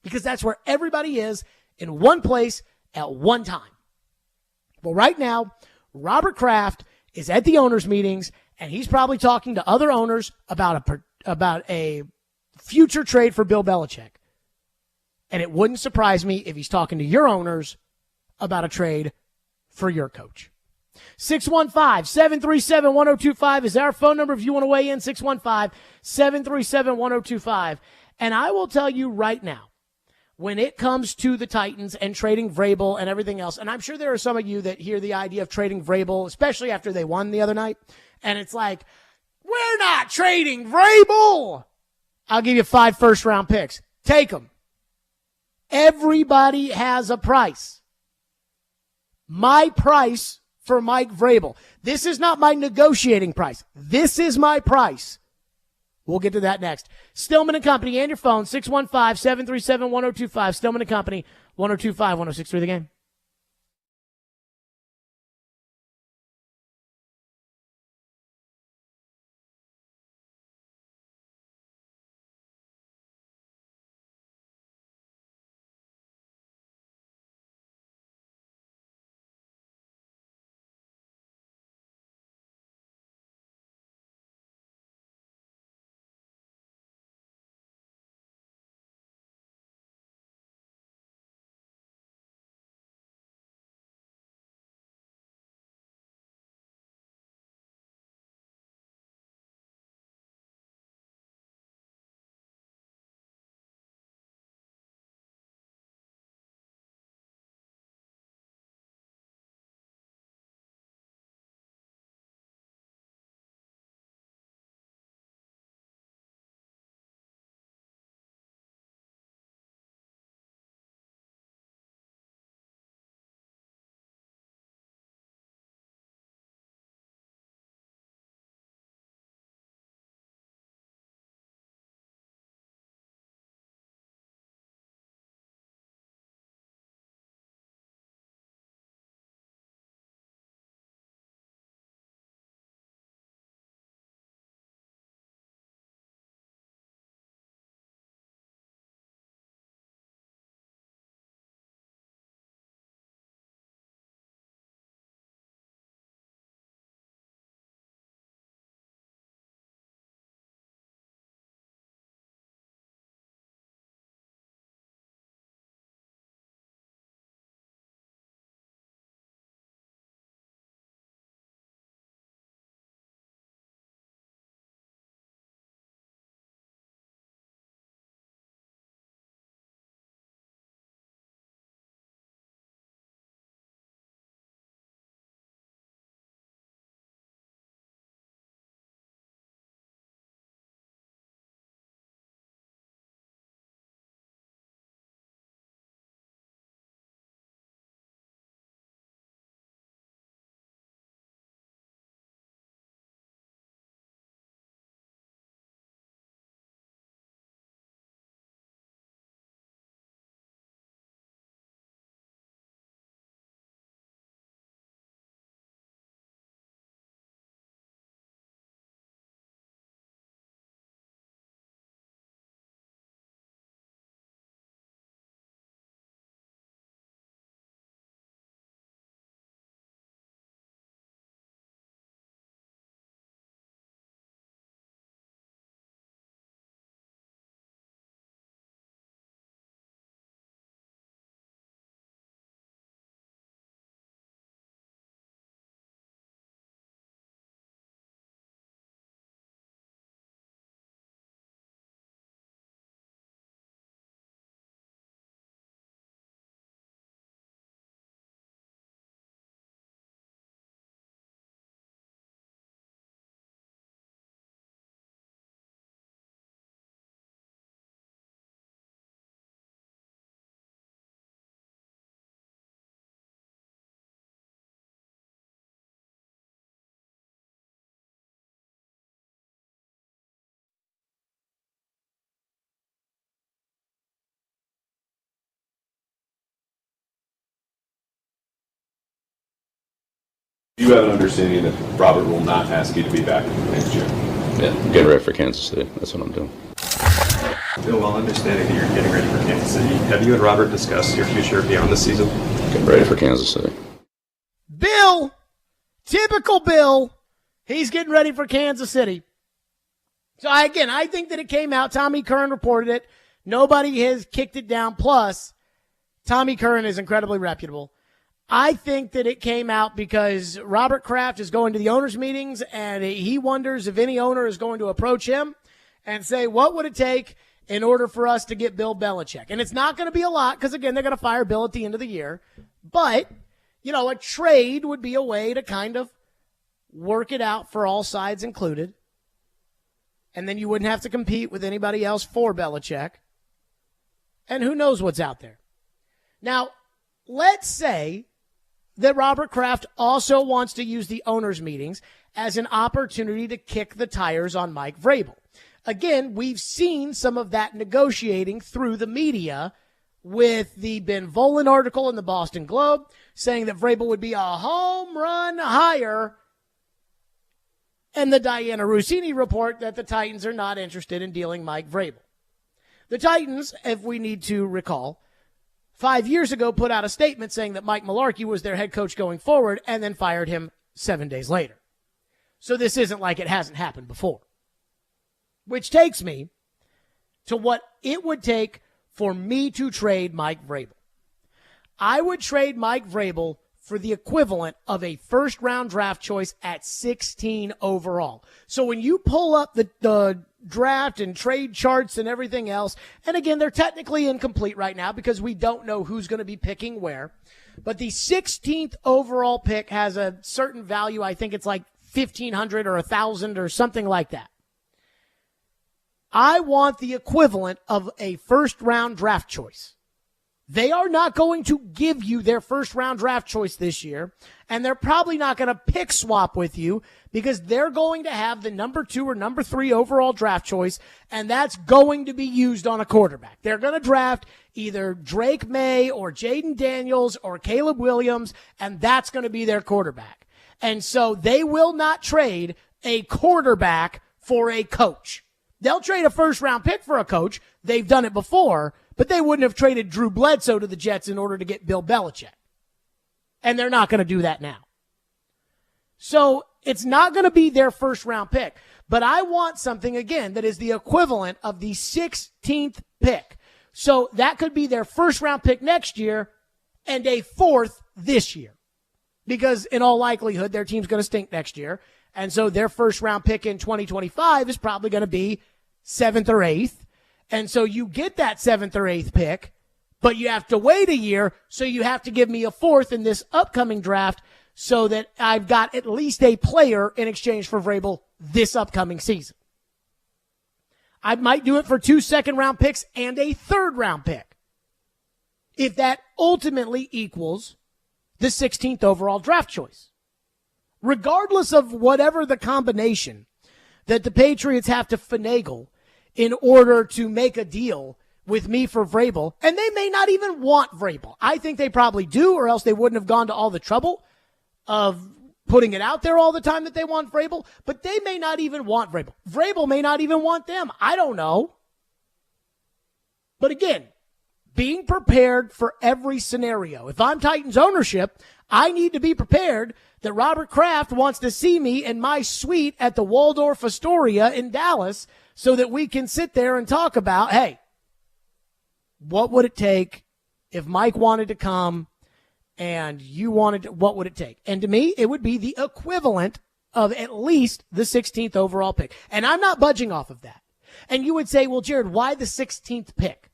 Because that's where everybody is in one place at one time. Well, right now, Robert Kraft is at the owners' meetings, and he's probably talking to other owners about a future trade for Bill Belichick. And it wouldn't surprise me if he's talking to your owners about a trade for your coach. 615-737-1025 is our phone number if you want to weigh in, 615-737-1025. And I will tell you right now, when it comes to the Titans and trading Vrabel and everything else, and I'm sure there are some of you that hear the idea of trading Vrabel, especially after they won the other night, and it's like, we're not trading Vrabel. I'll give you 5 first-round picks. Take them. Everybody has a price. My price for Mike Vrabel. This is not my negotiating price. This is my price. We'll get to that next. Stillman and Company and your phone, 615-737-1025. Stillman and Company, 1025-1063 The Game. Do you have an understanding that Robert will not ask you to be back next year? Yeah, I'm getting ready for Kansas City. That's what I'm doing. Bill, while understanding that you're getting ready for Kansas City, have you and Robert discussed your future beyond the season? Getting ready for Kansas City. Bill, typical Bill, he's getting ready for Kansas City. So, I think that it came out. Tommy Curran reported it. Nobody has kicked it down. Plus, Tommy Curran is incredibly reputable. I think that it came out because Robert Kraft is going to the owners' meetings, and he wonders if any owner is going to approach him and say, what would it take in order for us to get Bill Belichick? And it's not going to be a lot because, again, they're going to fire Bill at the end of the year. But, a trade would be a way to kind of work it out for all sides included. And then you wouldn't have to compete with anybody else for Belichick. And who knows what's out there. Now, let's say that Robert Kraft also wants to use the owners' meetings as an opportunity to kick the tires on Mike Vrabel. Again, we've seen some of that negotiating through the media with the Ben Volen article in the Boston Globe saying that Vrabel would be a home run hire, and the Diana Rossini report that the Titans are not interested in dealing Mike Vrabel. The Titans, if we need to recall, 5 years ago put out a statement saying that Mike Mularkey was their head coach going forward and then fired him 7 days later. So this isn't like it hasn't happened before. Which takes me to what it would take for me to trade Mike Vrabel. I would trade Mike Vrabel for the equivalent of a first-round draft choice at 16 overall. So when you pull up the draft and trade charts and everything else, and again, they're technically incomplete right now because we don't know who's going to be picking where, but the 16th overall pick has a certain value. I think it's like $1,500 or $1,000 or something like that. I want the equivalent of a first-round draft choice. They are not going to give you their first-round draft choice this year, and they're probably not going to pick swap with you because they're going to have the number 2 or number 3 overall draft choice, and that's going to be used on a quarterback. They're going to draft either Drake May or Jaden Daniels or Caleb Williams, and that's going to be their quarterback. And so they will not trade a quarterback for a coach. They'll trade a first-round pick for a coach. They've done it before, but they wouldn't have traded Drew Bledsoe to the Jets in order to get Bill Belichick. And they're not going to do that now. So it's not going to be their first-round pick. But I want something, again, that is the equivalent of the 16th pick. So that could be their first-round pick next year and a 4th this year. Because in all likelihood, their team's going to stink next year. And so their first-round pick in 2025 is probably going to be 7th or 8th. And so you get that 7th or 8th pick, but you have to wait a year, so you have to give me a 4th in this upcoming draft so that I've got at least a player in exchange for Vrabel this upcoming season. I might do it for 2 second-round picks and a third-round pick if that ultimately equals the 16th overall draft choice. Regardless of whatever the combination that the Patriots have to finagle in order to make a deal with me for Vrabel, and they may not even want Vrabel. I think they probably do, or else they wouldn't have gone to all the trouble of putting it out there all the time that they want Vrabel, but they may not even want Vrabel. Vrabel may not even want them. I don't know. But again, being prepared for every scenario. If I'm Titans ownership, I need to be prepared that Robert Kraft wants to see me in my suite at the Waldorf Astoria in Dallas so that we can sit there and talk about, hey, what would it take if Mike wanted to come and you wanted to, what would it take? And to me, it would be the equivalent of at least the 16th overall pick. And I'm not budging off of that. And you would say, well, Jared, why the 16th pick?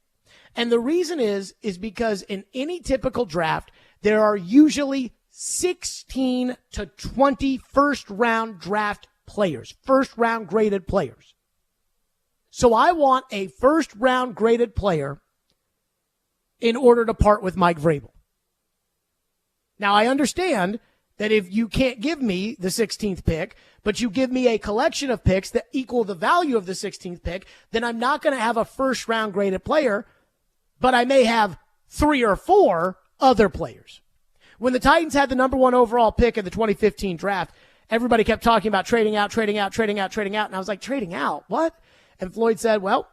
And the reason is because in any typical draft, there are usually 16 to 20 first-round draft players, first-round graded players. So I want a first-round graded player in order to part with Mike Vrabel. Now, I understand that if you can't give me the 16th pick, but you give me a collection of picks that equal the value of the 16th pick, then I'm not going to have a first-round graded player, but I may have 3 or 4 other players. When the Titans had the number 1 overall pick in the 2015 draft, everybody kept talking about trading out. And I was like, trading out? What? And Floyd said, well,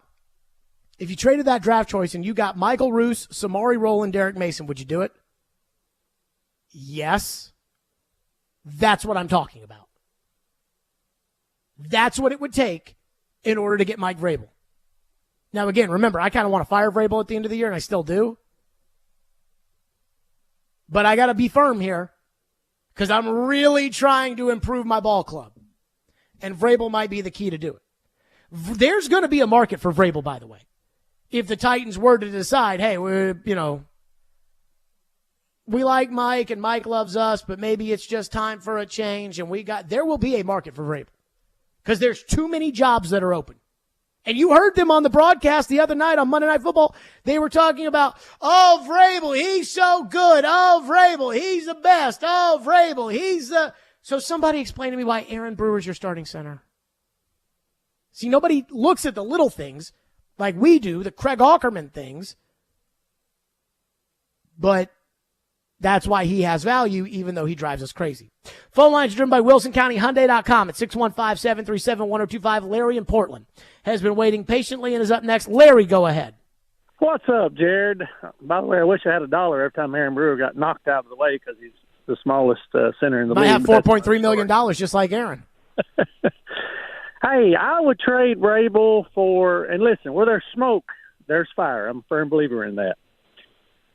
if you traded that draft choice and you got Michael Roos, Samari Rowland, Derek Mason, would you do it? Yes. That's what I'm talking about. That's what it would take in order to get Mike Vrabel. Now, again, remember, I kind of want to fire Vrabel at the end of the year, and I still do. But I got to be firm here because I'm really trying to improve my ball club. And Vrabel might be the key to do it. There's going to be a market for Vrabel, by the way. If the Titans were to decide, hey, we like Mike and Mike loves us, but maybe it's just time for a change. And there will be a market for Vrabel because there's too many jobs that are open. And you heard them on the broadcast the other night on Monday Night Football. They were talking about, oh, Vrabel, he's so good. Oh, Vrabel, he's the best. Oh, Vrabel, he's the... So somebody explain to me why Aaron Brewer's your starting center. See, nobody looks at the little things like we do, the Craig Aukerman things. But that's why he has value, even though he drives us crazy. Phone lines driven by WilsonCountyHyundai.com at 615-737-1025. Larry in Portland has been waiting patiently and is up next. Larry, go ahead. What's up, Jared? By the way, I wish I had $1 every time Aaron Brewer got knocked out of the way because he's the smallest center in the league. Might have $4.3 million just like Aaron. Hey, I would trade Vrabel for, and listen, where there's smoke, there's fire. I'm a firm believer in that.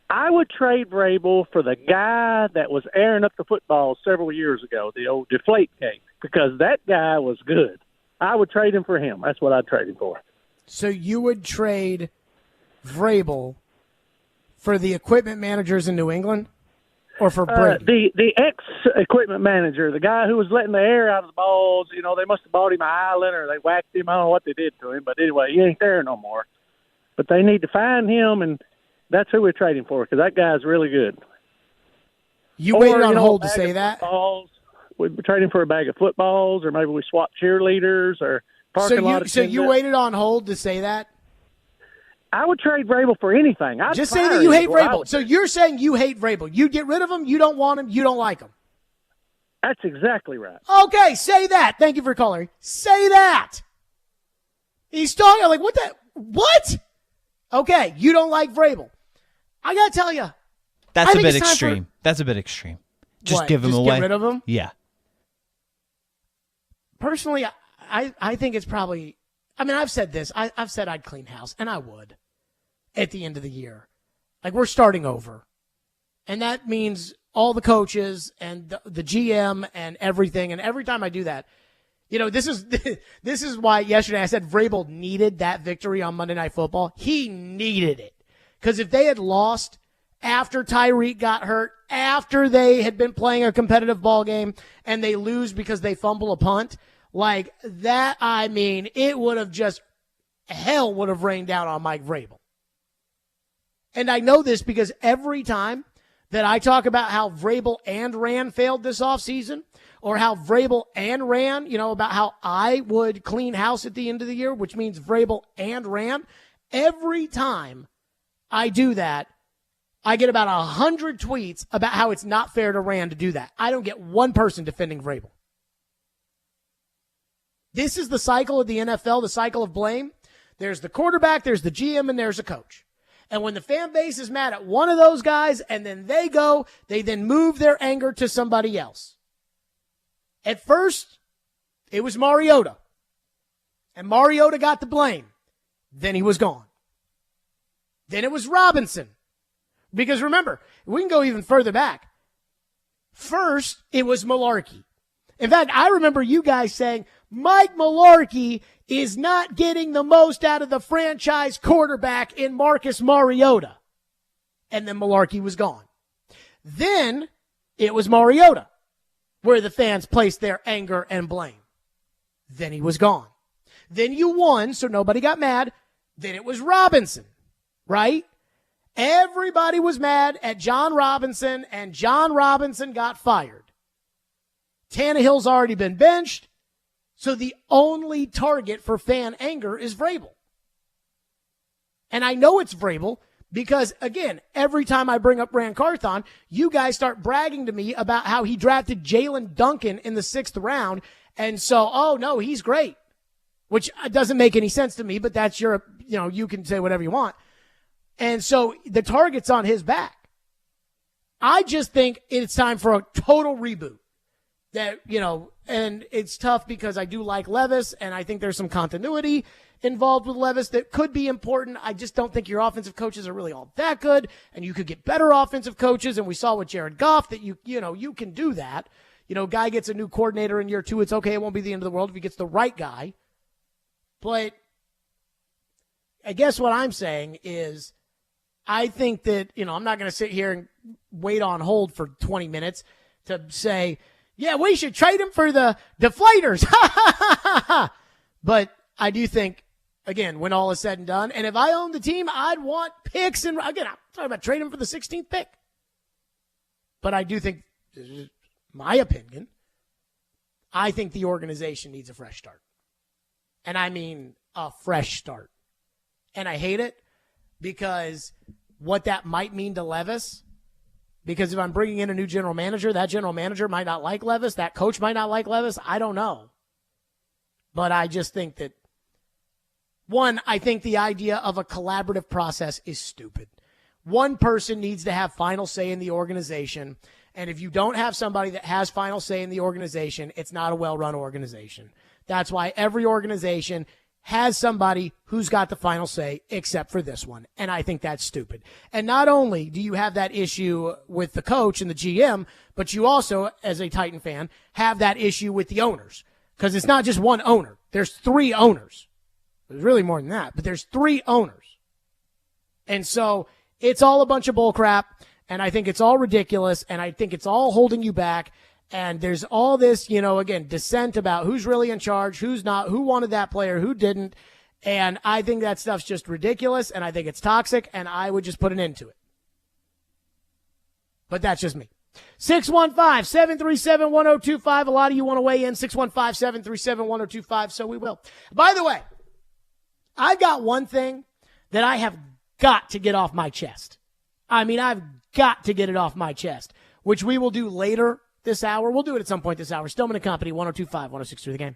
I would trade Vrabel for the guy that was airing up the football several years ago, the old deflate cake, because that guy was good. I would trade him for him. That's what I'd trade him for. So you would trade Vrabel for the equipment managers in New England or for Brady? The ex-equipment manager, the guy who was letting the air out of the balls, they must have bought him an island or they whacked him. I don't know what they did to him. But anyway, he ain't there no more. But they need to find him, and that's who we're trading for because that guy's really good. You waited on hold to say that? We'd be trading for a bag of footballs, or maybe we swap cheerleaders or parking lot. So you waited on hold to say that? I would trade Vrabel for anything. Just say that you hate Vrabel. So you're saying you hate Vrabel. You'd get rid of him, you don't want him, you don't like him. That's exactly right. Okay, say that. Thank you for calling. Say that. He's talking like, what? Okay, you don't like Vrabel. I got to tell you. That's a bit extreme. That's a bit extreme. Just give him away. Get rid of him? Yeah. Personally, I think it's probably, I've said this. I've said I'd clean house, and I would at the end of the year. Like, we're starting over. And that means all the coaches and the GM and everything. And every time I do that, this is why yesterday I said Vrabel needed that victory on Monday Night Football. He needed it. Because if they had lost after Tyreek got hurt, after they had been playing a competitive ball game, and they lose because they fumble a punt, like that, it would have just, hell would have rained down on Mike Vrabel. And I know this because every time that I talk about how Vrabel and Rand failed this offseason, or how Vrabel and Rand, about how I would clean house at the end of the year, which means Vrabel and Rand, every time I do that, I get about 100 tweets about how it's not fair to Rand to do that. I don't get one person defending Vrabel. This is the cycle of the NFL, the cycle of blame. There's the quarterback, there's the GM, and there's a coach. And when the fan base is mad at one of those guys and then they then move their anger to somebody else. At first, it was Mariota. And Mariota got the blame. Then he was gone. Then it was Robinson. Because remember, we can go even further back. First, it was Mularkey. In fact, I remember you guys saying, Mike Mularkey is not getting the most out of the franchise quarterback in Marcus Mariota. And then Mularkey was gone. Then it was Mariota, where the fans placed their anger and blame. Then he was gone. Then you won, so nobody got mad. Then it was Robinson, right? Everybody was mad at John Robinson, and John Robinson got fired. Tannehill's already been benched, so the only target for fan anger is Vrabel. And I know it's Vrabel because, again, every time I bring up Rand Carthon, you guys start bragging to me about how he drafted Jalen Duncan in the 6th round, and so, oh, no, he's great, which doesn't make any sense to me, but that's your, you can say whatever you want. And so the target's on his back. I just think it's time for a total reboot. that, and it's tough because I do like Levis, and I think there's some continuity involved with Levis that could be important. I just don't think your offensive coaches are really all that good, and you could get better offensive coaches, and we saw with Jared Goff that you can do that. Guy gets a new coordinator in year 2, it's okay, it won't be the end of the world if he gets the right guy. But I guess what I'm saying is I think that, I'm not going to sit here and wait on hold for 20 minutes to say, yeah, we should trade him for the deflators. But I do think, again, when all is said and done, and if I owned the team, I'd want picks. And again, I'm talking about trading him for the 16th pick. But I do think, this is my opinion, I think the organization needs a fresh start. And I mean a fresh start. And I hate it because what that might mean to Levis, because if I'm bringing in a new general manager, that general manager might not like Levis, that coach might not like Levis, I don't know. But I just think that, one, I think the idea of a collaborative process is stupid. One person needs to have final say in the organization, and if you don't have somebody that has final say in the organization, it's not a well-run organization. That's why every organization has somebody who's got the final say except for this one. And I think that's stupid. And not only do you have that issue with the coach and the GM, but you also, as a Titan fan, have that issue with the owners. Because it's not just one owner. There's 3 owners. There's really more than that, but there's 3 owners. And so it's all a bunch of bull crap, and I think it's all ridiculous, and I think it's all holding you back. And there's all this, again, dissent about who's really in charge, who's not, who wanted that player, who didn't. And I think that stuff's just ridiculous, and I think it's toxic, and I would just put an end to it. But that's just me. 615-737-1025. A lot of you want to weigh in. 615-737-1025, so we will. By the way, I've got one thing that I have got to get off my chest. I've got to get it off my chest, which we will do later this hour. We'll do it at some point this hour. Stillman & Company, 102.5, 106.3 The Game.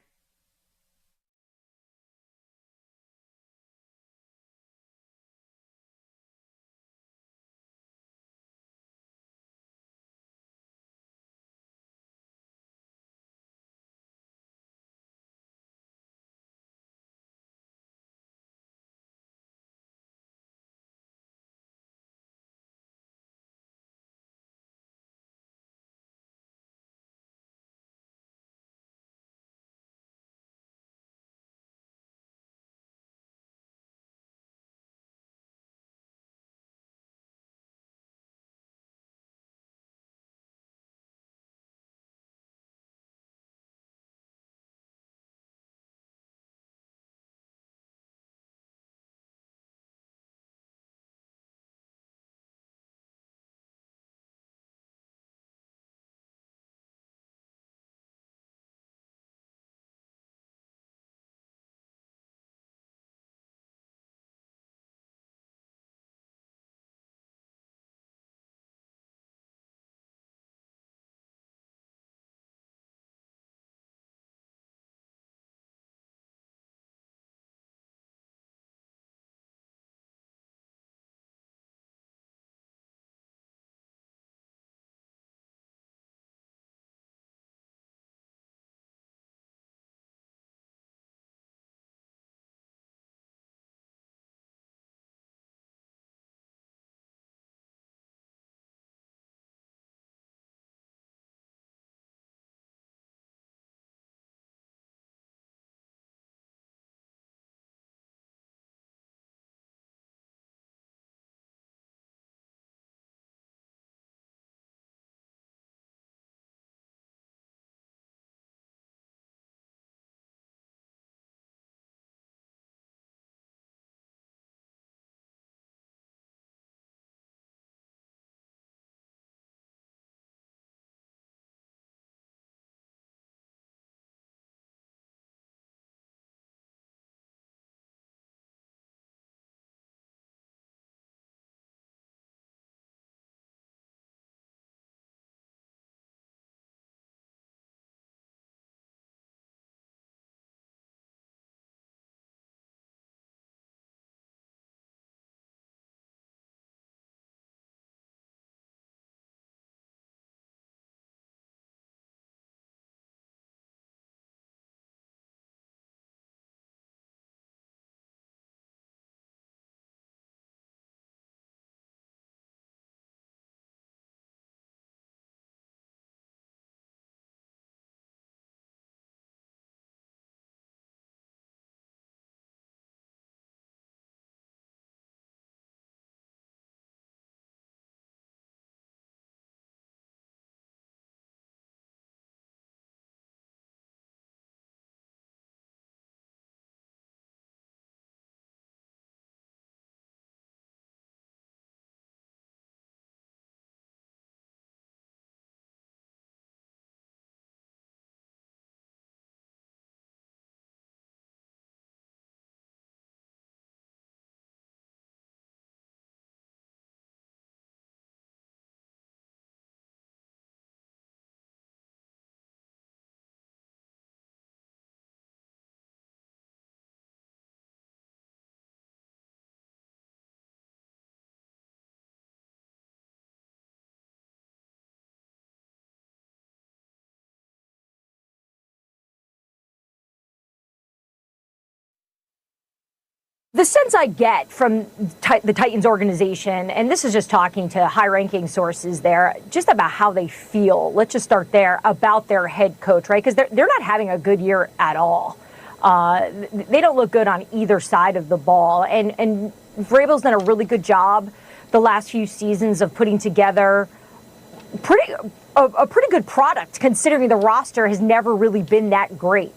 The sense I get from the Titans organization, and this is just talking to high-ranking sources there, just about how they feel. Let's just start there about their head coach, right? Because they're not having a good year at all. They don't look good on either side of the ball. And Vrabel's done a really good job the last few seasons of putting together a pretty good product, considering the roster has never really been that great.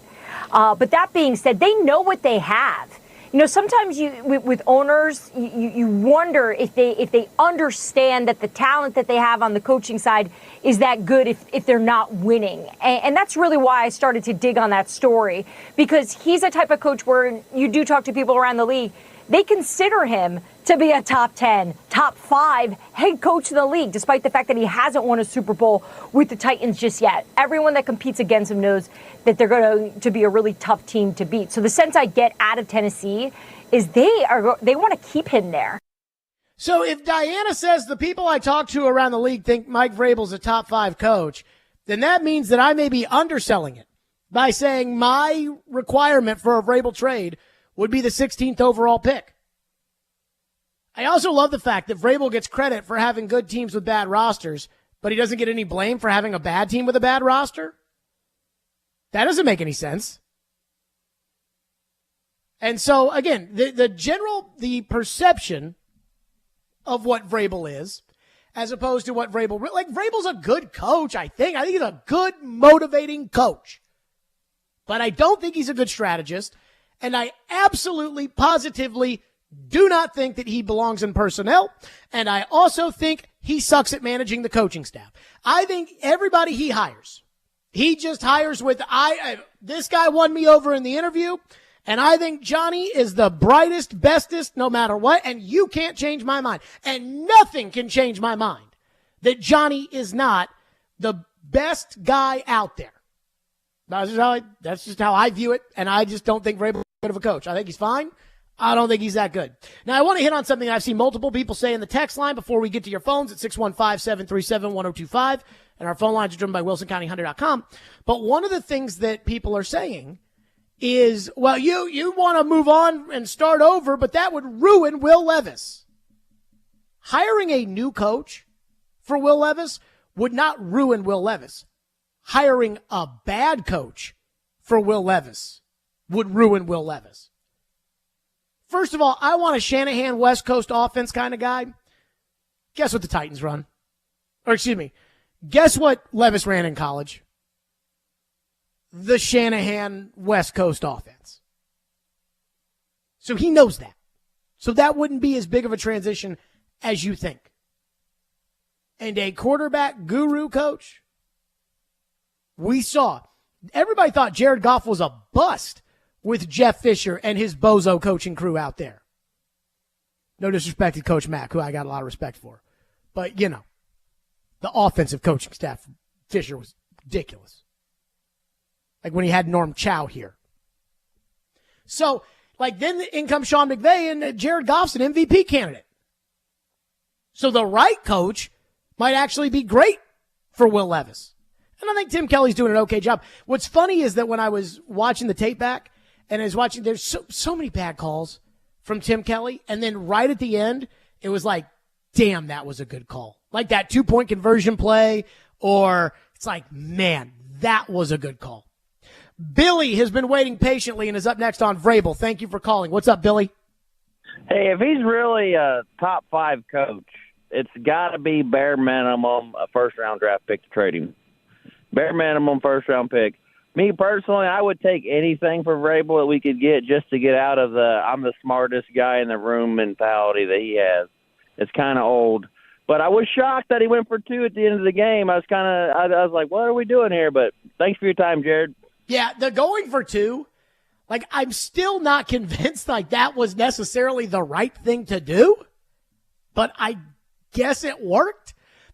But that being said, they know what they have. You know, sometimes with owners, you wonder if they understand that the talent that they have on the coaching side is that good if they're not winning. And that's really why I started to dig on that story, because he's a type of coach where you do talk to people around the league. They consider him to be a top 10, top 5 head coach in the league, despite the fact that he hasn't won a Super Bowl with the Titans just yet. Everyone that competes against him knows that they're going to be a really tough team to beat. So the sense I get out of Tennessee is they want to keep him there. So if Diana says the people I talk to around the league think Mike Vrabel's a top 5 coach, then that means that I may be underselling it by saying my requirement for a Vrabel trade would be the 16th overall pick. I also love the fact that Vrabel gets credit for having good teams with bad rosters, but he doesn't get any blame for having a bad team with a bad roster. That doesn't make any sense. And so, again, the perception of what Vrabel is, as opposed to what Vrabel's a good coach, I think. I think he's a good, motivating coach. But I don't think he's a good strategist. And I absolutely, positively do not think that he belongs in personnel. And I also think he sucks at managing the coaching staff. I think everybody he hires, he just hires with, this guy won me over in the interview. And I think Johnny is the brightest, bestest, no matter what. And you can't change my mind. And nothing can change my mind that Johnny is not the best guy out there. That's just how I view it. And I just don't think Vrabel good of a coach. I think he's fine. I don't think he's that good. Now, I want to hit on something I've seen multiple people say in the text line before we get to your phones at 615-737-1025. And our phone lines are driven by WilsonCountyHunter.com. But one of the things that people are saying is, well, you want to move on and start over, but that would ruin Will Levis. Hiring a new coach for Will Levis would not ruin Will Levis. Hiring a bad coach for Will Levis would ruin Will Levis. First of all, I want a Shanahan West Coast offense kind of guy. Guess what the Titans run? Or excuse me, guess what Levis ran in college? The Shanahan West Coast offense. So he knows that. So that wouldn't be as big of a transition as you think. And a quarterback guru coach, we saw. Everybody thought Jared Goff was a bust with Jeff Fisher and his bozo coaching crew out there. No disrespect to Coach Mack, who I got a lot of respect for. But, the offensive coaching staff, Fisher was ridiculous. Like when he had Norm Chow here. So, then in comes Sean McVay, and Jared Goff's an MVP candidate. So the right coach might actually be great for Will Levis. And I think Tim Kelly's doing an okay job. What's funny is that when I was watching the tape back, and I was watching, there's so many bad calls from Tim Kelly. And then right at the end, it was like, damn, that was a good call. Like that 2-point conversion play, or it's like, man, that was a good call. Billy has been waiting patiently and is up next on Vrabel. Thank you for calling. What's up, Billy? Hey, if he's really a top 5 coach, it's got to be bare minimum a first-round draft pick to trade him. Bare minimum first-round pick. Me personally, I would take anything for Vrabel that we could get just to get out of the I'm the smartest guy in the room mentality that he has. It's kind of old. But I was shocked that he went for 2 at the end of the game. I was like, what are we doing here? But thanks for your time, Jared. Yeah, the going for 2, I'm still not convinced that was necessarily the right thing to do. But I guess it worked.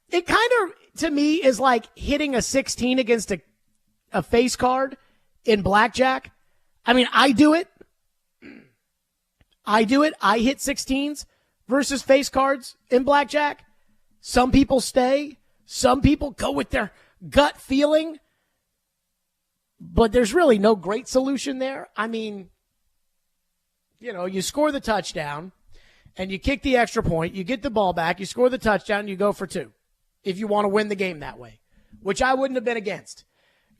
It kind of, to me, is like hitting a 16 against a face card in blackjack. I mean, I do it. I hit 16s versus face cards in blackjack. Some people stay. Some people go with their gut feeling. But there's really no great solution there. I mean, You score the touchdown and you kick the extra point, you get the ball back, you score the touchdown, and you go for 2 if you want to win the game that way, which I wouldn't have been against.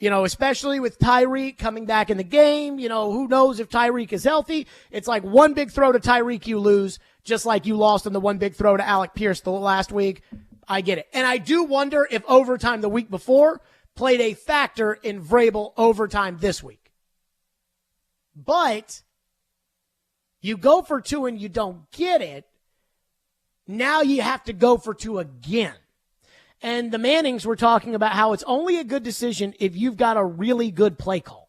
Especially with Tyreek coming back in the game, who knows if Tyreek is healthy. It's like one big throw to Tyreek, you lose, just like you lost in the one big throw to Alec Pierce the last week. I get it. And I do wonder if overtime the week before played a factor in Vrabel overtime this week. But you go for 2 and you don't get it. Now you have to go for 2 again. And the Mannings were talking about how it's only a good decision if you've got a really good play call.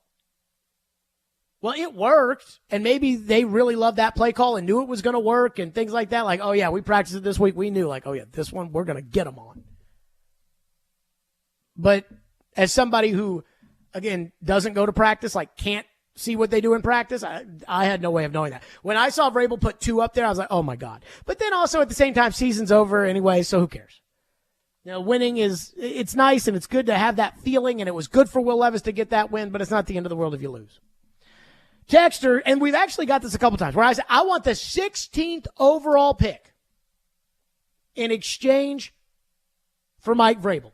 Well, it worked, and maybe they really loved that play call and knew it was going to work and things like that. Like, oh, yeah, we practiced it this week. We knew, like, oh, yeah, this one we're going to get them on. But as somebody who, again, doesn't go to practice, like can't see what they do in practice, I had no way of knowing that. When I saw Vrabel put 2 up there, I was like, oh, my God. But then also at the same time, season's over anyway, so who cares? Winning it's nice and it's good to have that feeling, and it was good for Will Levis to get that win, but it's not the end of the world if you lose. Texter, and we've actually got this a couple times, where I said, I want the 16th overall pick in exchange for Mike Vrabel.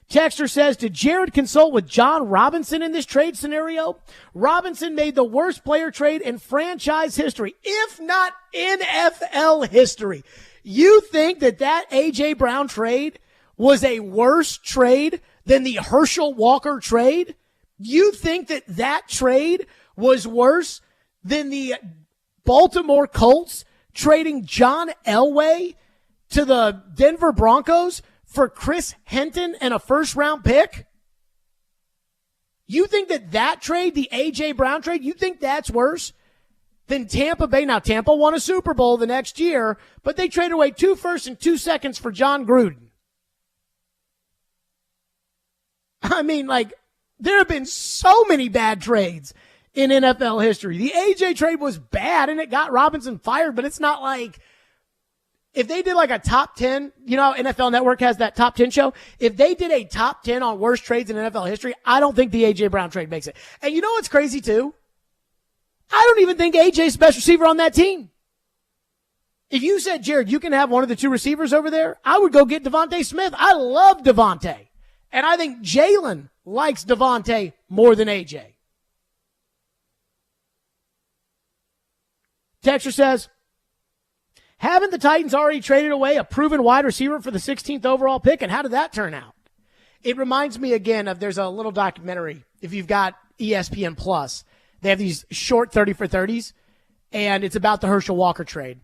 Texter says, did Jared consult with John Robinson in this trade scenario? Robinson made the worst player trade in franchise history, if not NFL history. You think that A.J. Brown trade was a worse trade than the Herschel Walker trade? You think that trade was worse than the Baltimore Colts trading John Elway to the Denver Broncos for Chris Henton and a first-round pick? You think that trade, the A.J. Brown trade, you think that's worse than Tampa Bay? Now, Tampa won a Super Bowl the next year, but they traded away 2 firsts and 2 seconds for John Gruden. I mean, there have been so many bad trades in NFL history. The A.J. trade was bad, and it got Robinson fired, but it's not like if they did a top 10, NFL Network has that top 10 show. If they did a top 10 on worst trades in NFL history, I don't think the A.J. Brown trade makes it. And you know what's crazy, too? I don't even think A.J.'s the best receiver on that team. If you said, Jared, you can have one of the 2 receivers over there, I would go get Devontae Smith. I love Devontae. And I think Jalen likes Devontae more than A.J. Texter says, haven't the Titans already traded away a proven wide receiver for the 16th overall pick? And how did that turn out? It reminds me again of, there's a little documentary, if you've got ESPN Plus, they have these short 30 for 30s, and it's about the Herschel Walker trade.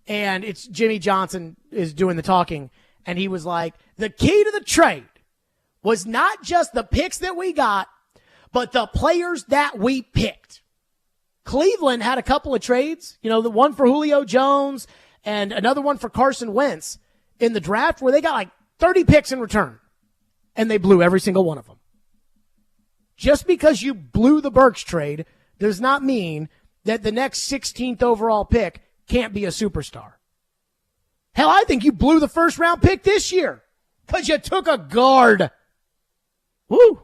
And it's Jimmy Johnson is doing the talking, and he was like, the key to the trade was not just the picks that we got, but the players that we picked. Cleveland had a couple of trades, the one for Julio Jones and another one for Carson Wentz in the draft, where they got 30 picks in return, and they blew every single one of them. Just because you blew the Burks trade does not mean that the next 16th overall pick can't be a superstar. Hell, I think you blew the first round pick this year because you took a guard. Woo.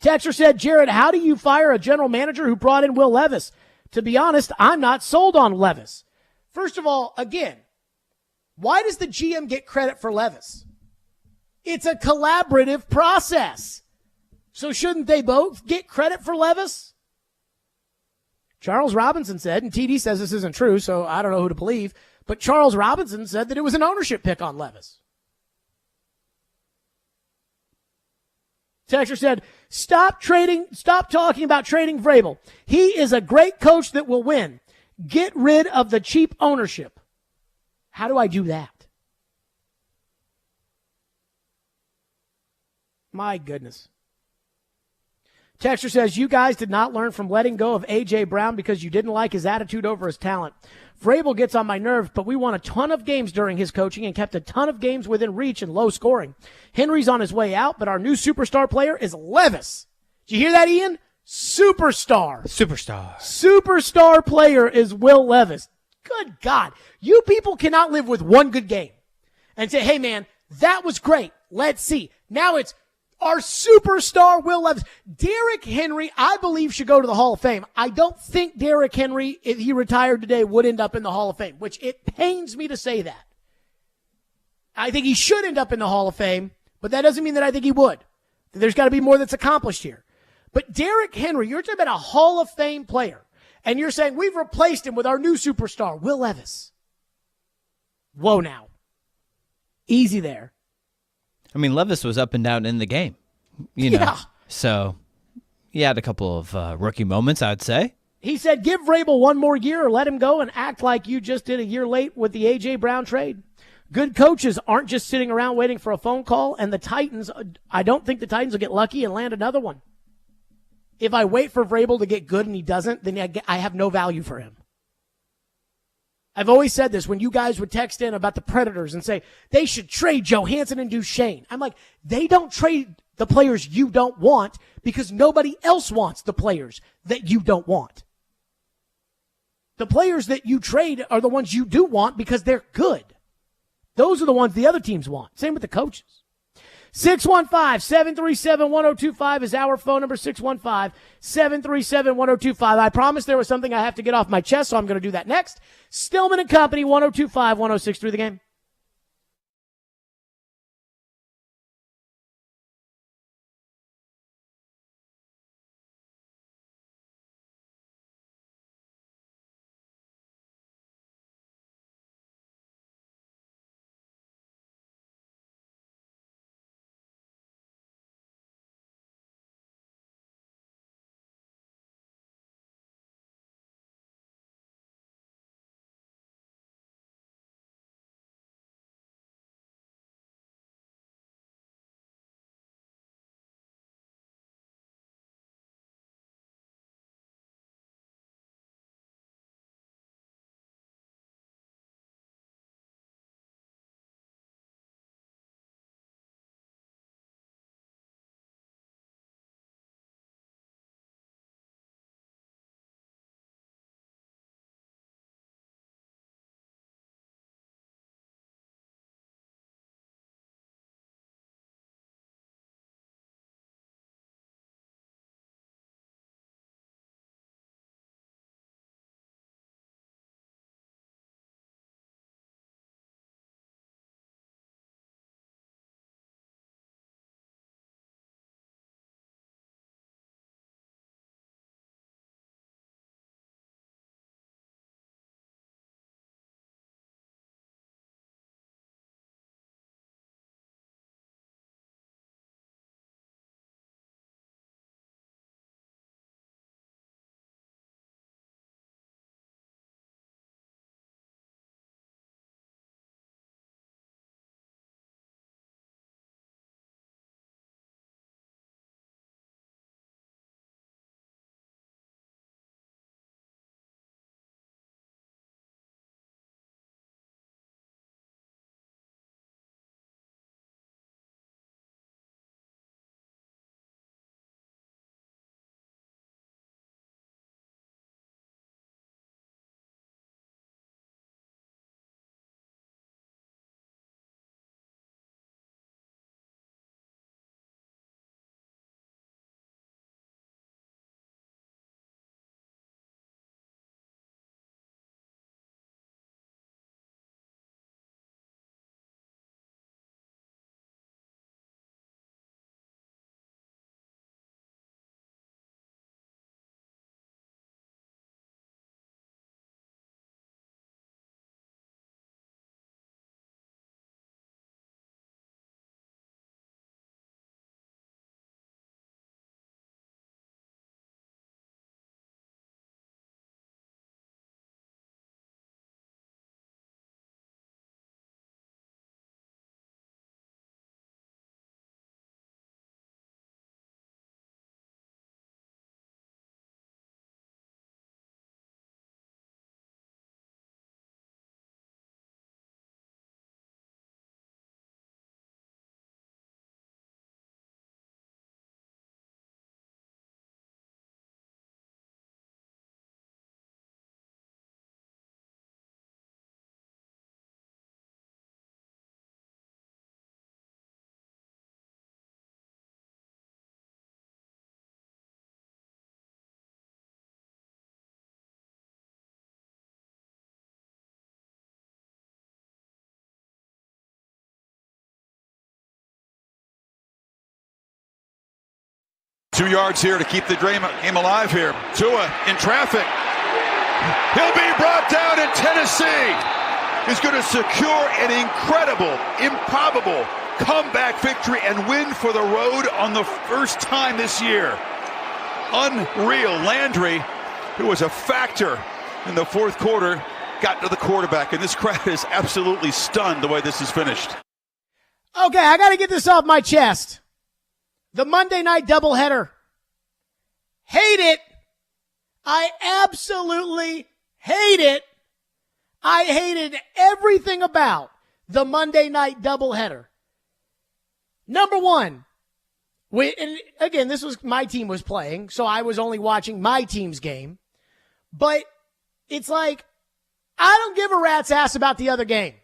Texter said, Jared, how do you fire a general manager who brought in Will Levis? To be honest, I'm not sold on Levis. First of all, again, why does the GM get credit for Levis? It's a collaborative process. So shouldn't they both get credit for Levis? Charles Robinson said, and TD says this isn't true, so I don't know who to believe, but Charles Robinson said that it was an ownership pick on Levis. Texter said, stop talking about trading Vrabel. He is a great coach that will win. Get rid of the cheap ownership. How do I do that? My goodness. Texter says, you guys did not learn from letting go of A.J. Brown because you didn't like his attitude over his talent. Vrabel gets on my nerves, but we won a ton of games during his coaching and kept a ton of games within reach and low scoring. Henry's on his way out, but our new superstar player is Levis. Did you hear that, Ian? Superstar. Superstar player is Will Levis. Good God. You people cannot live with one good game and say, hey, man, that was great. Let's see. Now it's, Our superstar Will Levis. Derrick Henry, I believe, should go to the Hall of Fame. I don't think Derrick Henry, if he retired today, would end up in the Hall of Fame, which it pains me to say that. I think he should end up in the Hall of Fame, but that doesn't mean that I think he would. There's got to be more that's accomplished here. But Derrick Henry, you're talking about a Hall of Fame player, and you're saying we've replaced him with our new superstar, Will Levis. Whoa now. Easy there. I mean, Levis was up and down in the game, you know. Yeah. So he had a couple of rookie moments, I would say. He said, give Vrabel one more year or let him go and act like you just did a year late with the A.J. Brown trade. Good coaches aren't just sitting around waiting for a phone call, and the Titans, I don't think the Titans will get lucky and land another one. If I wait for Vrabel to get good and he doesn't, then I have no value for him. I've always said this when you guys would text in about the Predators and say, they should trade Johansson and Duchesne. I'm like, they don't trade the players you don't want because nobody else wants the players that you don't want. The players that you trade are the ones you do want because they're good. Those are the ones the other teams want. Same with the coaches. 615-737-1025 is our phone number, 615-737-1025. I promised there was something I have to get off my chest, so I'm going to do that next. Stillman and Company, 1025-1063 The Game. 2 yards here to keep the game alive here. Tua in traffic. He'll be brought down in Tennessee. He's going to secure an incredible, improbable comeback victory and win for the road on the first time this year. Unreal. Landry, who was a factor in the fourth quarter, got to the quarterback, and this crowd is absolutely stunned the way this is finished. Okay, I got to get this off my chest. The Monday night doubleheader. Hate it. I absolutely hate it. I hated everything about the Monday night doubleheader. Number one, and again, this was my team was playing, so I was only watching my team's game. But it's like, I don't give a rat's ass about the other game.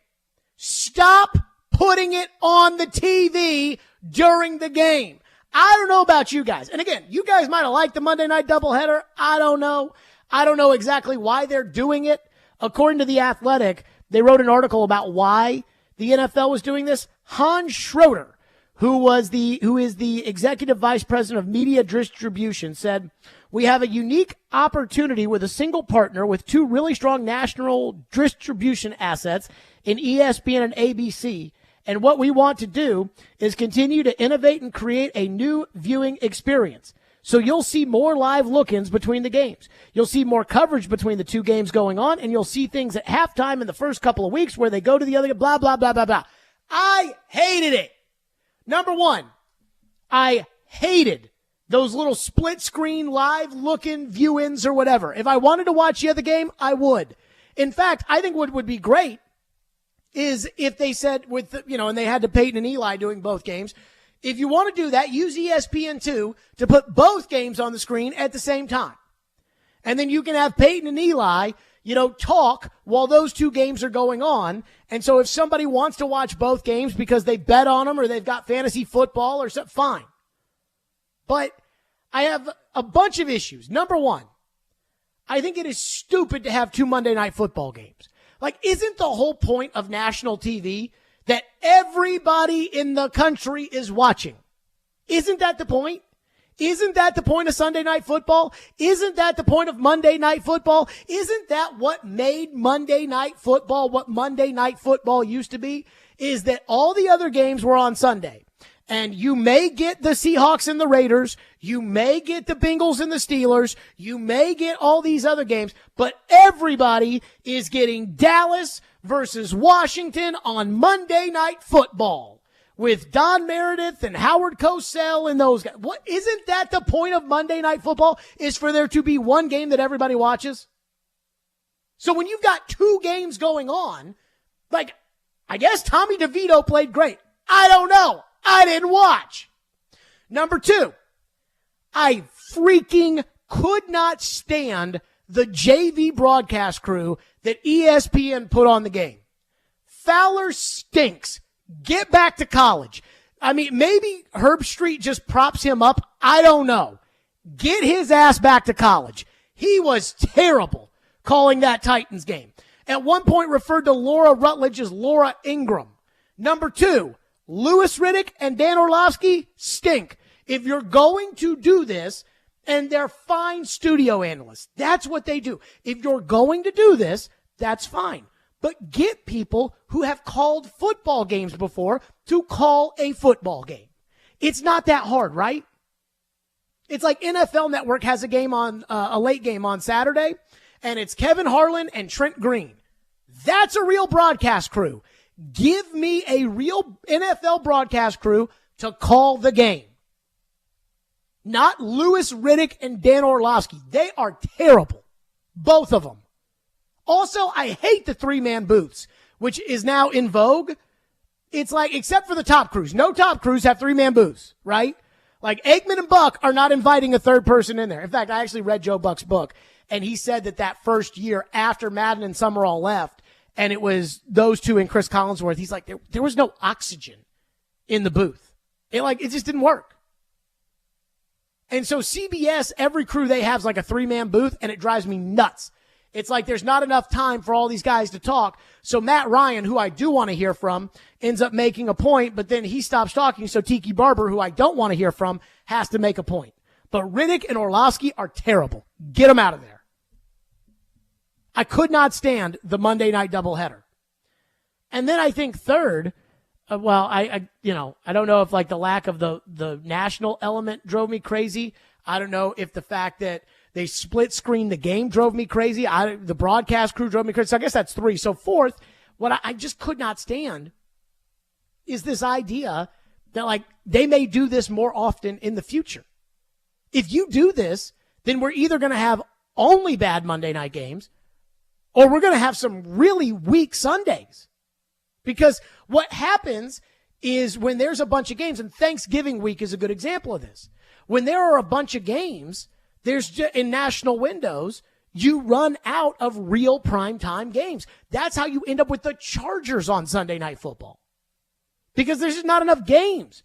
Stop putting it on the TV during the game. I don't know about you guys. And again, you guys might have liked the Monday night doubleheader. I don't know. I don't know exactly why they're doing it. According to The Athletic, they wrote an article about why the NFL was doing this. Hans Schroeder, who is the executive vice president of media distribution, said, "We have a unique opportunity with a single partner with two really strong national distribution assets in ESPN and ABC. And what we want to do is continue to innovate and create a new viewing experience. So you'll see more live look-ins between the games. You'll see more coverage between the two games going on, and you'll see things at halftime in the first couple of weeks where they go to the other, blah, blah, blah, blah, blah." I hated it. Number one, I hated those little split-screen live look-in view-ins or whatever. If I wanted to watch the other game, I would. In fact, I think what would be great is if they said and they had to Peyton and Eli doing both games. If you want to do that, use ESPN2 to put both games on the screen at the same time. And then you can have Peyton and Eli, talk while those two games are going on. And so if somebody wants to watch both games because they bet on them or they've got fantasy football or something, fine. But I have a bunch of issues. Number one, I think it is stupid to have two Monday night football games. Like, isn't the whole point of national TV that everybody in the country is watching? Isn't that the point? Isn't that the point of Sunday night football? Isn't that the point of Monday night football? Isn't that what made Monday night football what Monday night football used to be? Is that all the other games were on Sunday. And you may get the Seahawks and the Raiders. You may get the Bengals and the Steelers. You may get all these other games. But everybody is getting Dallas versus Washington on Monday Night Football with Don Meredith and Howard Cosell and those guys. What, isn't that the point of Monday Night Football, is for there to be one game that everybody watches? So when you've got two games going on, like, I guess Tommy DeVito played great. I don't know. I didn't watch. Number two, I freaking could not stand the JV broadcast crew that ESPN put on the game. Fowler stinks. Get back to college. I mean, maybe Herb Street just props him up. I don't know. Get his ass back to college. He was terrible calling that Titans game. At one point referred to Laura Rutledge as Laura Ingram. Number two, Louis Riddick and Dan Orlovsky stink. If you're going to do this, and they're fine studio analysts, that's what they do. If you're going to do this, that's fine. But get people who have called football games before to call a football game. It's not that hard, right? It's like NFL Network has a game on, a late game on Saturday, and it's Kevin Harlan and Trent Green. That's a real broadcast crew. Give me a real NFL broadcast crew to call the game. Not Louis Riddick and Dan Orlovsky. They are terrible. Both of them. Also, I hate the three-man booths, which is now in vogue. It's like, except for the top crews. No top crews have three-man booths, right? Like, Aikman and Buck are not inviting a third person in there. In fact, I actually read Joe Buck's book, and he said that first year after Madden and Summerall left, and it was those two and Chris Collinsworth, he's like, there was no oxygen in the booth. It just didn't work. And so CBS, every crew they have is like a three-man booth, and it drives me nuts. It's like there's not enough time for all these guys to talk. So Matt Ryan, who I do want to hear from, ends up making a point, but then he stops talking, so Tiki Barber, who I don't want to hear from, has to make a point. But Riddick and Orlovsky are terrible. Get them out of there. I could not stand the Monday night doubleheader. And then I think third, I don't know if like the lack of the national element drove me crazy. I don't know if the fact that they split screen the game drove me crazy. The broadcast crew drove me crazy. So I guess that's three. So fourth, what I just could not stand is this idea that like they may do this more often in the future. If you do this, then we're either going to have only bad Monday night games or we're going to have some really weak Sundays. Because what happens is when there's a bunch of games, and Thanksgiving week is a good example of this. When there are a bunch of games, in national windows, you run out of real primetime games. That's how you end up with the Chargers on Sunday Night Football. Because there's just not enough games.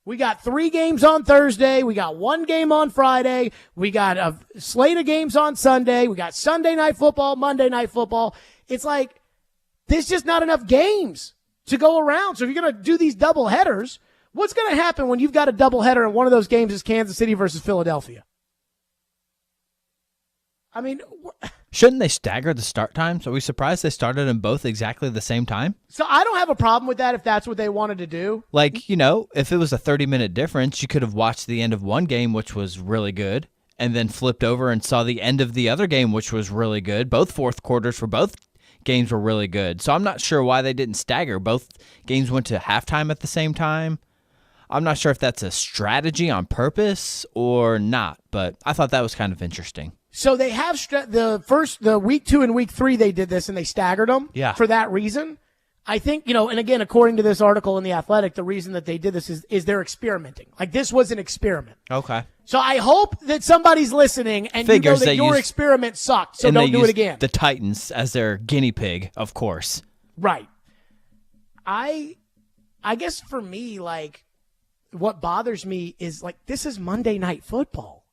We got 3 games on Thursday. We got 1 game on Friday. We got a slate of games on Sunday. We got Sunday Night Football, Monday Night Football. It's like, there's just not enough games to go around. So if you're going to do these double headers, what's going to happen when you've got a double header and one of those games is Kansas City versus Philadelphia? I mean, shouldn't they stagger the start times? Are we surprised they started them both exactly the same time? So I don't have a problem with that if that's what they wanted to do. Like, if it was a 30-minute difference, you could have watched the end of one game, which was really good, and then flipped over and saw the end of the other game, which was really good. Both fourth quarters for both games were really good. So I'm not sure why they didn't stagger. Both games went to halftime at the same time. I'm not sure if that's a strategy on purpose or not, but I thought that was kind of interesting. So they have the week 2 and week 3, they did this and they staggered them for that reason. I think, and again, according to this article in The Athletic, the reason that they did this is they're experimenting. Like this was an experiment. Okay. So I hope that somebody's listening and you know that your experiment sucked, so don't do it again. The Titans as their guinea pig, of course. Right. I guess for me, like, what bothers me is, like, this is Monday Night Football.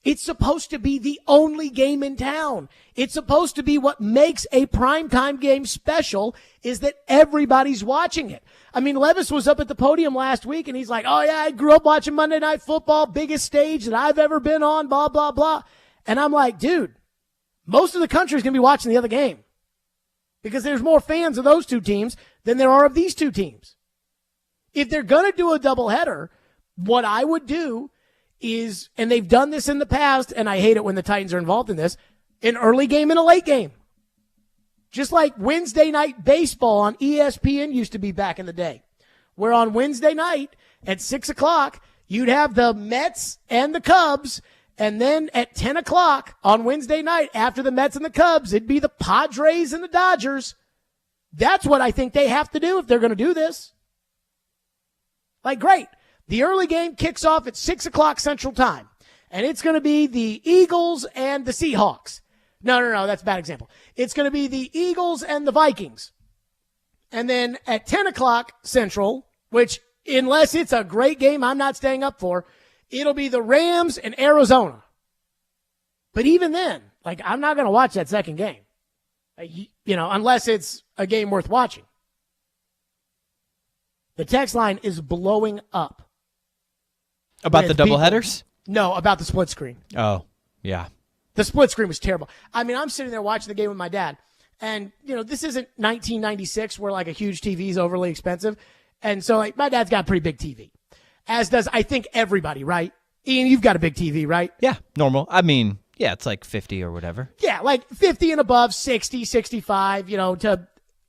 It's supposed to be the only game in town. It's supposed to be what makes a primetime game special is that everybody's watching it. I mean, Levis was up at the podium last week and he's like, oh yeah, I grew up watching Monday Night Football, biggest stage that I've ever been on, blah, blah, blah. And I'm like, dude, most of the country is going to be watching the other game because there's more fans of those two teams than there are of these two teams. If they're going to do a doubleheader, what I would do is, and they've done this in the past, and I hate it when the Titans are involved in this, an early game and a late game. Just like Wednesday night baseball on ESPN used to be back in the day, where on Wednesday night at 6 o'clock, you'd have the Mets and the Cubs, and then at 10 o'clock on Wednesday night after the Mets and the Cubs, it'd be the Padres and the Dodgers. That's what I think they have to do if they're going to do this. Like, great. The early game kicks off at 6 o'clock Central Time, and it's going to be the Eagles and the Seahawks. No, that's a bad example. It's going to be the Eagles and the Vikings. And then at 10 o'clock Central, which unless it's a great game I'm not staying up for, it'll be the Rams and Arizona. But even then, like, I'm not going to watch that second game, unless it's a game worth watching. The text line is blowing up. About the doubleheaders? No, about the split screen. Oh, yeah. The split screen was terrible. I mean, I'm sitting there watching the game with my dad, and, this isn't 1996 where, like, a huge TV is overly expensive. And so, like, my dad's got a pretty big TV, as does, I think, everybody, right? Ian, you've got a big TV, right? Yeah, normal. I mean, yeah, it's like 50 or whatever. Yeah, like 50 and above, 60, 65,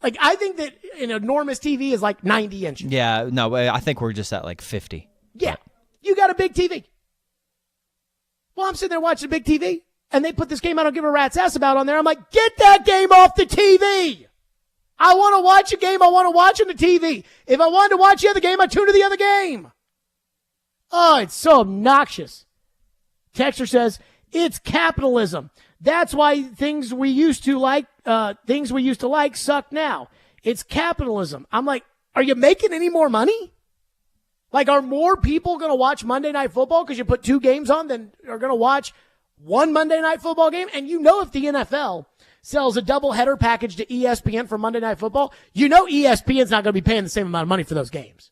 like, I think that an enormous TV is like 90 inches. Yeah, no, I think we're just at like 50. Yeah. But you got a big TV. Well, I'm sitting there watching a big TV, and they put this game I don't give a rat's ass about on there. I'm like, get that game off the TV. I want to watch a game I want to watch on the TV. If I wanted to watch the other game, I tune to the other game. Oh, it's so obnoxious. Texter says, it's capitalism. That's why things we used to like suck now. It's capitalism. I'm like, are you making any more money? Like, are more people going to watch Monday Night Football because you put 2 games on than are going to watch one Monday Night Football game? And if the NFL sells a doubleheader package to ESPN for Monday Night Football, ESPN's not going to be paying the same amount of money for those games.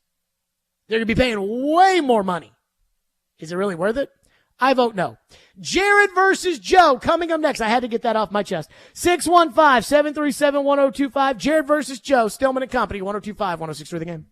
They're going to be paying way more money. Is it really worth it? I vote no. Jared versus Joe coming up next. I had to get that off my chest. 615-737-1025. Jared versus Joe. Stillman and Company. 1025, 1063 The Game.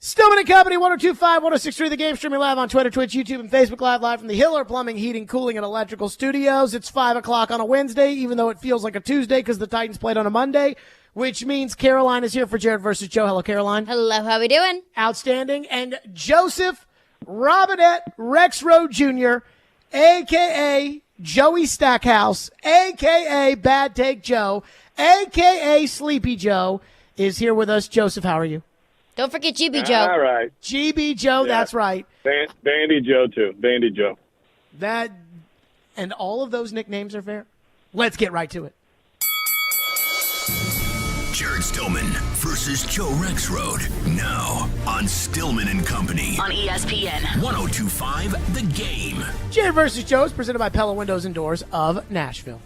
Stillman and Company, 102.5, 106.3 The Game, streaming live on Twitter, Twitch, YouTube, and Facebook live from the Hiller Plumbing, Heating, Cooling, and Electrical Studios. It's 5 o'clock on a Wednesday, even though it feels like a Tuesday because the Titans played on a Monday, which means Caroline is here for Jared versus Joe. Hello, Caroline. Hello, how we doing? Outstanding. And Joseph Robinette Rexroad Jr., a.k.a. Joey Stackhouse, a.k.a. Bad Take Joe, a.k.a. Sleepy Joe, is here with us. Joseph, how are you? Don't forget GB Joe. All right. GB Joe, yeah. That's right. Bandy Joe, too. Bandy Joe. That, and all of those nicknames are fair. Let's get right to it. Jared Stillman versus Joe Rexroad. Now on Stillman and Company. On ESPN. 102.5 The Game. Jared versus Joe is presented by Pella Windows and Doors of Nashville.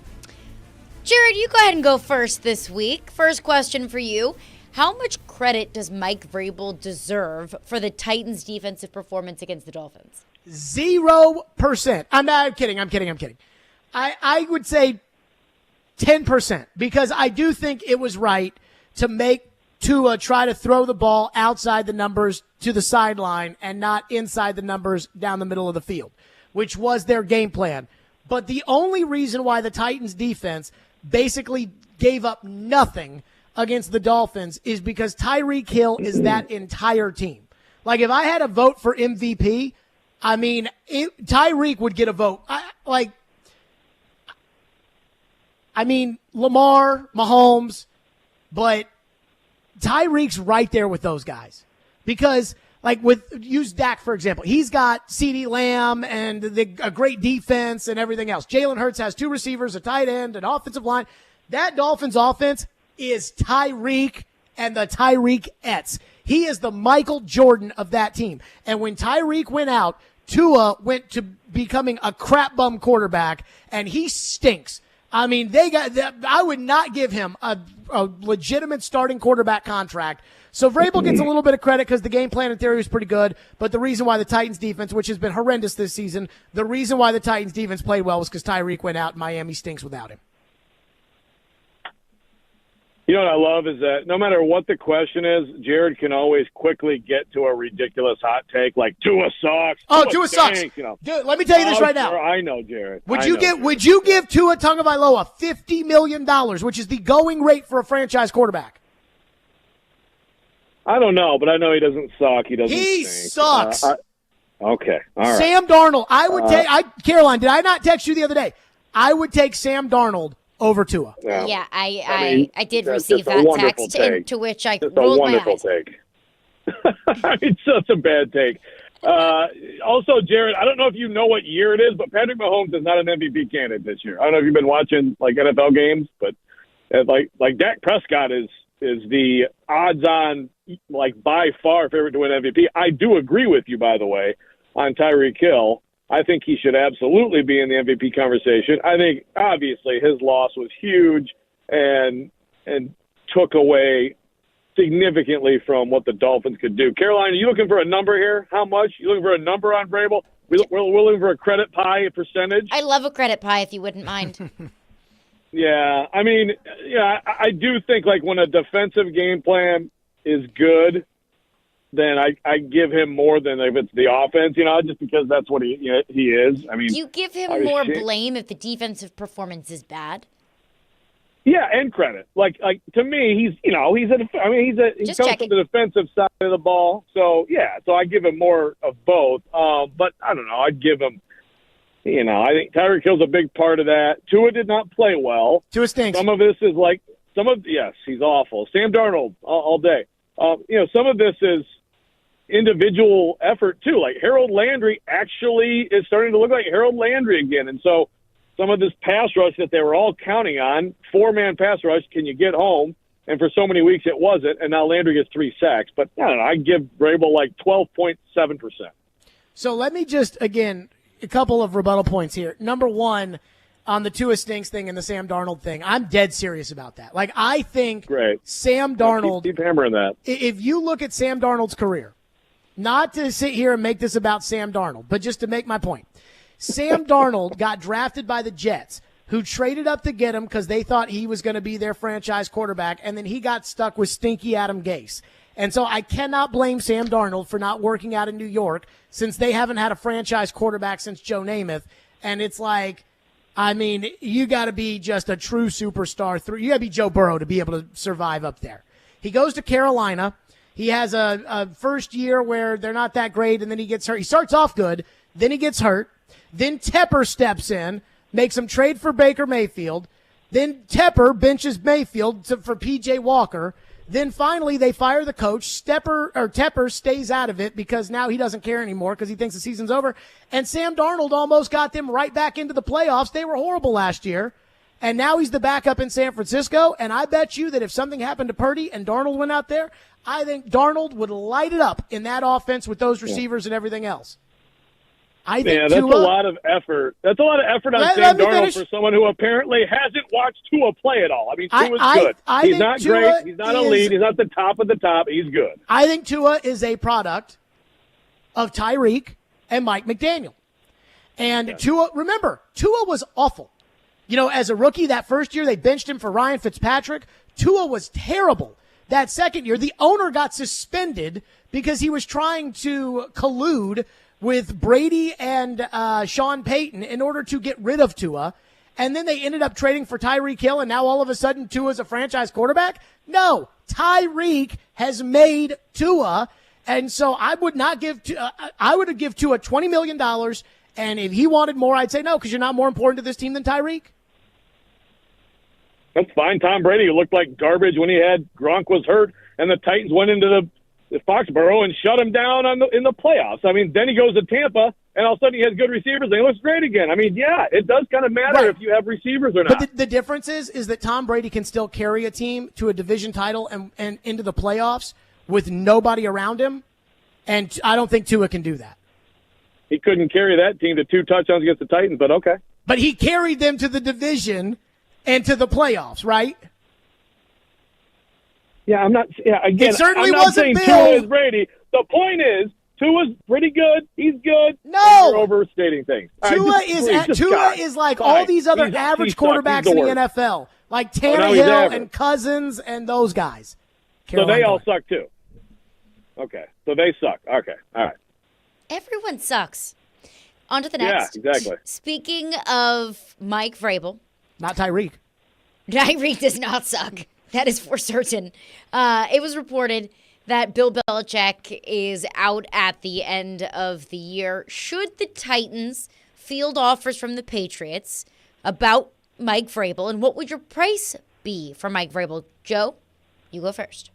Jared, you go ahead and go first this week. First question for you. How much credit does Mike Vrabel deserve for the Titans' defensive performance against the Dolphins? 0%. I'm kidding. I would say 10% because I do think it was right to make Tua try to throw the ball outside the numbers to the sideline and not inside the numbers down the middle of the field, which was their game plan. But the only reason why the Titans' defense basically gave up nothing against the Dolphins is because Tyreek Hill is that entire team. Like, if I had a vote for MVP, I mean, Tyreek would get a vote. Lamar, Mahomes, but Tyreek's right there with those guys. Because, use Dak, for example. He's got CeeDee Lamb and a great defense and everything else. Jalen Hurts has 2 receivers, a tight end, an offensive line. That Dolphins offense is Tyreek and the Tyreek-ettes. He is the Michael Jordan of that team. And when Tyreek went out, Tua went to becoming a crap bum quarterback, and he stinks. I mean, I would not give him a legitimate starting quarterback contract. So Vrabel gets a little bit of credit because the game plan in theory was pretty good. But the reason why the Titans defense, which has been horrendous this season, the reason why the Titans defense played well was because Tyreek went out and Miami stinks without him. You know what I love is that no matter what the question is, Jared can always quickly get to a ridiculous hot take like Tua sucks. Tua sucks. You know. Dude, let me tell you this right now. I know, Jared. Would you give Tua Tagovailoa $50 million, which is the going rate for a franchise quarterback? I don't know, but I know he doesn't suck. He sucks. Okay. All right. Sam Darnold. I would take Caroline, did I not text you the other day? I would take Sam Darnold over Tua. Yeah, I did receive that text, to which I rolled my eyes. Take. I mean, such a bad take. Also, Jared, I don't know if you know what year it is, but Patrick Mahomes is not an MVP candidate this year. I don't know if you've been watching NFL games, but Dak Prescott is the odds-on, by far favorite to win MVP. I do agree with you, by the way, on Tyreek Hill. I think he should absolutely be in the MVP conversation. I think, obviously, his loss was huge and took away significantly from what the Dolphins could do. Caroline, are you looking for a number here? How much? You looking for a number on Vrabel? We're looking for a credit pie, a percentage? I love a credit pie, if you wouldn't mind. Yeah, I mean, I do think, when a defensive game plan is good, then I give him more than if it's the offense, just because that's what he is. I mean, do you give him more blame if the defensive performance is bad? Yeah, and credit. To me, he comes from the defensive side of the ball. So so I give him more of both. But I don't know. I'd give him. I think Tyreek Hill's a big part of that. Tua did not play well. Tua stinks. Some of this is yes, he's awful. Sam Darnold all day. Some of this is individual effort too. Harold Landry actually is starting to look like Harold Landry again. And so some of this pass rush that they were all counting on, 4-man pass rush, can you get home? And for so many weeks it wasn't. And now Landry gets 3 sacks. But I don't know, I'd give Vrabel 12.7%. So let me just, again, a couple of rebuttal points here. Number one, on the Tua stinks thing and the Sam Darnold thing, I'm dead serious about that. I think Sam Darnold. Keep hammering that. If you look at Sam Darnold's career, not to sit here and make this about Sam Darnold, but just to make my point. Sam Darnold got drafted by the Jets, who traded up to get him because they thought he was going to be their franchise quarterback, and then he got stuck with stinky Adam Gase. And so I cannot blame Sam Darnold for not working out in New York since they haven't had a franchise quarterback since Joe Namath. And it's like, I mean, you got to be just a true superstar. You got to be Joe Burrow to be able to survive up there. He goes to Carolina. He has a first year where they're not that great, and then he gets hurt. He starts off good, then he gets hurt. Then Tepper steps in, makes him trade for Baker Mayfield. Then Tepper benches Mayfield for P.J. Walker. Then finally they fire the coach. Tepper stays out of it because now he doesn't care anymore because he thinks the season's over. And Sam Darnold almost got them right back into the playoffs. They were horrible last year. And now he's the backup in San Francisco. And I bet you that if something happened to Purdy and Darnold went out there, I think Darnold would light it up in that offense with those receivers and everything else. I think that's a lot of effort. That's a lot of effort on Sam Darnold for someone who apparently hasn't watched Tua play at all. I mean, Tua's good. He's not great. He's not elite. He's not the top of the top. He's good. I think Tua is a product of Tyreek and Mike McDaniel. And Tua, remember, Tua was awful. You know, as a rookie that first year, they benched him for Ryan Fitzpatrick. Tua was terrible. That second year, the owner got suspended because he was trying to collude with Brady and Sean Payton in order to get rid of Tua. And then they ended up trading for Tyreek Hill, and now all of a sudden Tua's a franchise quarterback? No, Tyreek has made Tua, and so I would not give I would give Tua $20 million, and if he wanted more, I'd say no, because you're not more important to this team than Tyreek. That's fine. Tom Brady looked like garbage when he had Gronk was hurt, and the Titans went into the Foxborough and shut him down in the playoffs. I mean, then he goes to Tampa, and all of a sudden he has good receivers, and he looks great again. I mean, yeah, it does kind of matter if you have receivers or not. But the difference is that Tom Brady can still carry a team to a division title and into the playoffs with nobody around him, and I don't think Tua can do that. He couldn't carry that team to 2 touchdowns against the Titans, but okay. But he carried them to the division and to the playoffs, right? Yeah, I'm not. Yeah, again, it certainly I'm not wasn't saying Bill. Tua is Brady. The point is, Tua's pretty good. He's good. No, you're overstating things. Tua is like all these other average quarterbacks in the NFL, like Tannehill and Cousins and those guys. So they all suck too. Okay, so they suck. Okay, all right. Everyone sucks. On to the next. Yeah, exactly. Speaking of Mike Vrabel. Not Tyreek. Tyreek does not suck. That is for certain. It was reported that Bill Belichick is out at the end of the year. Should the Titans field offers from the Patriots about Mike Vrabel, and what would your price be for Mike Vrabel? Joe, you go first.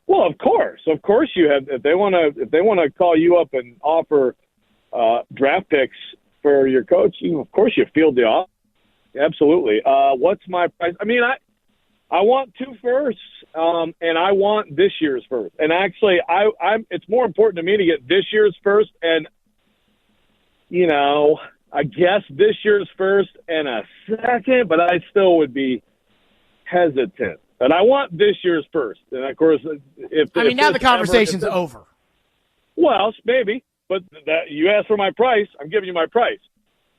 Well, of course you have. If they want to call you up and offer draft picks for your coach, of course you field the offer. Absolutely. What's my price? I mean, I want 2 firsts, and I want this year's first. And actually, it's more important to me to get this year's first, and I guess this year's first and a second, but I still would be hesitant. But I want this year's first, and of course, now the conversation's over. Well, maybe, but you asked for my price. I'm giving you my price.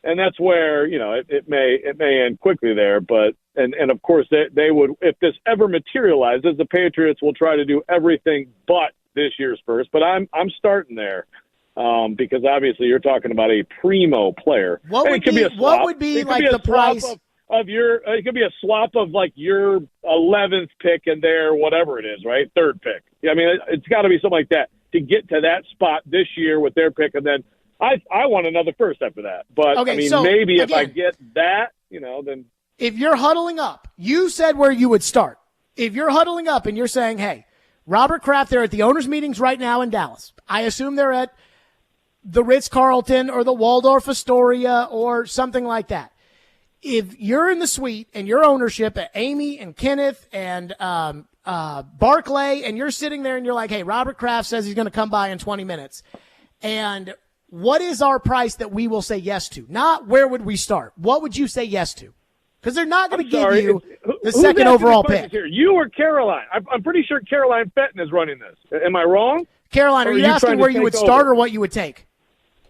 And that's where, it may end quickly there. But, and of course, they would, if this ever materializes, the Patriots will try to do everything but this year's first. But I'm starting there because obviously you're talking about a primo player. What would be like the price of your? It could be a swap of like your 11th pick and their whatever it is, right? 3rd pick. Yeah, I mean, it's got to be something like that to get to that spot this year with their pick, and then. I want another first after that. But, okay, I mean, so, maybe if again, I get that, then. If you're huddling up, you said where you would start. If you're huddling up and you're saying, hey, Robert Kraft, they're at the owners' meetings right now in Dallas. I assume they're at the Ritz-Carlton or the Waldorf Astoria or something like that. If you're in the suite and your ownership at Amy and Kenneth and Barclay, and you're sitting there and you're like, hey, Robert Kraft says he's going to come by in 20 minutes. And what is our price that we will say yes to? Not where would we start. What would you say yes to? Because they're not going to give you the second overall pick. Here? You or Caroline? I'm pretty sure Caroline Fenton is running this. Am I wrong? Caroline, are you asking where you would start or what you would take?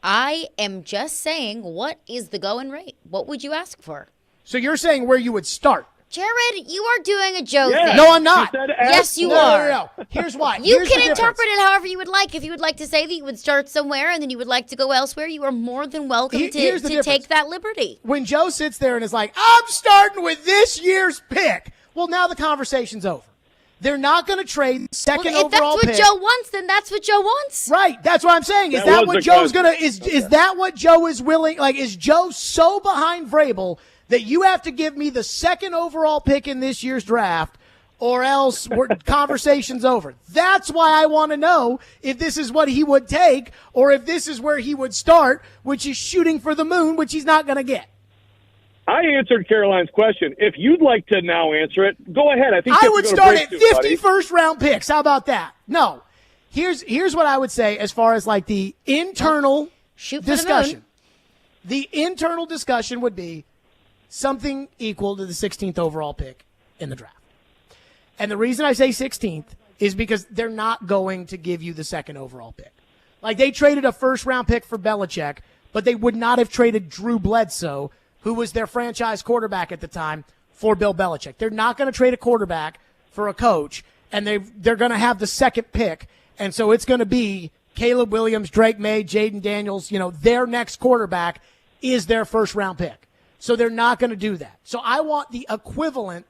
I am just saying, what is the going rate? What would you ask for? So you're saying where you would start? Jared, you are doing a Joe Yeah. thing. No, I'm not. Yes, you No, are. no. Here's why. You Here's can the interpret difference. it however you would like. If you would like to say that you would start somewhere and then you would like to go elsewhere, you are more than welcome Here's the to difference. take that liberty. When Joe sits there and is like, I'm starting with this year's pick, well, now the conversation's over. They're not going to trade the second Well, if that's overall what pick. Joe wants, then that's what Joe wants. Right. That's what I'm saying. Is that what Joe's going to is that what Joe is willing, like, is Joe so behind Vrabel that you have to give me the second overall pick in this year's draft or else conversation's over? That's why I want to know if this is what he would take or if this is where he would start, which is shooting for the moon, which he's not going to get. I answered Caroline's question. If you'd like to now answer it, go ahead. I would start at 50 first-round picks. How about that? No. Here's what I would say as far as like the internal discussion. The internal discussion would be something equal to the 16th overall pick in the draft. And the reason I say 16th is because they're not going to give you the second overall pick. Like, they traded a first-round pick for Belichick, but they would not have traded Drew Bledsoe, who was their franchise quarterback at the time, for Bill Belichick. They're not going to trade a quarterback for a coach, and they're going to have the second pick. And so it's going to be Caleb Williams, Drake May, Jaden Daniels. Their next quarterback is their first-round pick. So they're not going to do that. So I want the equivalent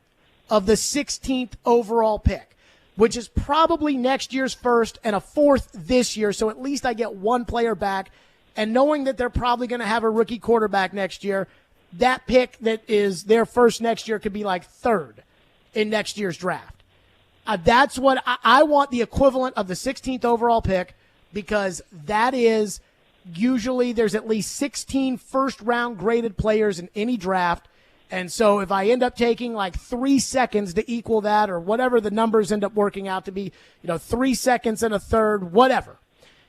of the 16th overall pick, which is probably next year's first and a fourth this year. So at least I get one player back. And knowing that they're probably going to have a rookie quarterback next year, that pick that is their first next year could be like third in next year's draft. That's what I want, the equivalent of the 16th overall pick, because that is usually there's at least 16 first-round graded players in any draft. And so if I end up taking like 3 seconds to equal that or whatever the numbers end up working out to be, 3 seconds and a third, whatever.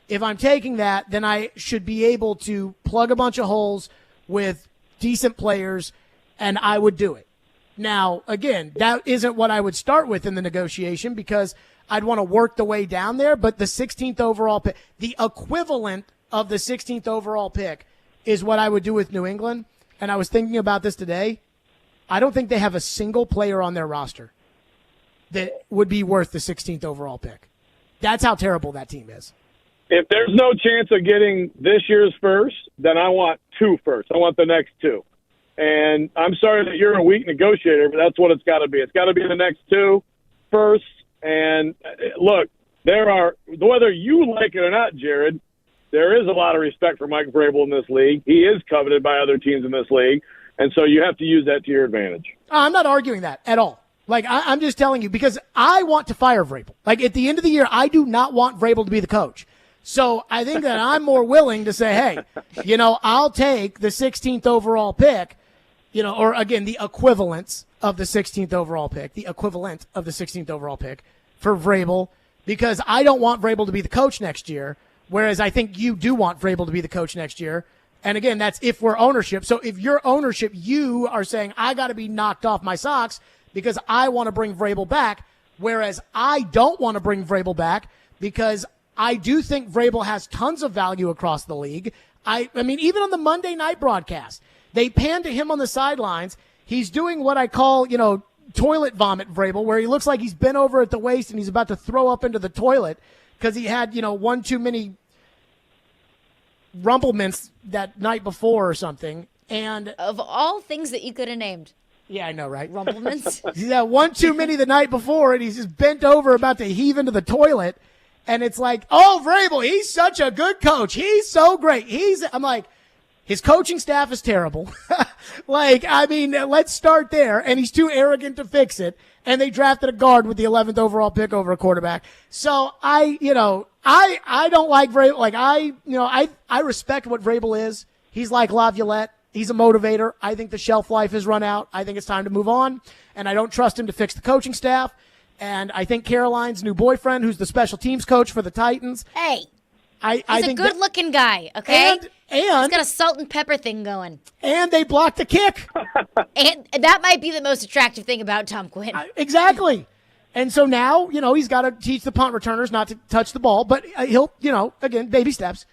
If I'm taking that, then I should be able to plug a bunch of holes with decent players, and I would do it. Now, again, that isn't what I would start with in the negotiation because I'd want to work the way down there, but the 16th overall pick, the equivalent of the 16th overall pick is what I would do with New England. And I was thinking about this today. I don't think they have a single player on their roster that would be worth the 16th overall pick. That's how terrible that team is. If there's no chance of getting this year's first, then I want 2 first. I want the next 2. And I'm sorry that you're a weak negotiator, but that's what it's got to be. It's got to be the next 2 first. And look, there are, whether you like it or not, Jared, there is a lot of respect for Mike Vrabel in this league. He is coveted by other teams in this league. And so you have to use that to your advantage. I'm not arguing that at all. Like, I'm just telling you because I want to fire Vrabel. Like, at the end of the year, I do not want Vrabel to be the coach. So I think that I'm more willing to say, hey, I'll take the 16th overall pick, or again, the equivalent of the 16th overall pick for Vrabel, because I don't want Vrabel to be the coach next year, whereas I think you do want Vrabel to be the coach next year. And again, that's if we're ownership. So if you're ownership, you are saying, I got to be knocked off my socks because I want to bring Vrabel back, whereas I don't want to bring Vrabel back because I do think Vrabel has tons of value across the league. I mean, even on the Monday night broadcast, they pan to him on the sidelines. He's doing what I call, toilet vomit Vrabel, where he looks like he's bent over at the waist and he's about to throw up into the toilet because he had, one too many rumplements that night before or something. And of all things that you could have named. Yeah, I know, right? Rumplements. He's had one too many the night before and he's just bent over about to heave into the toilet. And it's like, oh, Vrabel, he's such a good coach. He's so great. I'm like, his coaching staff is terrible. Let's start there. And he's too arrogant to fix it. And they drafted a guard with the 11th overall pick over a quarterback. So I don't like Vrabel. Like I respect what Vrabel is. He's like Laviolette. He's a motivator. I think the shelf life has run out. I think it's time to move on. And I don't trust him to fix the coaching staff. And I think Caroline's new boyfriend, who's the special teams coach for the Titans. Hey, I he's think a good-looking guy, okay? And he's got a salt and pepper thing going. And they blocked the kick. And that might be the most attractive thing about Tom Quinn. Exactly. And so now, he's got to teach the punt returners not to touch the ball. But he'll, again, baby steps.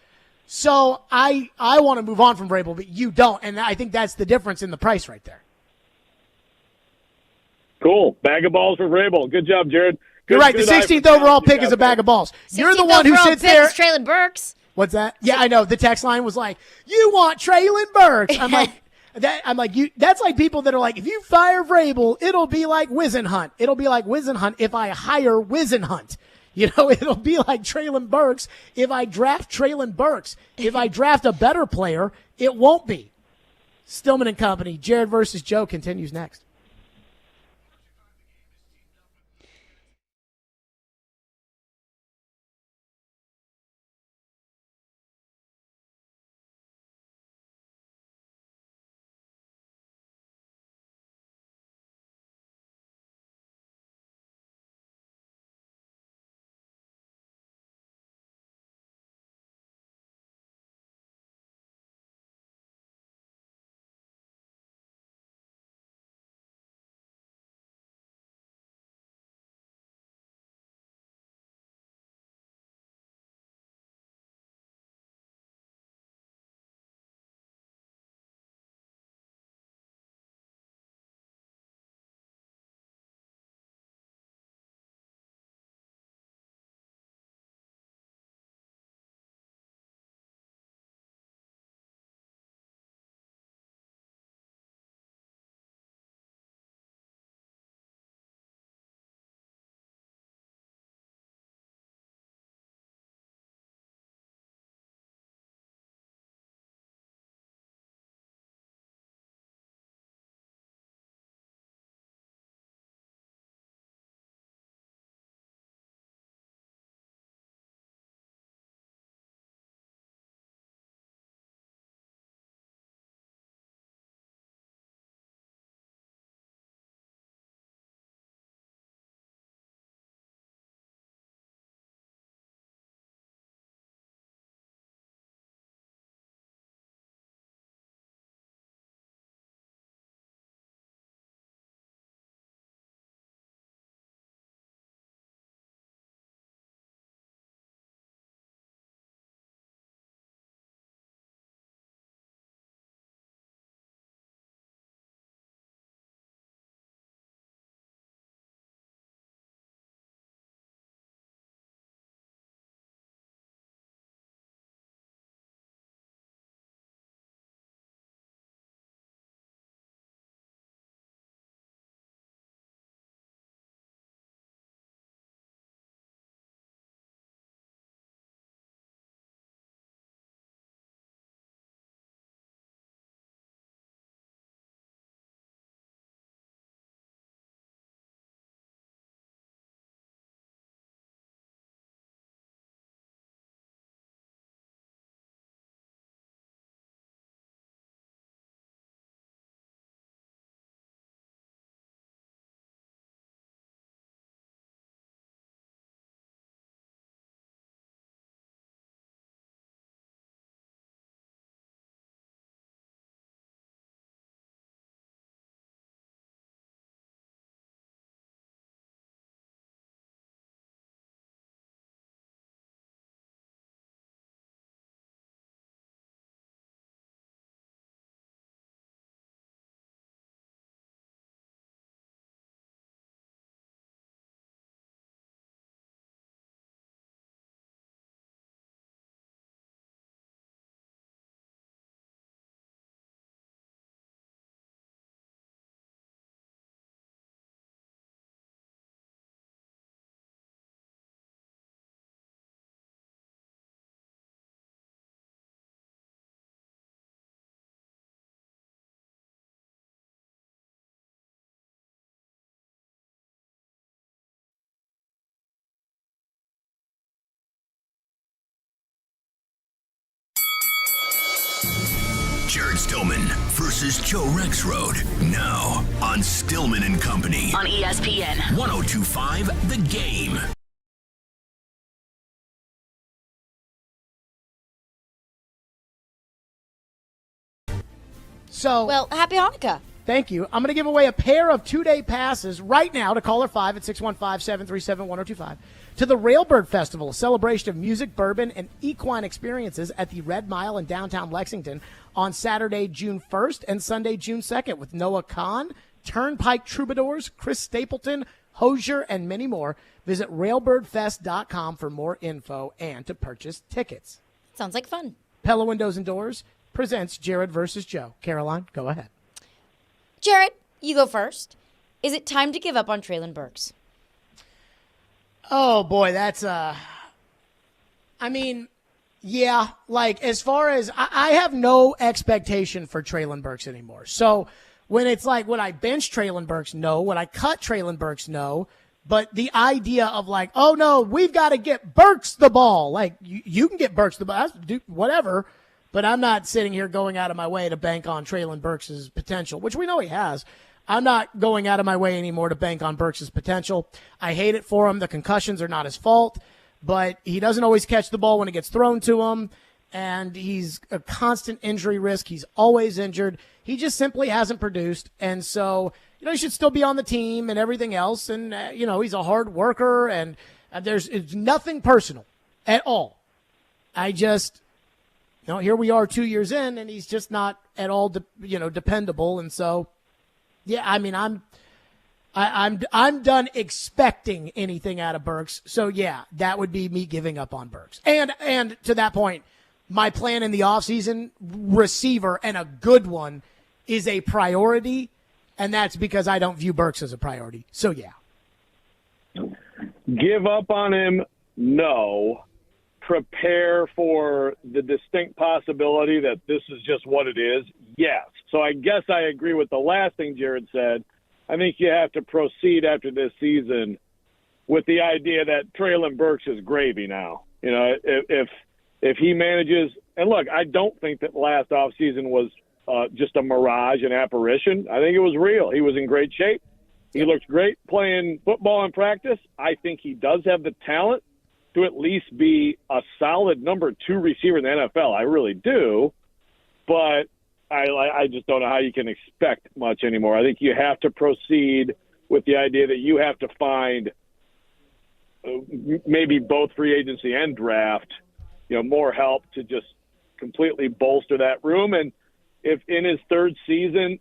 So I want to move on from Vrabel, but you don't. And I think that's the difference in the price right there. Cool. Bag of balls for Vrabel. Good job, Jared. You're right. The 16th overall pick is a bag of balls. You're the one who sits there. Treylon Burks. What's that? Yeah, I know. The text line was like, "You want Treylon Burks?" I'm like, you. That's like people that are like, if you fire Vrabel, it'll be like Wisenhunt. It'll be like Wisenhunt if I hire Wisenhunt. It'll be like Treylon Burks if I draft Treylon Burks. If I draft a better player, it won't be. Stillman and Company. Jared versus Joe continues next. Jared Stillman versus Joe Rexrode. Now on Stillman and Company. On ESPN 102.5 The Game. So, well, happy Hanukkah. Thank you. I'm going to give away a pair of 2-day passes right now to caller 5 at 615-737-1025 to the Railbird Festival, a celebration of music, bourbon, and equine experiences at the Red Mile in downtown Lexington on Saturday, June 1st and Sunday, June 2nd with Noah Khan, Turnpike Troubadours, Chris Stapleton, Hosier, and many more. Visit railbirdfest.com for more info and to purchase tickets. Sounds like fun. Pella Windows and Doors presents Jared versus Joe. Caroline, go ahead. Jared, you go first. Is it time to give up on Treylon Burks? Oh, boy, that's yeah, like as far as I have no expectation for Treylon Burks anymore. So when it's like, would I bench Treylon Burks? No. Would I cut Treylon Burks? No. But the idea of like, oh no, we've got to get Burks the ball. Like you can get Burks the ball, whatever. But I'm not sitting here going out of my way to bank on Treylon Burks' potential, which we know he has. I'm not going out of my way anymore to bank on Burks' potential. I hate it for him. The concussions are not his fault, but he doesn't always catch the ball when it gets thrown to him, and he's a constant injury risk. He's always injured. He just simply hasn't produced, and so he should still be on the team and everything else, and he's a hard worker, and it's nothing personal at all. I just here we are 2 years in, and he's just not at all dependable, and so yeah, I mean I'm done expecting anything out of Burks. So yeah, that would be me giving up on Burks. And to that point, my plan in the offseason, receiver and a good one, is a priority, and that's because I don't view Burks as a priority. So yeah. Give up on him? No. Prepare for the distinct possibility that this is just what it is? Yes. So I guess I agree with the last thing Jared said. I think you have to proceed after this season with the idea that Treylon Burks is gravy now. If he manages – and look, I don't think that last offseason was just a mirage, an apparition. I think it was real. He was in great shape. He looked great playing football in practice. I think he does have the talent to at least be a solid number 2 receiver in the NFL. I really do. But I just don't know how you can expect much anymore. I think you have to proceed with the idea that you have to find maybe both free agency and draft, more help to just completely bolster that room. And if in his third season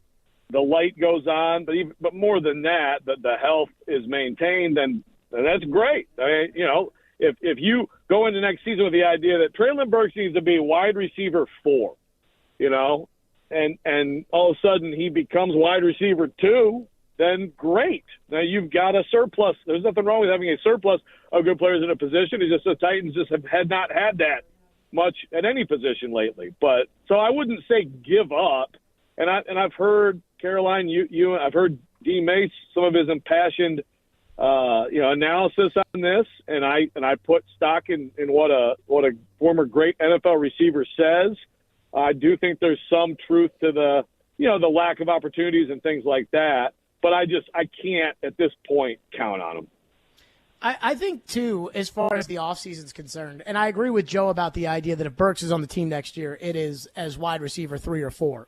the light goes on, but more than that, the health is maintained, then that's great. I mean, if you go into next season with the idea that Treylon Burks needs to be wide receiver 4, and all of a sudden he becomes wide receiver 2, then great. Now you've got a surplus. There's nothing wrong with having a surplus of good players in a position. It's just the Titans just had not had that much at any position lately. But so I wouldn't say give up. And I've heard Caroline, I've heard D. Mace, some of his impassioned analysis on this, and I put stock in what a former great NFL receiver says. I do think there's some truth to the lack of opportunities and things like that, but I can't at this point count on him. I think, too, as far as the offseason is concerned, and I agree with Joe about the idea that if Burks is on the team next year, it is as wide receiver 3 or 4.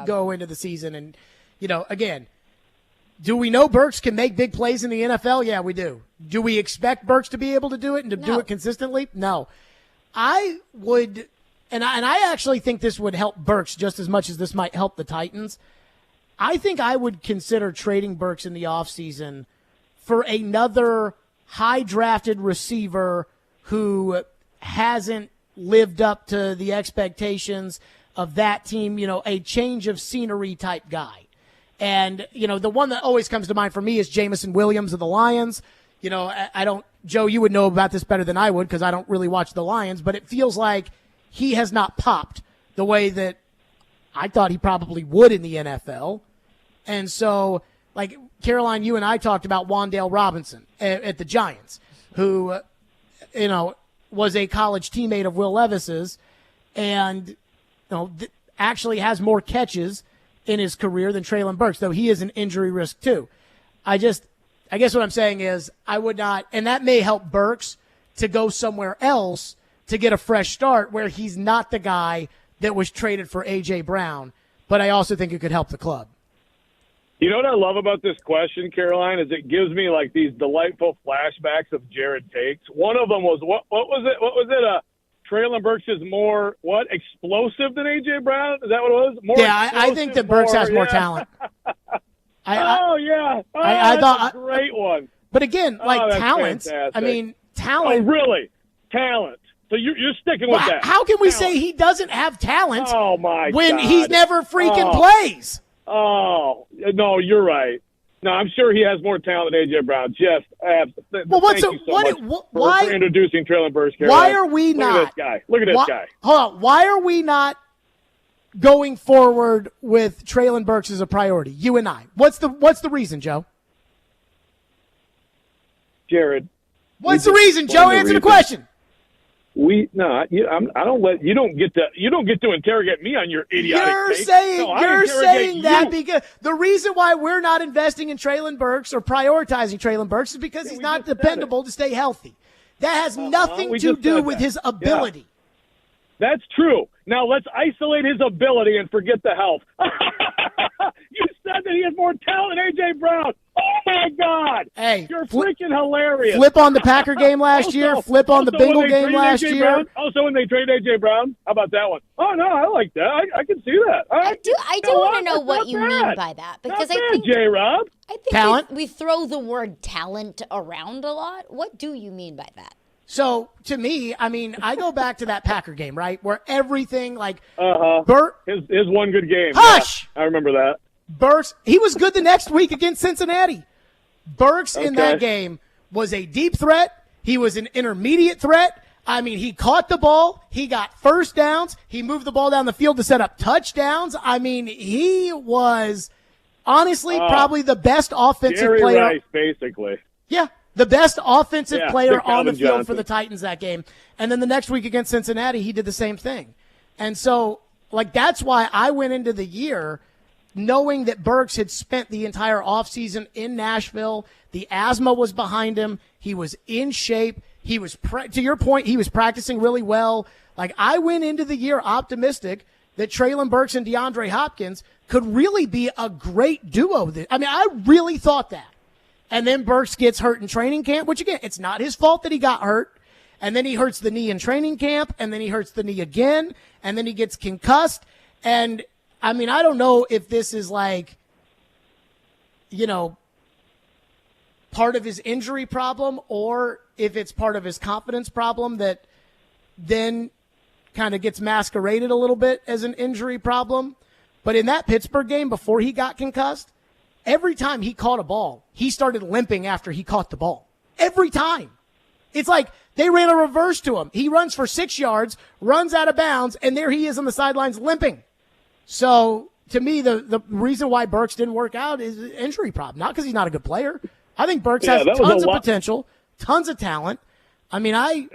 Go into the season and, again, do we know Burks can make big plays in the NFL? Yeah, we do. Do we expect Burks to be able to do it and to do it consistently? No. I would, and I actually think this would help Burks just as much as this might help the Titans. I think I would consider trading Burks in the offseason for another high-drafted receiver who hasn't lived up to the expectations of that team, a change of scenery type guy. And, the one that always comes to mind for me is Jamison Williams of the Lions. I don't, Joe, you would know about this better than I would because I don't really watch the Lions, but it feels like he has not popped the way that I thought he probably would in the NFL. And so, like, Caroline, you and I talked about Wan'Dale Robinson at the Giants, who, was a college teammate of Will Levis's and, actually has more catches in his career than Treylon Burks, though he is an injury risk too. I guess what I'm saying is I would not, and that may help Burks to go somewhere else to get a fresh start where he's not the guy that was traded for A.J. Brown, but I also think it could help the club. You know what I love about this question, Caroline, is it gives me like these delightful flashbacks of Jared takes. One of them was, what was it? What was it? Treylon Burks is more, explosive than A.J. Brown? Is that what it was? I think that Burks has more talent. I thought that's a great one. But again, like talent. Fantastic. I mean, talent. Oh, really? Talent. So you're sticking with that. How can we say he doesn't have talent when God. he's never freaking plays? Oh, no, you're right. No, I'm sure he has more talent than A.J. Brown. Jeff, thank you so much for introducing Treylon Burks. Why are we not? Look at this guy. Look at this guy. Hold on. Why are we not going forward with Treylon Burks as a priority? You and I. What's the reason, Joe? Jared. What's the reason, Joe? Answer the question. I don't let you don't get to interrogate me on your idiotic take. You're saying that because the reason why we're not investing in Treylon Burks or prioritizing Treylon Burks is because he's not dependable to stay healthy. That has nothing to do with his ability. Yeah. That's true. Now let's isolate his ability and forget the health. You said that he has more talent than A.J. Brown. Oh, my God. Hey, you're freaking hilarious. Flip on the Packer game last year. Flip on the Bengal game last year. Brown, also, when they trade A.J. Brown, how about that one? Oh, no, I like that. I can see that. I do want to know what you mean by that. Because I think, J-Rob. I think talent? We throw the word talent around a lot. What do you mean by that? So, to me, I mean, I go back to that Packer game, right, where everything, like, his one good game. Hush! Yeah, I remember that. Burks, he was good the next week against Cincinnati. Burks in that game was a deep threat. He was an intermediate threat. I mean, he caught the ball. He got first downs. He moved the ball down the field to set up touchdowns. I mean, he was honestly probably the best offensive Jerry player. Rice, basically. Yeah, the best offensive player on the field Johnson for the Titans that game. And then the next week against Cincinnati, he did the same thing. And so, like, that's why I went into the year knowing that Burks had spent the entire offseason in Nashville. The asthma was behind him. He was in shape. He was, to your point, he was practicing really well. Like, I went into the year optimistic that Treylon Burks and DeAndre Hopkins could really be a great duo. I mean, I really thought that. And then Burks gets hurt in training camp, which, again, it's not his fault that he got hurt. And then he hurts the knee in training camp, and then he hurts the knee again, and then he gets concussed. And, I mean, I don't know if this is like, part of his injury problem or if it's part of his confidence problem that then kind of gets masqueraded a little bit as an injury problem. But in that Pittsburgh game before he got concussed, every time he caught a ball, he started limping after he caught the ball. Every time. It's like they ran a reverse to him. He runs for 6 yards, runs out of bounds, and there he is on the sidelines limping. So, to me, the reason why Burks didn't work out is an injury problem. Not because he's not a good player. I think Burks has tons of potential, tons of talent. I mean, I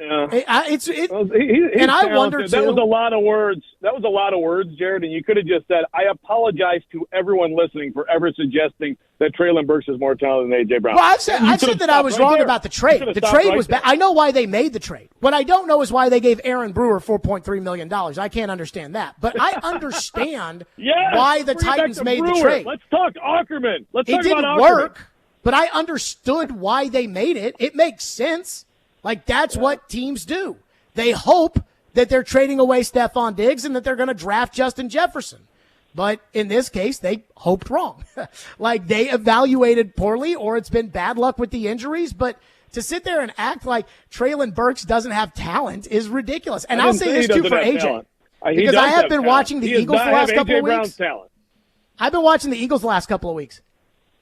wonder too. That was a lot of words. That was a lot of words, Jared. And you could have just said, "I apologize to everyone listening for ever suggesting that Treylon Burks is more talented than A.J. Brown." Well, I said that I was wrong about the trade. The trade was bad. I know why they made the trade. What I don't know is why they gave Aaron Brewer $4.3 million. I can't understand that. But I understand why the Titans made the trade. Let's talk Ackerman. It didn't work, but I understood why they made it. It makes sense. Like, that's what teams do. They hope that they're trading away Stephon Diggs and that they're going to draft Justin Jefferson. But in this case, they hoped wrong. Like, they evaluated poorly, or it's been bad luck with the injuries. But to sit there and act like Treylon Burks doesn't have talent is ridiculous. And I'll say this, too, for AJ. Because I have been watching the Eagles the last couple of weeks. I've been watching the Eagles the last couple of weeks.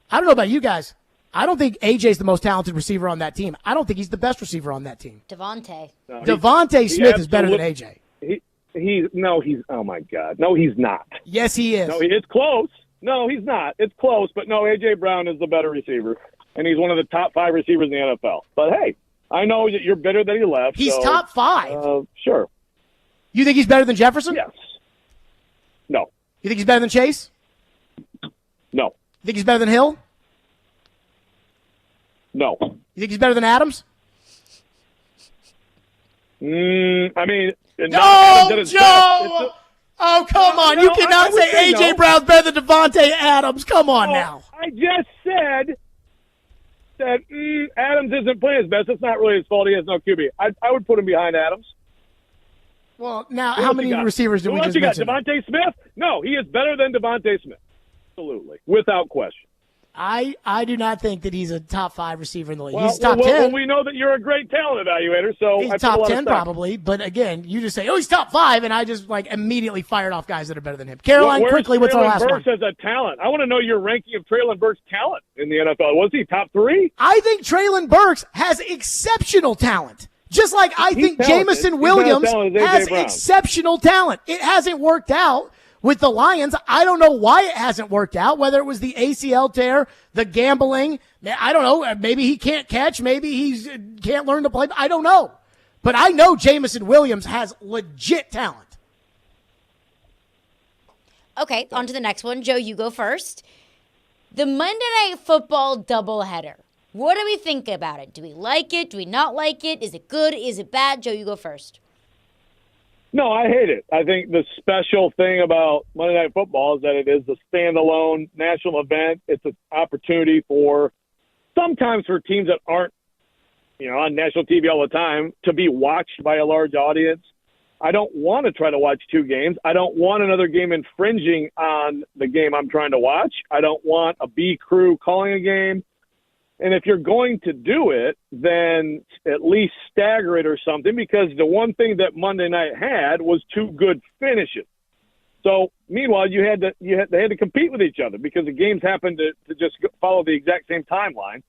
I don't know about you guys. I don't think AJ's the most talented receiver on that team. I don't think he's the best receiver on that team. Devontae Smith is better than AJ. Oh my God. No, he's not. Yes, he is. No, it's close. No, he's not. It's close, but no, AJ Brown is the better receiver, and he's one of the top 5 receivers in the NFL. But hey, I know that you're bitter that he left. He's top 5. Sure. You think he's better than Jefferson? Yes. No. You think he's better than Chase? No. You think he's better than Hill? No. You think he's better than Adams? I mean, no, Joe! Oh, come on. You cannot say A.J. Brown's better than Devontae Adams. Come on now. I just said that Adams isn't playing his best. It's not really his fault. He has no QB. I would put him behind Adams. Well, now, how many receivers do we just mention? Devontae Smith? No, he is better than Devontae Smith. Absolutely. Without question. I do not think that he's a top 5 receiver in the league. Well, he's top 10. Well, we know that you're a great talent evaluator, so He's I put a top lot of 10 stock. probably. But again, you just say, oh, he's top 5, and I just immediately fired off guys that are better than him. Caroline, Where's quickly, what's our Treylon last Burks one? as a talent? I want to know your ranking of Treylon Burks' talent in the NFL. Was he top 3? I think Treylon Burks has exceptional talent. Just like I think Jamison Williams has exceptional talent. It hasn't worked out with the Lions. I don't know why it hasn't worked out, whether it was the ACL tear, the gambling. I don't know. Maybe he can't catch. Maybe he can't learn to play. I don't know. But I know Jamison Williams has legit talent. Okay, on to the next one. Joe, you go first. The Monday Night Football doubleheader. What do we think about it? Do we like it? Do we not like it? Is it good? Is it bad? Joe, you go first. No, I hate it. I think the special thing about Monday Night Football is that it is a standalone national event. It's an opportunity sometimes for teams that aren't, on national TV all the time to be watched by a large audience. I don't want to try to watch 2 games. I don't want another game infringing on the game I'm trying to watch. I don't want a B crew calling a game. And if you're going to do it, then at least stagger it or something, because the one thing that Monday night had was 2 good finishes. So meanwhile, they had to compete with each other because the games happened to just follow the exact same timeline.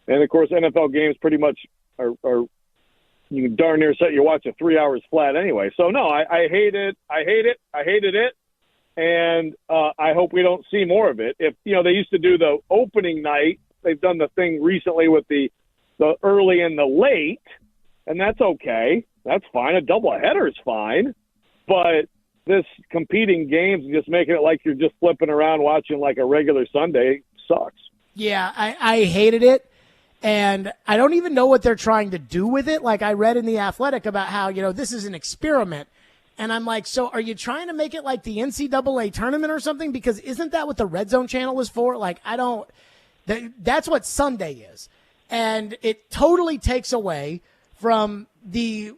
And of course, NFL games pretty much are you can darn near set your watch at 3 hours flat anyway. So no, I hate it. I hated it. And I hope we don't see more of it. If they used to do the opening night. They've done the thing recently with the early and the late, and that's okay. That's fine. A doubleheader is fine. But this competing games and just making it like you're just flipping around watching like a regular Sunday sucks. Yeah, I hated it. And I don't even know what they're trying to do with it. Like I read in The Athletic about how, this is an experiment. And I'm like, so are you trying to make it like the NCAA tournament or something? Because isn't that what the Red Zone channel is for? Like, that's what Sunday is. And it totally takes away from the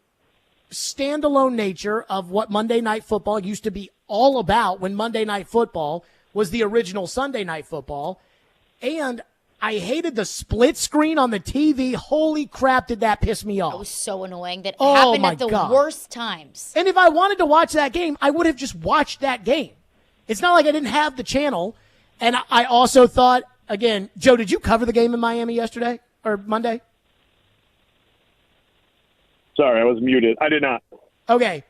standalone nature of what Monday Night Football used to be all about when Monday Night Football was the original Sunday Night Football. And I hated the split screen on the TV. Holy crap, did that piss me off. It was so annoying. That happened at the worst times. And if I wanted to watch that game, I would have just watched that game. It's not like I didn't have the channel. And I also thought, again, Joe, did you cover the game in Miami yesterday or Monday? Sorry, I was muted. I did not. Okay.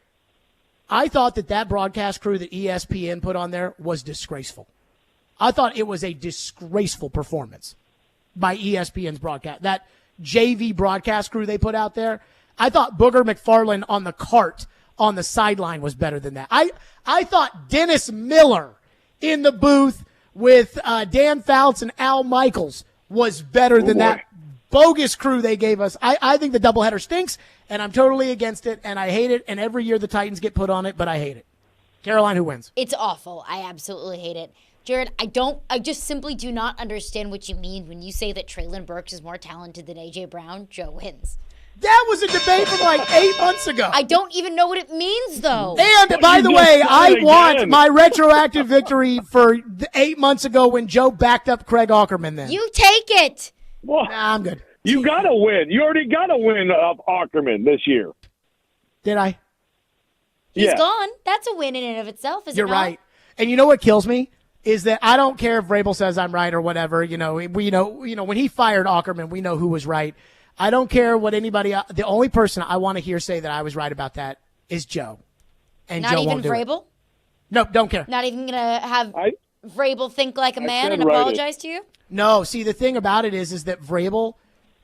I thought that broadcast crew that ESPN put on there was disgraceful. I thought it was a disgraceful performance by ESPN's broadcast. That JV broadcast crew they put out there, I thought Booger McFarland on the cart on the sideline was better than that. I thought Dennis Miller in the booth with Dan Fouts and Al Michaels was better than that bogus crew they gave us. I think the doubleheader stinks, and I'm totally against it, and I hate it, and every year the Titans get put on it, but I hate it. Caroline, who wins? It's awful. I absolutely hate it. Jared, I just simply do not understand what you mean when you say that Treylon Burks is more talented than A.J. Brown. Joe wins. That was a debate from like 8 months ago. I don't even know what it means, though. And by the way, I want my retroactive victory for 8 months ago when Joe backed up Craig Aukerman then. You take it. Well, nah, I'm good. You got to win. You already got to win of Aukerman this year. Did I? He's gone. That's a win in and of itself, isn't it? You're right. And you know what kills me? Is that I don't care if Vrabel says I'm right or whatever. We know when he fired Aukerman, we know who was right. I don't care what anybody. The only person I want to hear say that I was right about that is Joe. And not Joe even won't do Vrabel? It. No, don't care. Not even gonna have Vrabel think like a man and apologize to you? No. See, the thing about it is that Vrabel,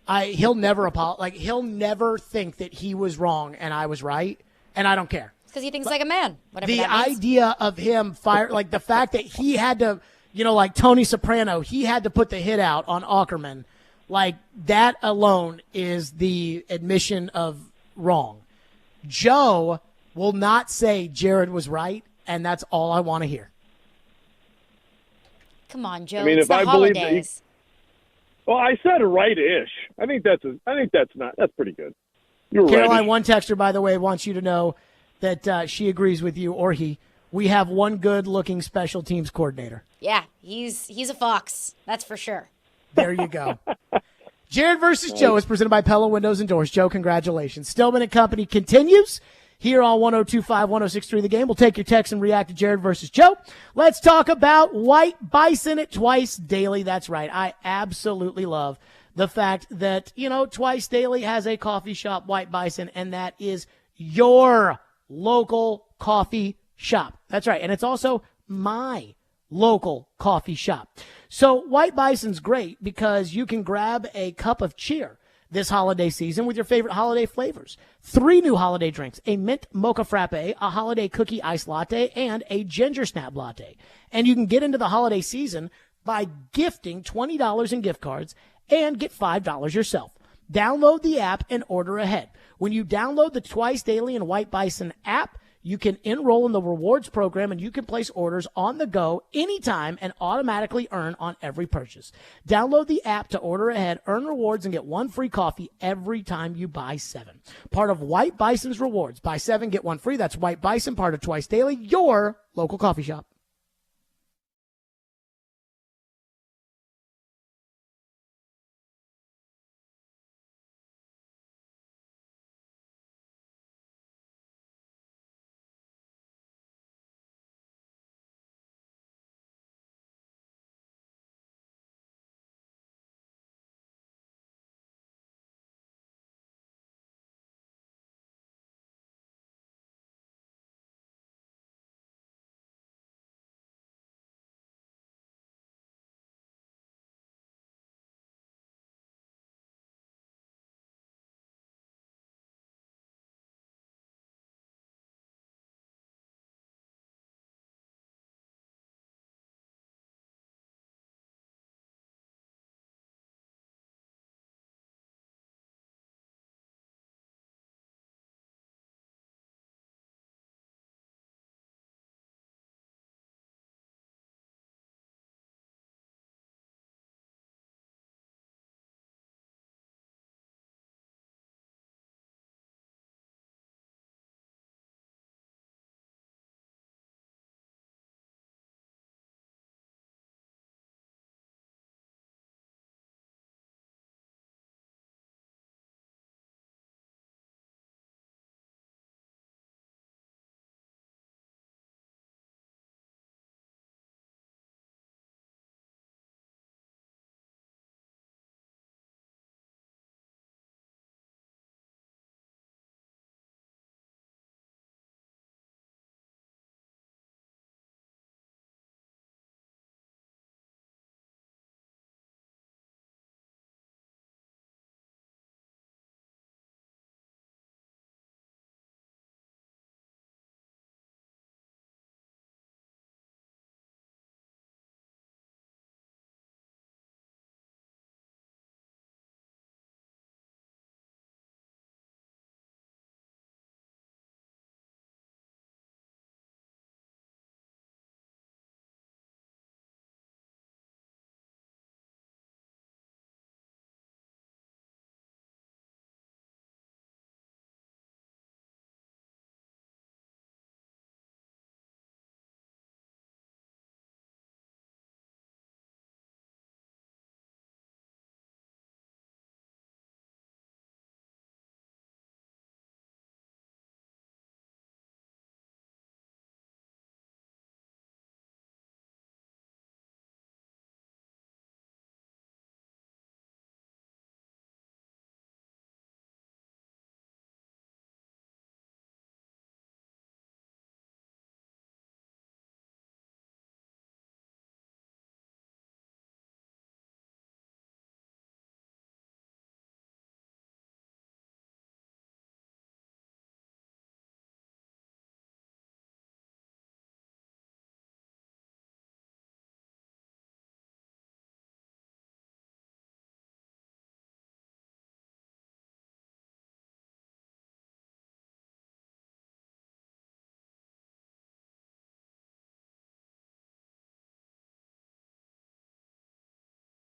he'll never apologize. Like he'll never think that he was wrong and I was right, and I don't care. Because he thinks like a man. Whatever the that means. idea of him fire, like the fact that he had to, like Tony Soprano, he had to put the hit out on Aukerman. Like that alone is the admission of wrong. Joe will not say Jared was right, and that's all I want to hear. Come on, Joe. I mean, it's if I holidays. believe that well, I said right-ish. I think that's pretty good. You're Caroline, right-ish. one texter, by the way, wants you to know that she agrees with you, or he, we have one good-looking special teams coordinator. Yeah, he's a fox. That's for sure. There you go. Jared versus Joe is presented by Pella Windows and Doors. Joe, congratulations. Stillman and Company continues here on 102.5, 106.3 The Game. We'll take your text and react to Jared versus Joe. Let's talk about White Bison at Twice Daily. That's right. I absolutely love the fact that, Twice Daily has a coffee shop, White Bison, and that is your local coffee shop. That's right. And it's also my local coffee shop. So White Bison's great because you can grab a cup of cheer this holiday season with your favorite holiday flavors. 3 new holiday drinks, a mint mocha frappe, a holiday cookie ice latte, and a ginger snap latte. And you can get into the holiday season by gifting $20 in gift cards and get $5 yourself. Download the app and order ahead. When you download the Twice Daily and White Bison app, you can enroll in the rewards program and you can place orders on the go anytime and automatically earn on every purchase. Download the app to order ahead, earn rewards, and get 1 free coffee every time you buy 7. Part of White Bison's rewards. Buy 7, get 1 free. That's White Bison, part of Twice Daily, your local coffee shop.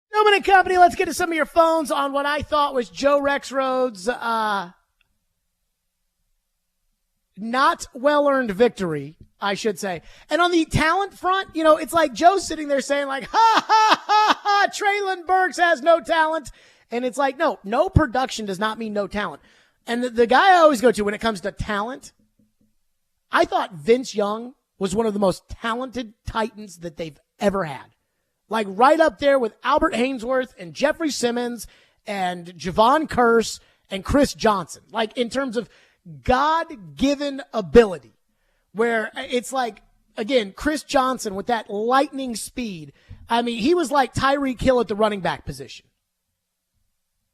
Stillman and Company, let's get to some of your phones on what I thought was Joe Rexrode's not well-earned victory I should say. And on the talent front, it's like Joe's sitting there saying like, ha, ha, ha, ha, Treylon Burks has no talent. And it's like, no production does not mean no talent. And the guy I always go to when it comes to talent, I thought Vince Young was one of the most talented Titans that they've ever had. Like right up there with Albert Haynesworth and Jeffrey Simmons and Javon Curse and Chris Johnson. Like in terms of God-given ability, where it's like, again, Chris Johnson with that lightning speed. I mean, he was like Tyreek Hill at the running back position.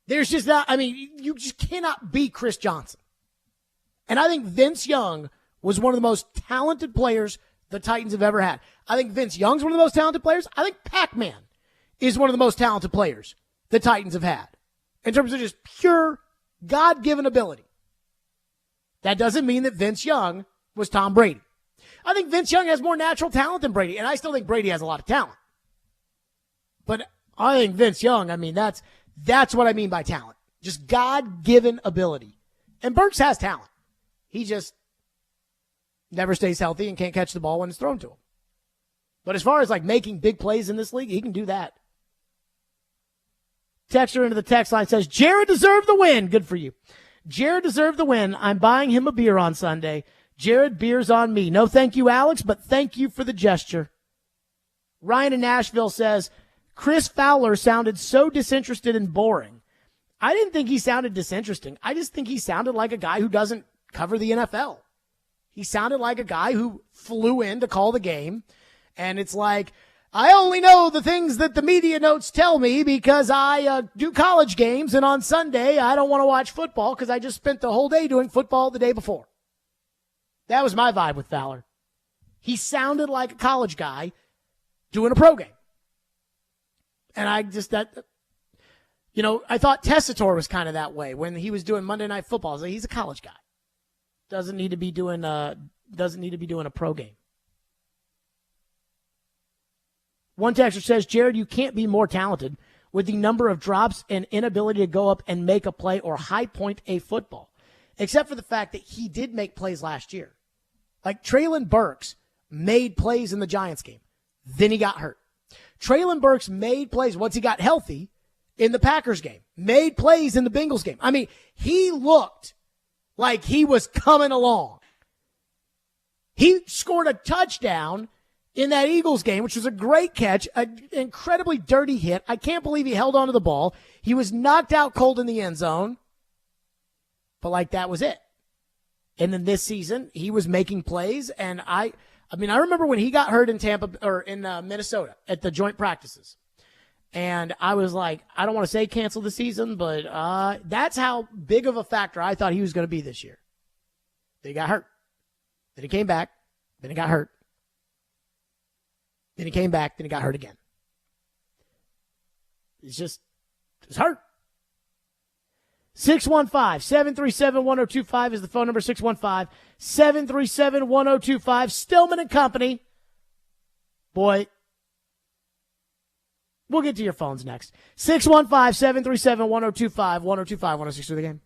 There's just not, you just cannot beat Chris Johnson. And I think Vince Young was one of the most talented players the Titans have ever had. I think Vince Young's one of the most talented players. I think Pac-Man is one of the most talented players the Titans have had in terms of just pure God-given ability. That doesn't mean that Vince Young was Tom Brady. I think Vince Young has more natural talent than Brady, and I still think Brady has a lot of talent. But I think Vince Young, that's what I mean by talent. Just God-given ability. And Burks has talent. He just never stays healthy and can't catch the ball when it's thrown to him. But as far as like making big plays in this league, he can do that. Texter into the text line says, Jared deserved the win. Good for you. Jared deserved the win. I'm buying him a beer on Sunday. Jared, beer's on me. No thank you, Alex, but thank you for the gesture. Ryan in Nashville says, Chris Fowler sounded so disinterested and boring. I didn't think he sounded disinteresting. I just think he sounded like a guy who doesn't cover the NFL. He sounded like a guy who flew in to call the game. And it's like, I only know the things that the media notes tell me because I do college games. And on Sunday, I don't want to watch football because I just spent the whole day doing football the day before. That was my vibe with Fowler. He sounded like a college guy doing a pro game. And I thought Tessitore was kind of that way when he was doing Monday Night Football. So he's a college guy. Doesn't need to be doing a pro game. One texter says, Jared, you can't be more talented with the number of drops and inability to go up and make a play or high point a football, except for the fact that he did make plays last year. Like Treylon Burks made plays in the Giants game. Then he got hurt. Treylon Burks made plays once he got healthy in the Packers game, made plays in the Bengals game. He looked like he was coming along. He scored a touchdown in that Eagles game, which was a great catch, an incredibly dirty hit. I can't believe he held onto the ball. He was knocked out cold in the end zone, but that was it. And then this season, he was making plays, and I remember when he got hurt in Minnesota at the joint practices. And I was like, I don't want to say cancel the season, but that's how big of a factor I thought he was going to be this year. Then he got hurt. Then he came back. Then he got hurt. Then he came back. Then he got hurt again. It's hurt. 615-737-1025 is the phone number. 615-737-1025. Stillman and Company. Boy, we'll get to your phones next. 615-737-1025. 1025, 106 through the game.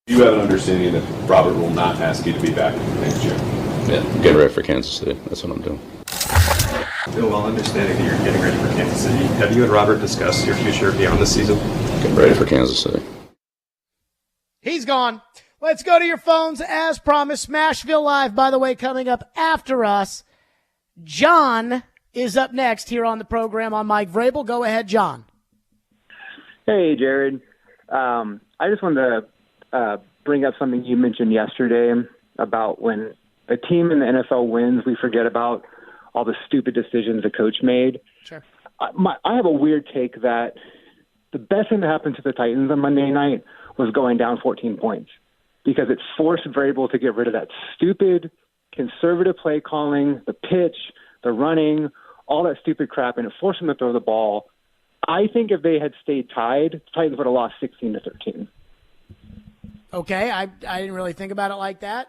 You have an understanding that Robert will not ask you to be back next year. Yeah, getting ready for Kansas City. That's what I'm doing. Bill, while understanding that you're getting ready for Kansas City, have you and Robert discussed your future beyond the season? Getting ready for Kansas City. He's gone. Let's go to your phones as promised. Smashville Live, by the way, coming up after us. John is up next here on the program on Mike Vrabel. Go ahead, John. Hey, Jared. I just wanted to bring up something you mentioned yesterday about when a team in the NFL wins, we forget about all the stupid decisions the coach made. Sure. I have a weird take that the best thing that happened to the Titans on Monday night was going down 14 points because it forced Vrabel to get rid of that stupid conservative play calling, the pitch, the running, all that stupid crap, and it forced him to throw the ball. I think if they had stayed tied, the Titans would have lost 16-13. Okay, I didn't really think about it like that.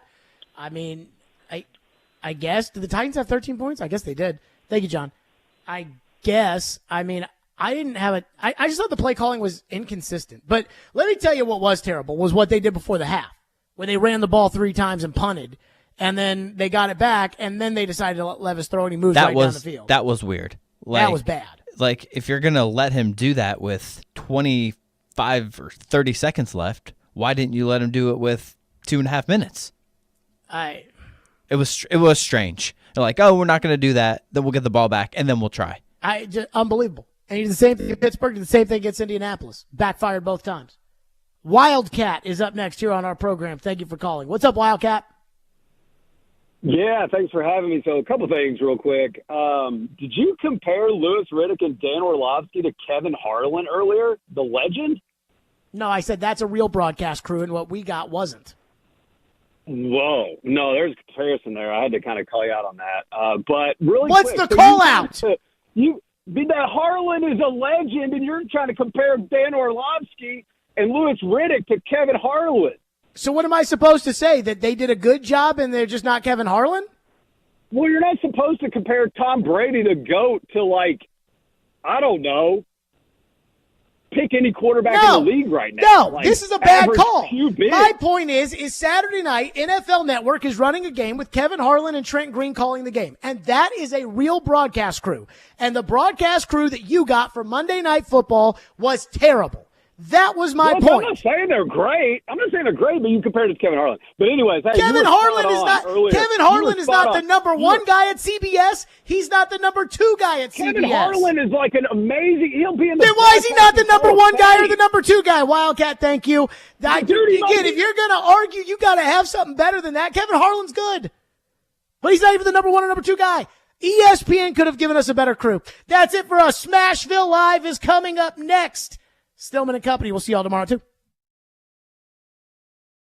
I mean, I guess, did the Titans have 13 points? I guess they did. Thank you, John. I guess, I mean, I didn't have I just thought the play calling was inconsistent. But let me tell you what was terrible was what they did before the half, when they ran the ball 3 times and punted, and then they got it back, and then they decided to let Levis throw, and he moves right down the field. That was weird. That was bad. Like, if you're going to let him do that with 25 or 30 seconds left, why didn't you let him do it with 2.5 minutes? It was strange. They're like, oh, we're not going to do that. Then we'll get the ball back, and then we'll try. Unbelievable. And he did the same thing in Pittsburgh, did the same thing against Indianapolis. Backfired both times. Wildcat is up next here on our program. Thank you for calling. What's up, Wildcat? Yeah, thanks for having me. So a couple things real quick. Did you compare Louis Riddick and Dan Orlovsky to Kevin Harlan earlier, the legend? No, I said that's a real broadcast crew, and what we got wasn't. Whoa. No, there's a comparison there. I had to kind of call you out on that. But really What's quick, the call out? That Harlan is a legend, and you're trying to compare Dan Orlovsky and Louis Riddick to Kevin Harlan. So what am I supposed to say? That they did a good job and they're just not Kevin Harlan? Well, you're not supposed to compare Tom Brady, the GOAT, to, like, I don't know, pick any quarterback in the league right now. No, like, this is a bad call. QB. My point is Saturday night, NFL Network is running a game with Kevin Harlan and Trent Green calling the game. And that is a real broadcast crew. And the broadcast crew that you got for Monday Night Football was terrible. That was my point. I'm not saying they're great. I'm not saying they're great, but you compared it to Kevin Harlan. But anyways, hey, Kevin Harlan is not the number 1 guy at CBS. He's not the number 2 guy at CBS. Kevin Harlan is like an amazing. He'll be in the. Then why is he not the number 1 guy or the number 2 guy? Wildcat, thank you. Again, if you're going to argue, you got to have something better than that. Kevin Harlan's good, but he's not even the number 1 or number 2 guy. ESPN could have given us a better crew. That's it for us. Smashville Live is coming up next. Stillman and Company. We'll see y'all tomorrow, too.